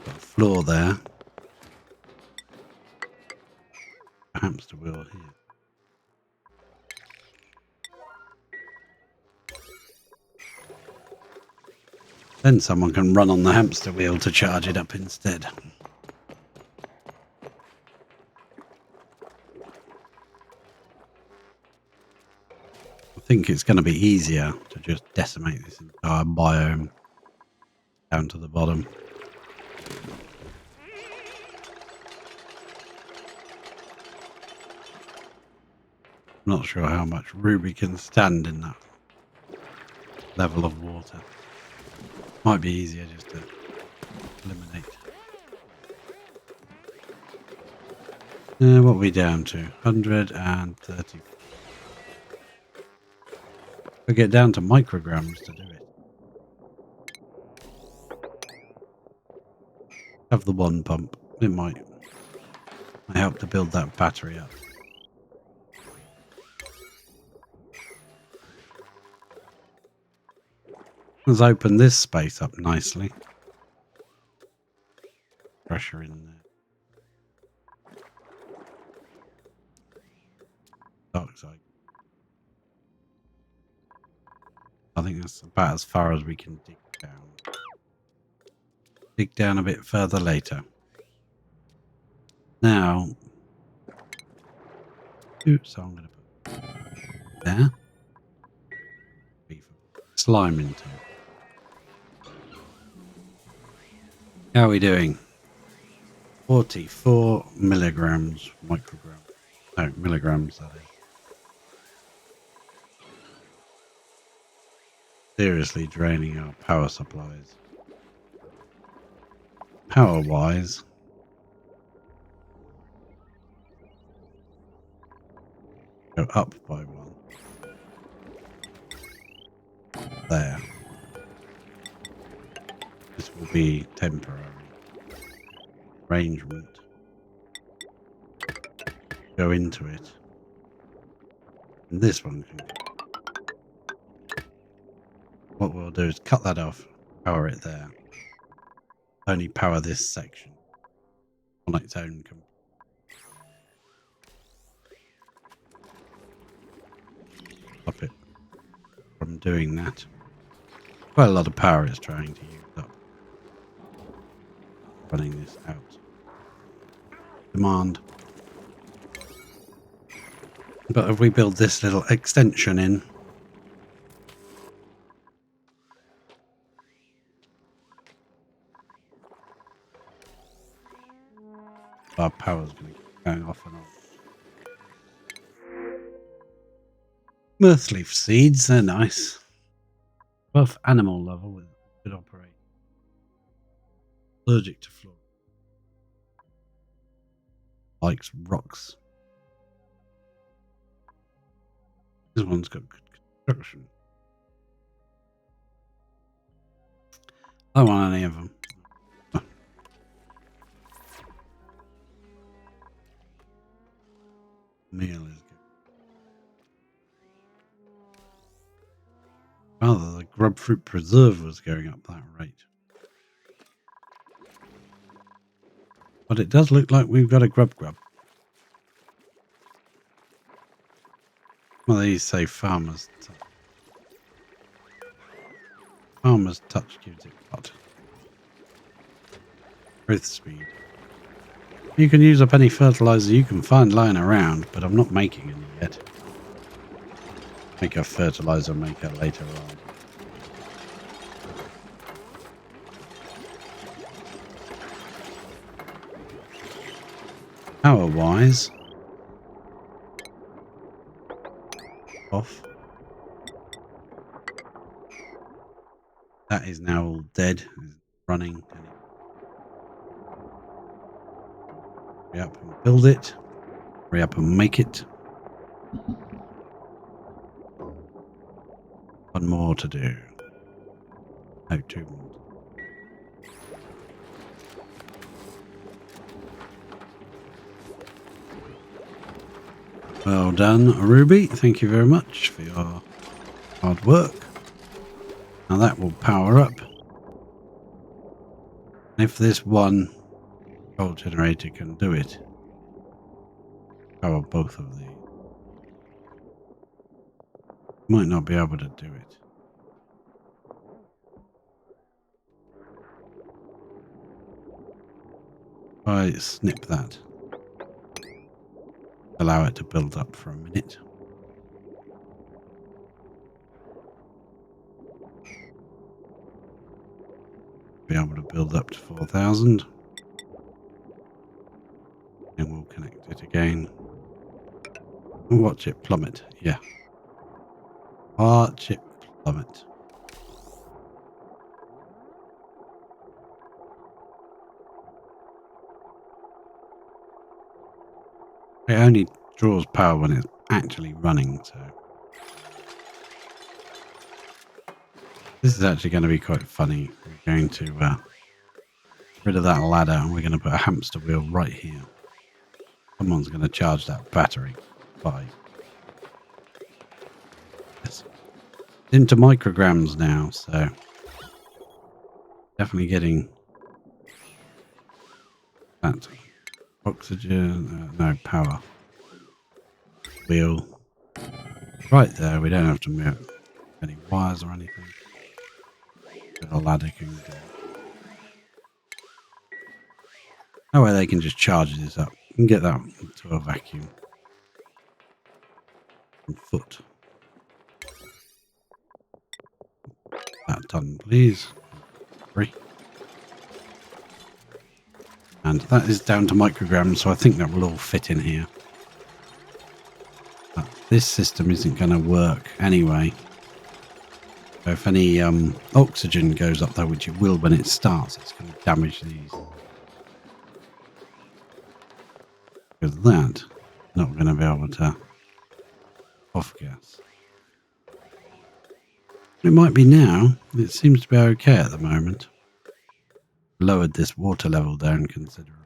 Got a floor there. A hamster wheel here. Then someone can run on the hamster wheel to charge it up instead. I think it's going to be easier to just decimate this entire biome down to the bottom. I'm not sure how much Ruby can stand in that level of water. Might be easier just to eliminate. What are we down to? 130. We get down to micrograms to do it. Have the one pump. It might help to build that battery up. Let's open this space up nicely. Pressure in there. Dark side. I think that's about as far as we can dig down. Dig down a bit further later. Now, so I'm going to put there. Slime into it. How are we doing? 44 milligrams, micrograms. No, milligrams, that is. Seriously draining our power supplies. Power-wise, go up by one. There. This will be temporary. Arrangement. Go into it. And this one can. What we'll do is cut that off, power it there. Only power this section on its own. Stop it from doing that. Quite a lot of power it's trying to use up. Running this out. Demand. But if we build this little extension in, our power's going to keep going off and on. Mirthleaf seeds, they're nice. Above animal level with good operate. Allergic to flora. Likes rocks. This one's got good construction. I don't want any of them. Meal is good. Rather, the grub fruit preserve was going up that rate. But it does look like we've got a grub. Well, these say farmer's touch. Farmer's touch gives it what? Growth speed. You can use up any fertilizer you can find lying around, but I'm not making any yet. Make a fertilizer maker later on. power-wise, off. That is now all dead. It's running. Hurry up and build it. Hurry up and make it. One more to do. No, two more. Well done, Ruby. Thank you very much for your hard work. Now that will power up. If this one coal generator can do it, power both of these. Might not be able to do it. If I snip that, allow it to build up for a minute. Be able to build up to 4,000. And we'll connect it again. And watch it plummet. Yeah. Watch it plummet. It only draws power when it's actually running, so this is actually going to be quite funny. We're going to get rid of that ladder and we're going to put a hamster wheel right here. Someone's going to charge that battery. 5. Yes. Into micrograms now, so definitely getting that oxygen, no power wheel right there. We don't have to move any wires or anything. The ladder can go. That way they can just charge this up and get that to a vacuum. And foot. That done, please. 3. And that is down to micrograms, so I think that will all fit in here. But this system isn't going to work anyway. So if any oxygen goes up there, which it will when it starts, it's going to damage these. Because that, not going to be able to off gas. It might be now. It seems to be okay at the moment. Lowered this water level down considerably.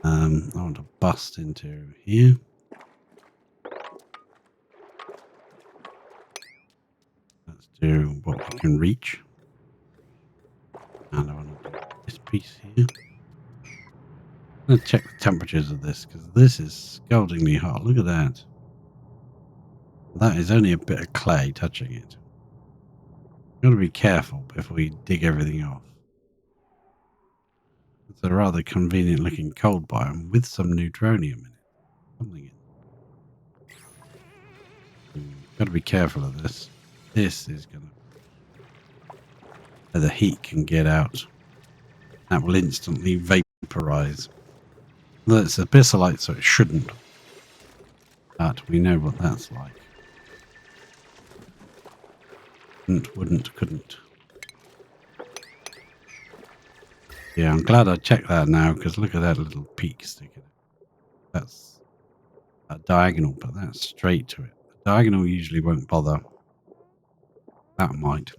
I want to bust into here. Let's do what we can reach. And I want to do this piece here. I'm going to check the temperatures of this because this is scaldingly hot. Look at that. That is only a bit of clay touching it. Got to be careful before we dig everything off. It's a rather convenient looking cold biome with some neutronium in it. Something in. Got to be careful of this. This is going to... the heat can get out. That will instantly vaporize. Well, it's abyssalite, so it shouldn't. But we know what that's like. Wouldn't, couldn't. Yeah, I'm glad I checked that now, because look at that little peak sticking. That's a diagonal, but that's straight to it. The diagonal usually won't bother. That might.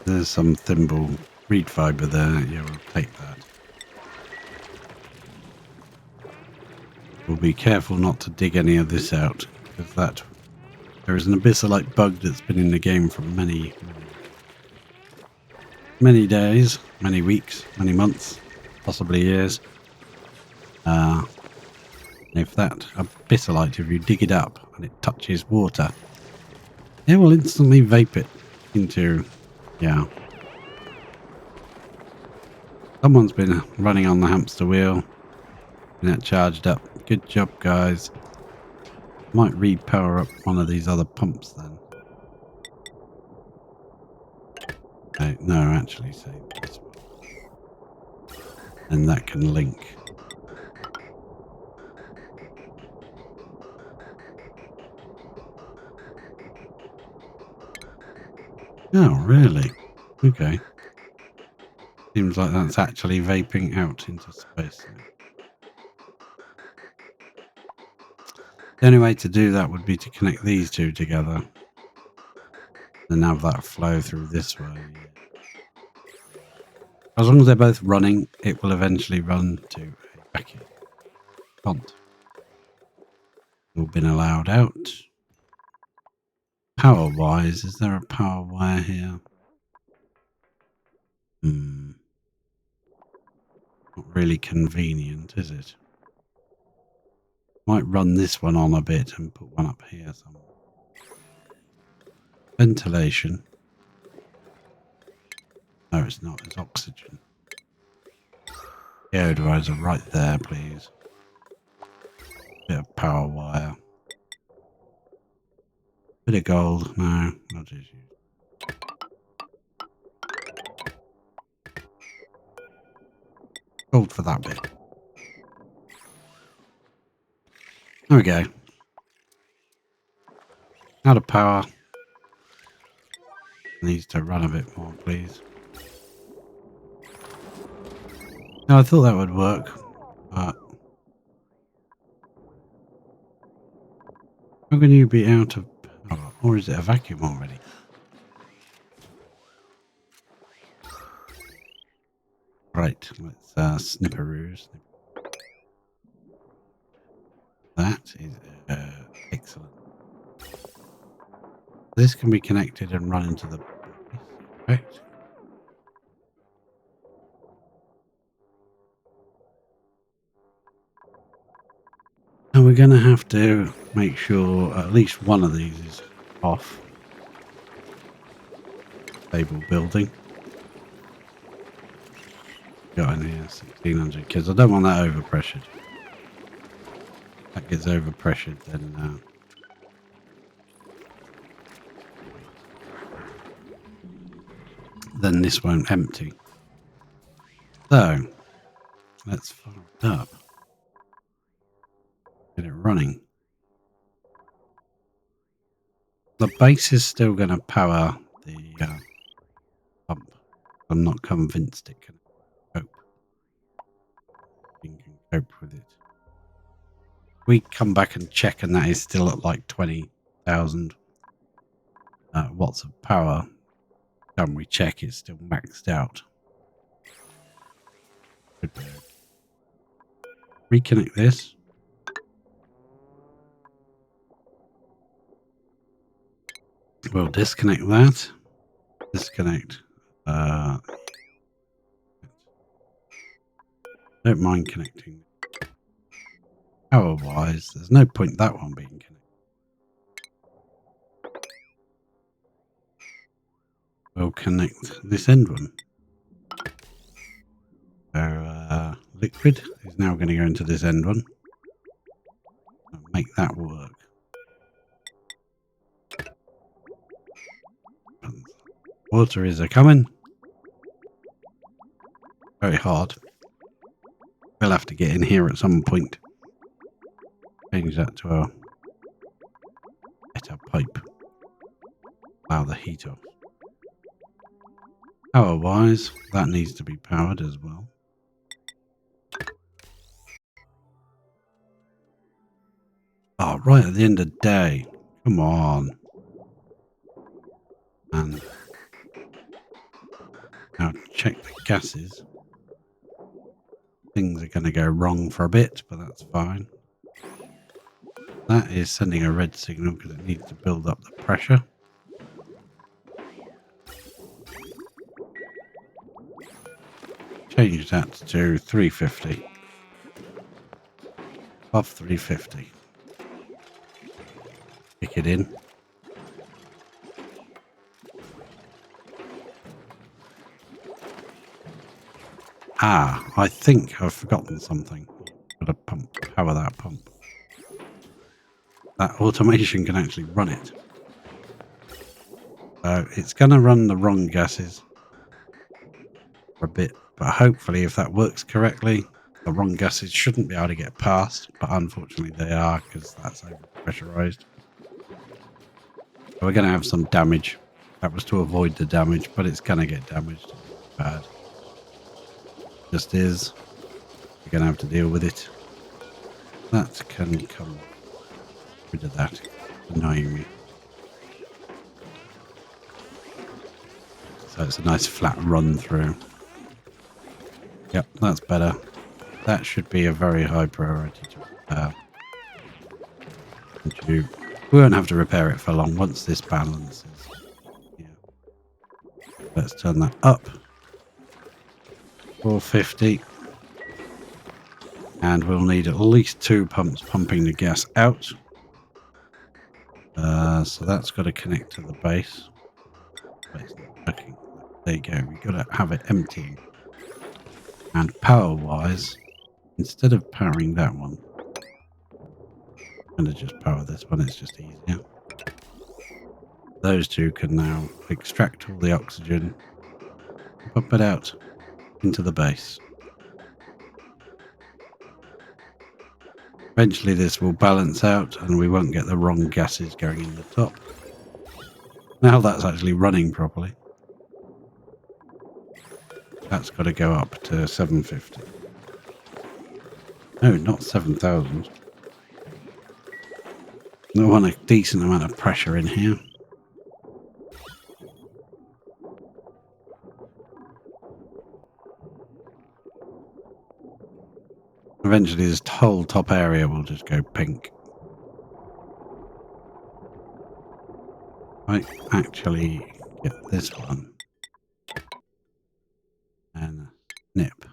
There's some thimble reed fiber there. Yeah, we'll take that. We'll be careful not to dig any of this out, because there is an abyssalite bug that's been in the game for many days, many weeks, many months, possibly years. If that abyssalite, if you dig it up and it touches water, it will instantly vape it into, yeah. Someone's been running on the hamster wheel and it charged up. Good job, guys. Might repower up one of these other pumps then. No, actually save this one. And that can link. Oh, really? Okay. Seems like that's actually vaping out into space. The only way to do that would be to connect these two together and have that flow through this way. As long as they're both running, it will eventually run to a vacuum. Can't. All been allowed out. Power wise, is there a power wire here? Not really convenient, is it? Might run this one on a bit and put one up here somewhere. Ventilation. No, it's not. It's oxygen. Air divisor right there, please. Bit of power wire. Bit of gold. No, not just you. Gold for that bit. There we go. Out of power. Needs to run a bit more, please. No, I thought that would work, but how can you be out of power? Or is it a vacuum already? Right, let's snipperoo. That is excellent. This can be connected and run into the... Right. And we're going to have to make sure at least one of these is off. Stable building. Got in here 1600 because I don't want that overpressured. If that gets overpressured, then this won't empty. So let's fire it up. Get it running. The base is still going to power the pump. I'm not convinced it can cope. It can cope with it. We come back and check, and that is still at like 20,000 watts of power. When we check, it's still maxed out. Reconnect this. We'll disconnect that. Disconnect. Don't mind connecting. Power wise, there's no point that one being connected. We'll connect this end one. So liquid is now going to go into this end one. And make that work. Water is a coming. Very hard. We'll have to get in here at some point. Change that to a better pipe. Allow the heat off. Power wise, that needs to be powered as well. Oh, right at the end of the day. Come on. And now check the gases. Things are going to go wrong for a bit, but that's fine. That is sending a red signal because it needs to build up the pressure. Change that to 350. Above 350. Kick it in. Ah, I think I've forgotten something. Got to power that pump. That automation can actually run it. So it's going to run the wrong gases for a bit, but hopefully if that works correctly, the wrong gases shouldn't be able to get past, but unfortunately they are because that's overpressurized. So we're going to have some damage. That was to avoid the damage, but it's going to get damaged. Bad. Just is. We're going to have to deal with it. That can come rid of that. It's annoying me. So it's a nice flat run through. Yep, that's better. That should be a very high priority to repair. We won't have to repair it for long once this balances. Yeah. Let's turn that up. 450. And we'll need at least 2 pumps pumping the gas out. So that's got to connect to the base. But it's not working. There you go. We've got to have it emptying. And power-wise, instead of powering that one, I'm going to just power this one. It's just easier. Those two can now extract all the oxygen and pump it out into the base. Eventually this will balance out and we won't get the wrong gases going in the top. Now that's actually running properly. That's got to go up to 750. No, not 7,000. I want a decent amount of pressure in here. Eventually this whole top area will just go pink. I actually get this one and nip.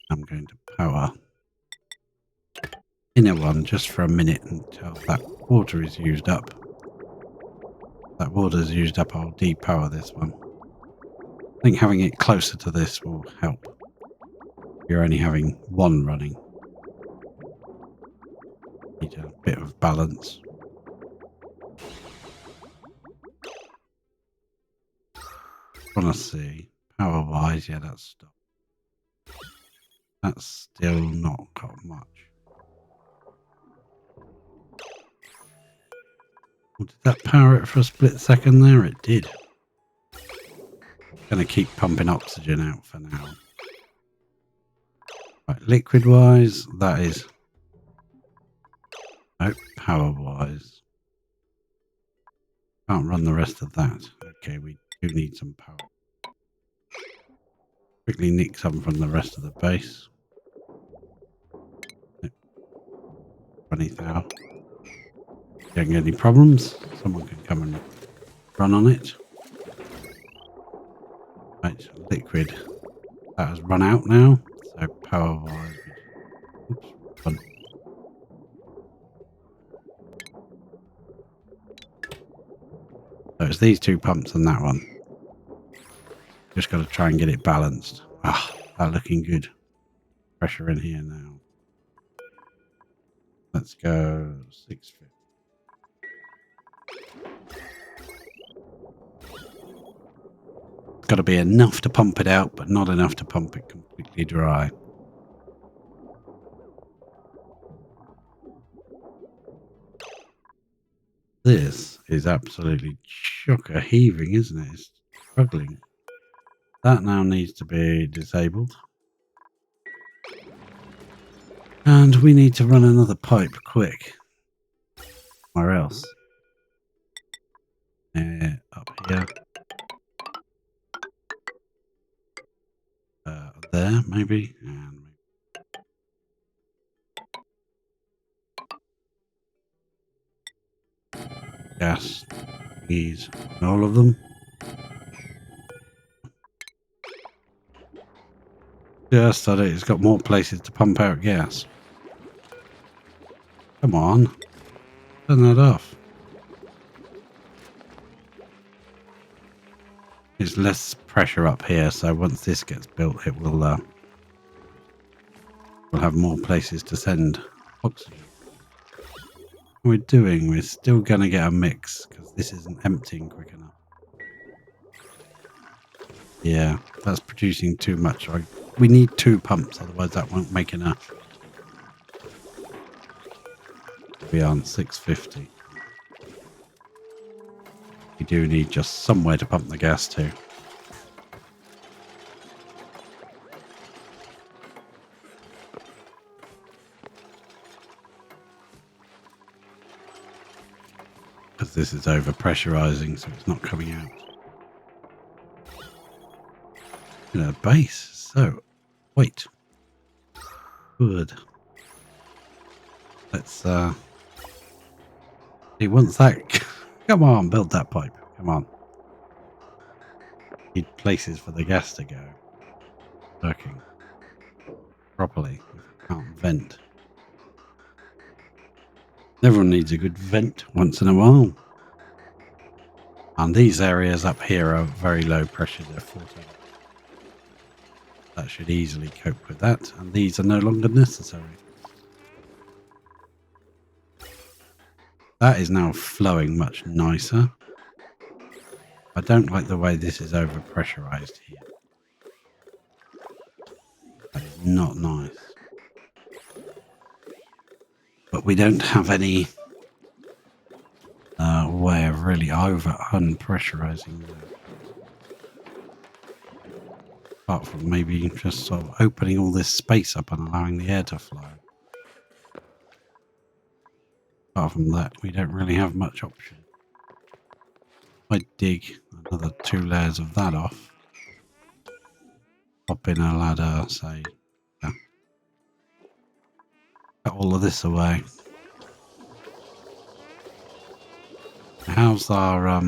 I'm going to power inner one just for a minute until that water is used up. That water is used up, I'll depower this one. I think having it closer to this will help. You're only having one running. Need a bit of balance. Want to see power wise, yeah, that's stopped. That's still not got much. Well, did that power it for a split second there? It did. Gonna keep pumping oxygen out for now. Right, liquid wise, that is. Nope, power wise. Can't run the rest of that. Okay, we do need some power. Quickly nick some from the rest of the base. Yep. 20,000. Getting any problems? Someone can come and run on it. Right, liquid. That has run out now. So power wise. Oops, run. So it's these 2 pumps and that one. Just got to try and get it balanced. Ah, that's looking good. Pressure in here now. Let's go 650. Got to be enough to pump it out, but not enough to pump it completely dry. This is absolutely chocker heaving, isn't it? It's struggling. That now needs to be disabled. And we need to run another pipe quick. Where else? Up here. There, maybe. And gas, these, and all of them. Just that it's got more places to pump out gas. Come on. Turn that off. There's less pressure up here, so once this gets built, it will we'll have more places to send oxygen. What we're doing, we're still going to get a mix because this isn't emptying quick enough. Yeah, that's producing too much. We need 2 pumps, otherwise that won't make enough. We are on 650. We do need just somewhere to pump the gas to. Because this is over pressurizing, so it's not coming out. In a base, so wait. Good. Let's see once that come on, build that pipe. Come on. Need places for the gas to go. Working properly. Can't vent. Everyone needs a good vent once in a while. And these areas up here are very low pressure. They're 14. That should easily cope with that. And these are no longer necessary. That is now flowing much nicer. I don't like the way this is over pressurized here. That is not nice. But we don't have any way of really over unpressurizing that. Apart from maybe just sort of opening all this space up and allowing the air to flow. Apart from that, we don't really have much option. I dig another 2 layers of that off. Pop in a ladder, say, yeah. Cut all of this away. How's our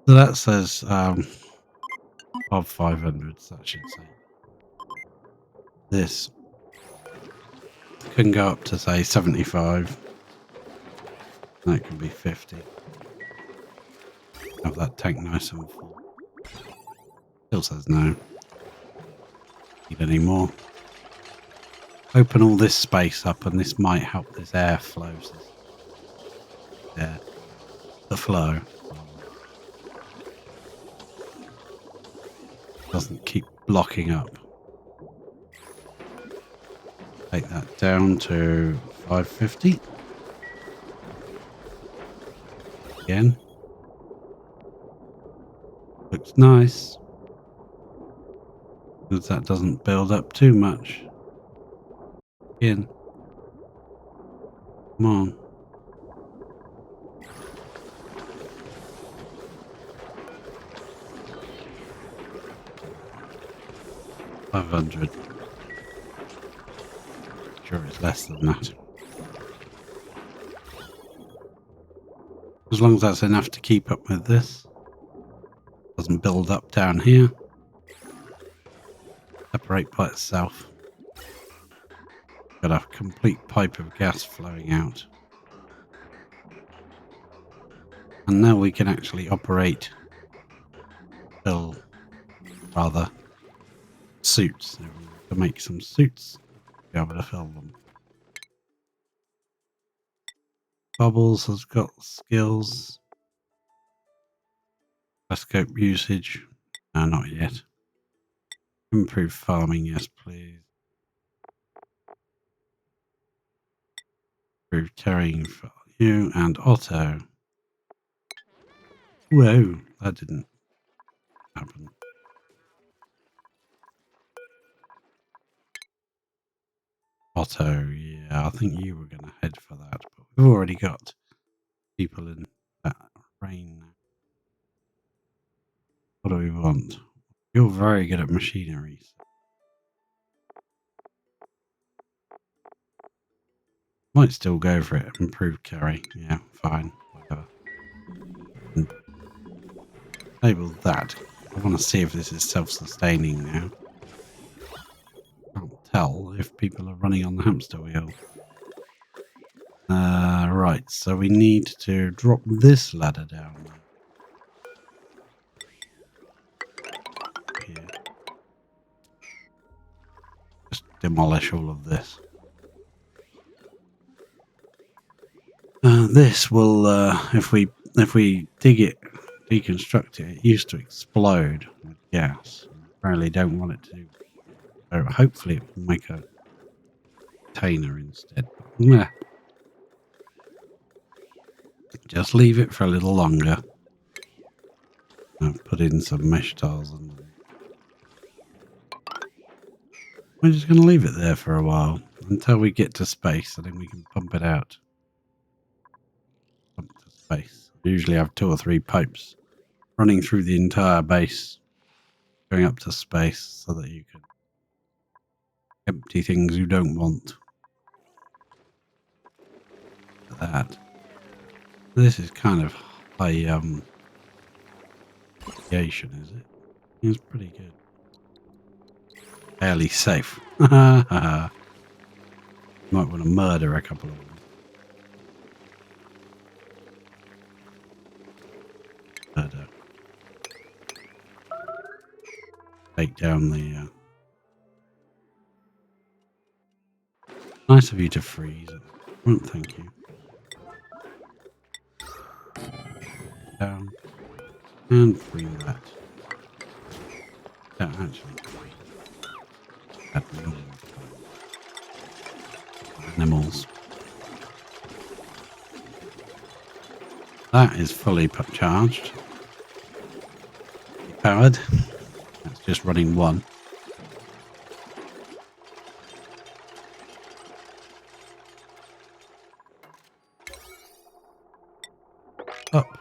so that says of 500s, that should say. This can go up to say 75. That can be 50. Have that tank nice and full. Still says no. Need any more. Open all this space up and this might help this air flow. Yeah, the flow doesn't keep blocking up. Take that down to 550. Again. Looks nice. Because that doesn't build up too much. Again. Come on. $500. Sure, it's less than that. As long as that's enough to keep up with this. Doesn't build up down here. Separate by itself. Got a complete pipe of gas flowing out. And now we can actually operate, fill, rather, suits. So we have to make some suits to be able to fill them. Bubbles has got skills. Telescope usage. No, not yet. Improve farming, yes please. Improve carrying for you and auto. Whoa, that didn't happen. Otto, yeah, I think you were going to head for that, but we've already got people in that rain now. What do we want? You're very good at machinery. Might still go for it. Improved carry. Yeah, fine. Whatever. And enable that. I want to see if this is self-sustaining now. Can't tell if people are running on the hamster wheel. Right, so we need to drop this ladder down here. Just demolish all of this. This will, if we dig it, deconstruct it, it used to explode with gas. I really don't want it to. So hopefully it will make a container instead. Yeah. Just leave it for a little longer. I've put in some mesh tiles and we're just going to leave it there for a while until we get to space and then we can pump it out. Pump to space. I usually have 2 or 3 pipes running through the entire base, going up to space so that you can empty things you don't want. That. This is kind of high radiation, is it? It's pretty good. Fairly safe. Might want to murder a couple of them. Murder. Take down the... Nice of you to freeze it. Well, thank you. Down. And bring that. Yeah, actually. Animals. That is fully charged. Powered. That's just running 1. Up.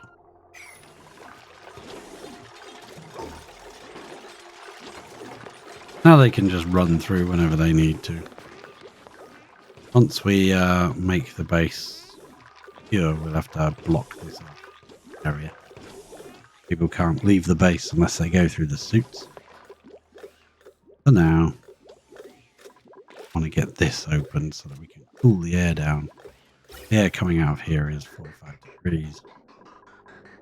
Now they can just run through whenever they need to. Once we make the base secure, we'll have to block this area. People can't leave the base unless they go through the suits. For now, I want to get this open so that we can cool the air down. The air coming out of here is 4 or 5 degrees.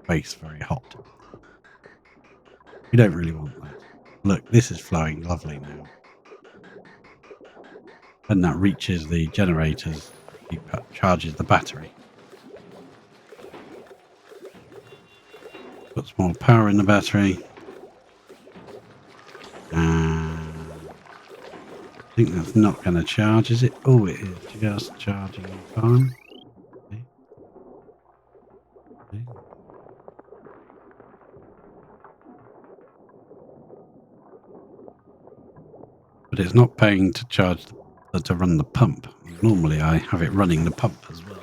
Base very hot. We don't really want that. Look, this is flowing lovely now. When that reaches the generators, it charges the battery. Puts more power in the battery. I think that's not going to charge, is it? Oh, it is just charging in time. Okay. Okay. But it's not paying to charge to run the pump. Normally I have it running the pump as well.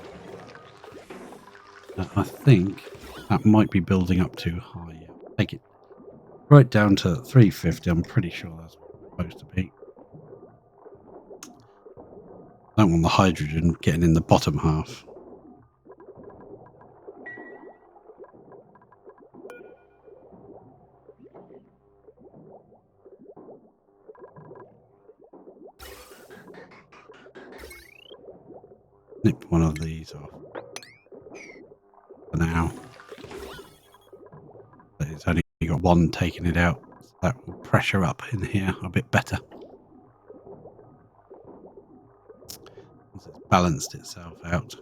I think that might be building up too high. Take it right down to 350. I'm pretty sure that's what it's supposed to be. I don't want the hydrogen getting in the bottom half. Nip one of these off for now. But it's only got 1 taking it out. So that will pressure up in here a bit better. Once it's balanced itself out.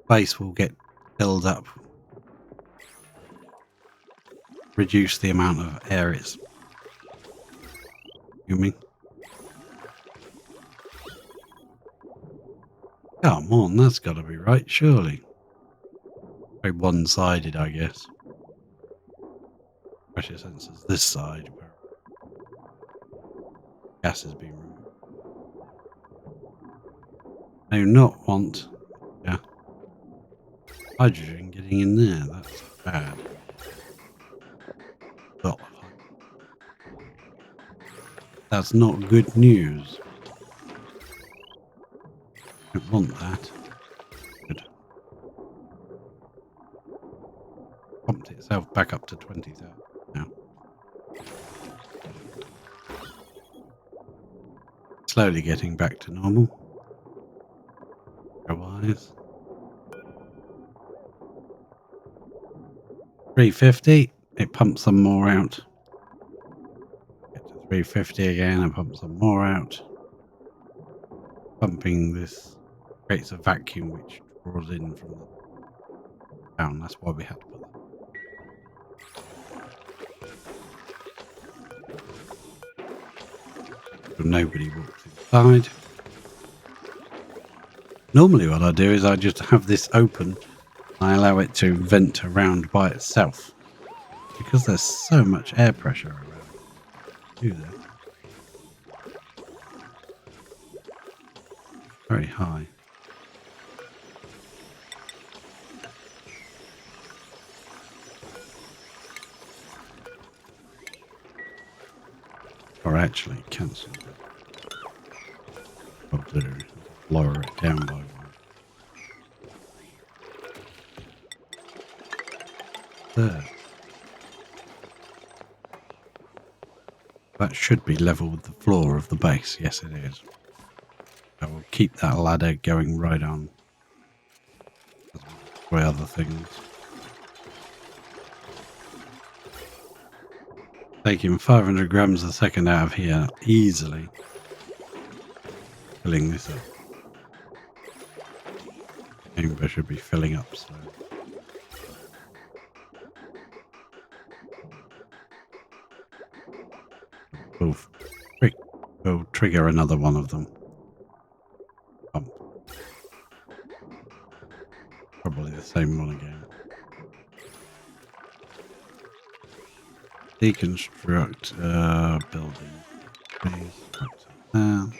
Base will get filled up. Reduce the amount of air it's consuming. Come on, that's got to be right, surely. Very one-sided, I guess. Pressure sensors this side, where gas is being removed. I do not want hydrogen getting in there. That's bad. Well, that's not good news. Don't want that. Good. Pumped itself back up to 20,000 now. slowly getting back to normal. Otherwise, 350. It pumps some more out. Get to 350 again and pump some more out. Pumping this creates a vacuum which draws in from the down. That's why we had to put that. So nobody walks inside. Normally what I do is I just have this open. I allow it to vent around by itself. Because there's so much air pressure around. Do that. Very high. Or actually cancel it. I'll do lower it down by one. There. That should be level with the floor of the base. Yes, it is. I will keep that ladder going right on. Try other things. Taking 500 grams a second out of here easily. Filling this up. Chamber should be filling up slowly. We'll trigger another one of them. Pump. Probably the same one again. Deconstruct building. Please.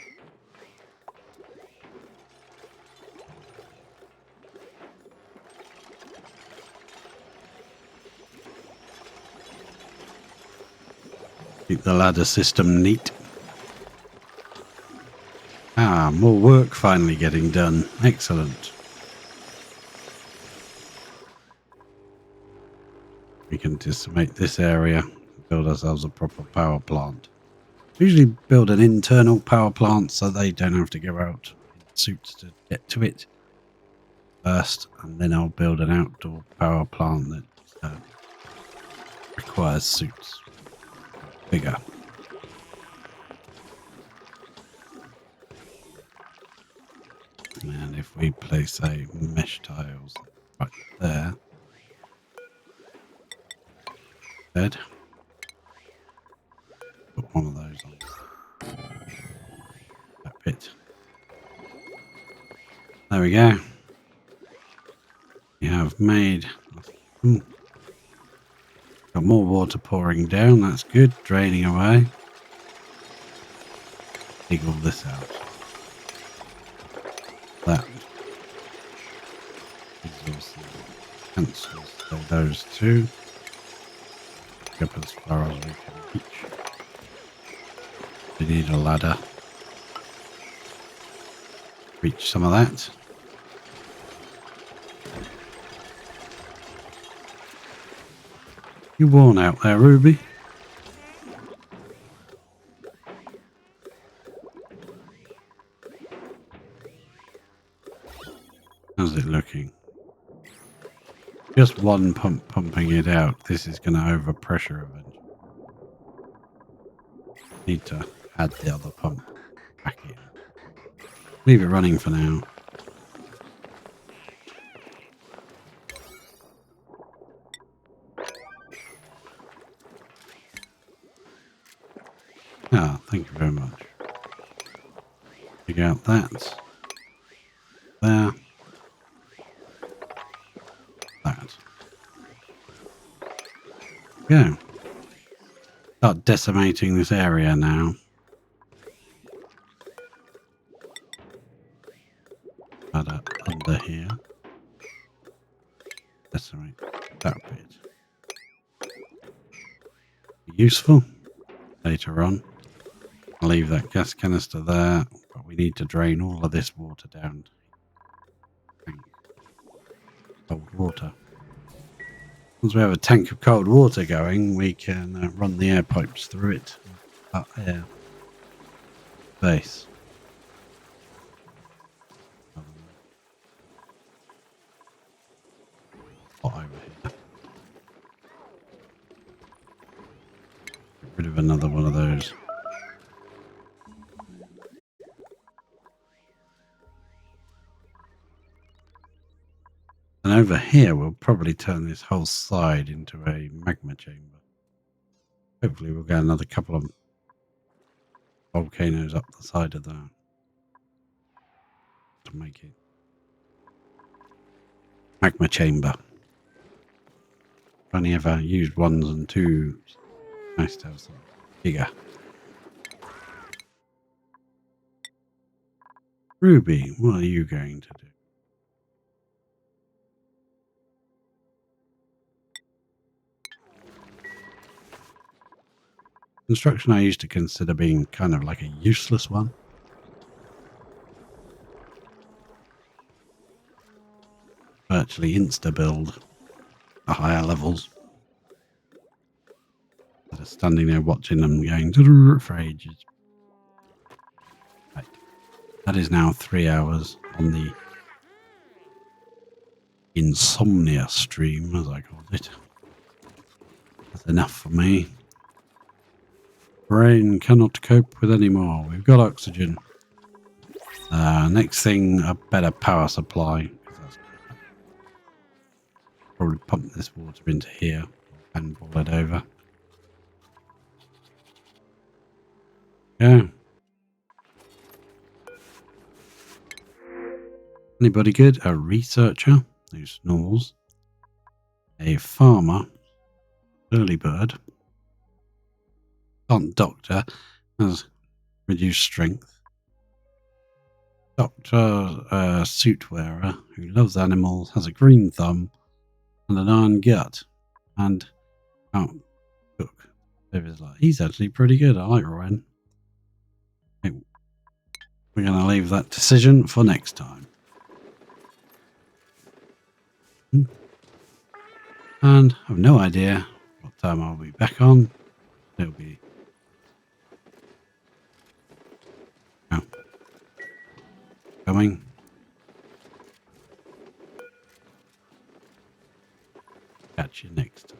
Keep the ladder system neat. Ah, more work finally getting done. Excellent. We can decimate this area, build ourselves a proper power plant. Usually build an internal power plant so they don't have to go out in suits to get to it first, and then I'll build an outdoor power plant that requires suits. Bigger. And if we place a mesh tiles right there, bed, put one of those on that bit. There we go. We have made got more water pouring down. That's good. Draining away. Dig all this out. That is also cancels. So those two. Up as far as we can reach. We need a ladder. Reach some of that. You worn out there, Ruby? How's it looking? Just one pump pumping it out. This is going to overpressure eventually. Need to add the other pump back in. Leave it running for now. Ah, thank you very much. Dig out that. There. That. Go. Start decimating this area now. Add up under here. Decimate that bit. Useful later on. I'll leave that gas canister there, but we need to drain all of this water down. Cold water. Once we have a tank of cold water going, we can run the air pipes through it. Air base. Rid of another one of those. And over here, we'll probably turn this whole side into a magma chamber. Hopefully, we'll get another couple of volcanoes up the side of that to make it magma chamber. Only ever used 1s and 2s. Nice to have something bigger. Ruby, what are you going to do? Construction I used to consider being kind of like a useless one. Virtually insta-build at higher levels. Instead of standing there watching them going for ages. Right. That is now 3 hours on the insomnia stream, as I called it. That's enough for me. Brain cannot cope with any more. We've got oxygen. Next thing, a better power supply. Probably pump this water into here and boil it over. Yeah. Anybody good? A researcher who snores. A farmer. Early bird. Doctor has reduced strength. Doctor, suit wearer who loves animals, has a green thumb and an iron gut, and can't cook. He's actually pretty good. I like Ryan. We're going to leave that decision for next time. And I have no idea what time I'll be back on. It'll be coming. Catch you next time.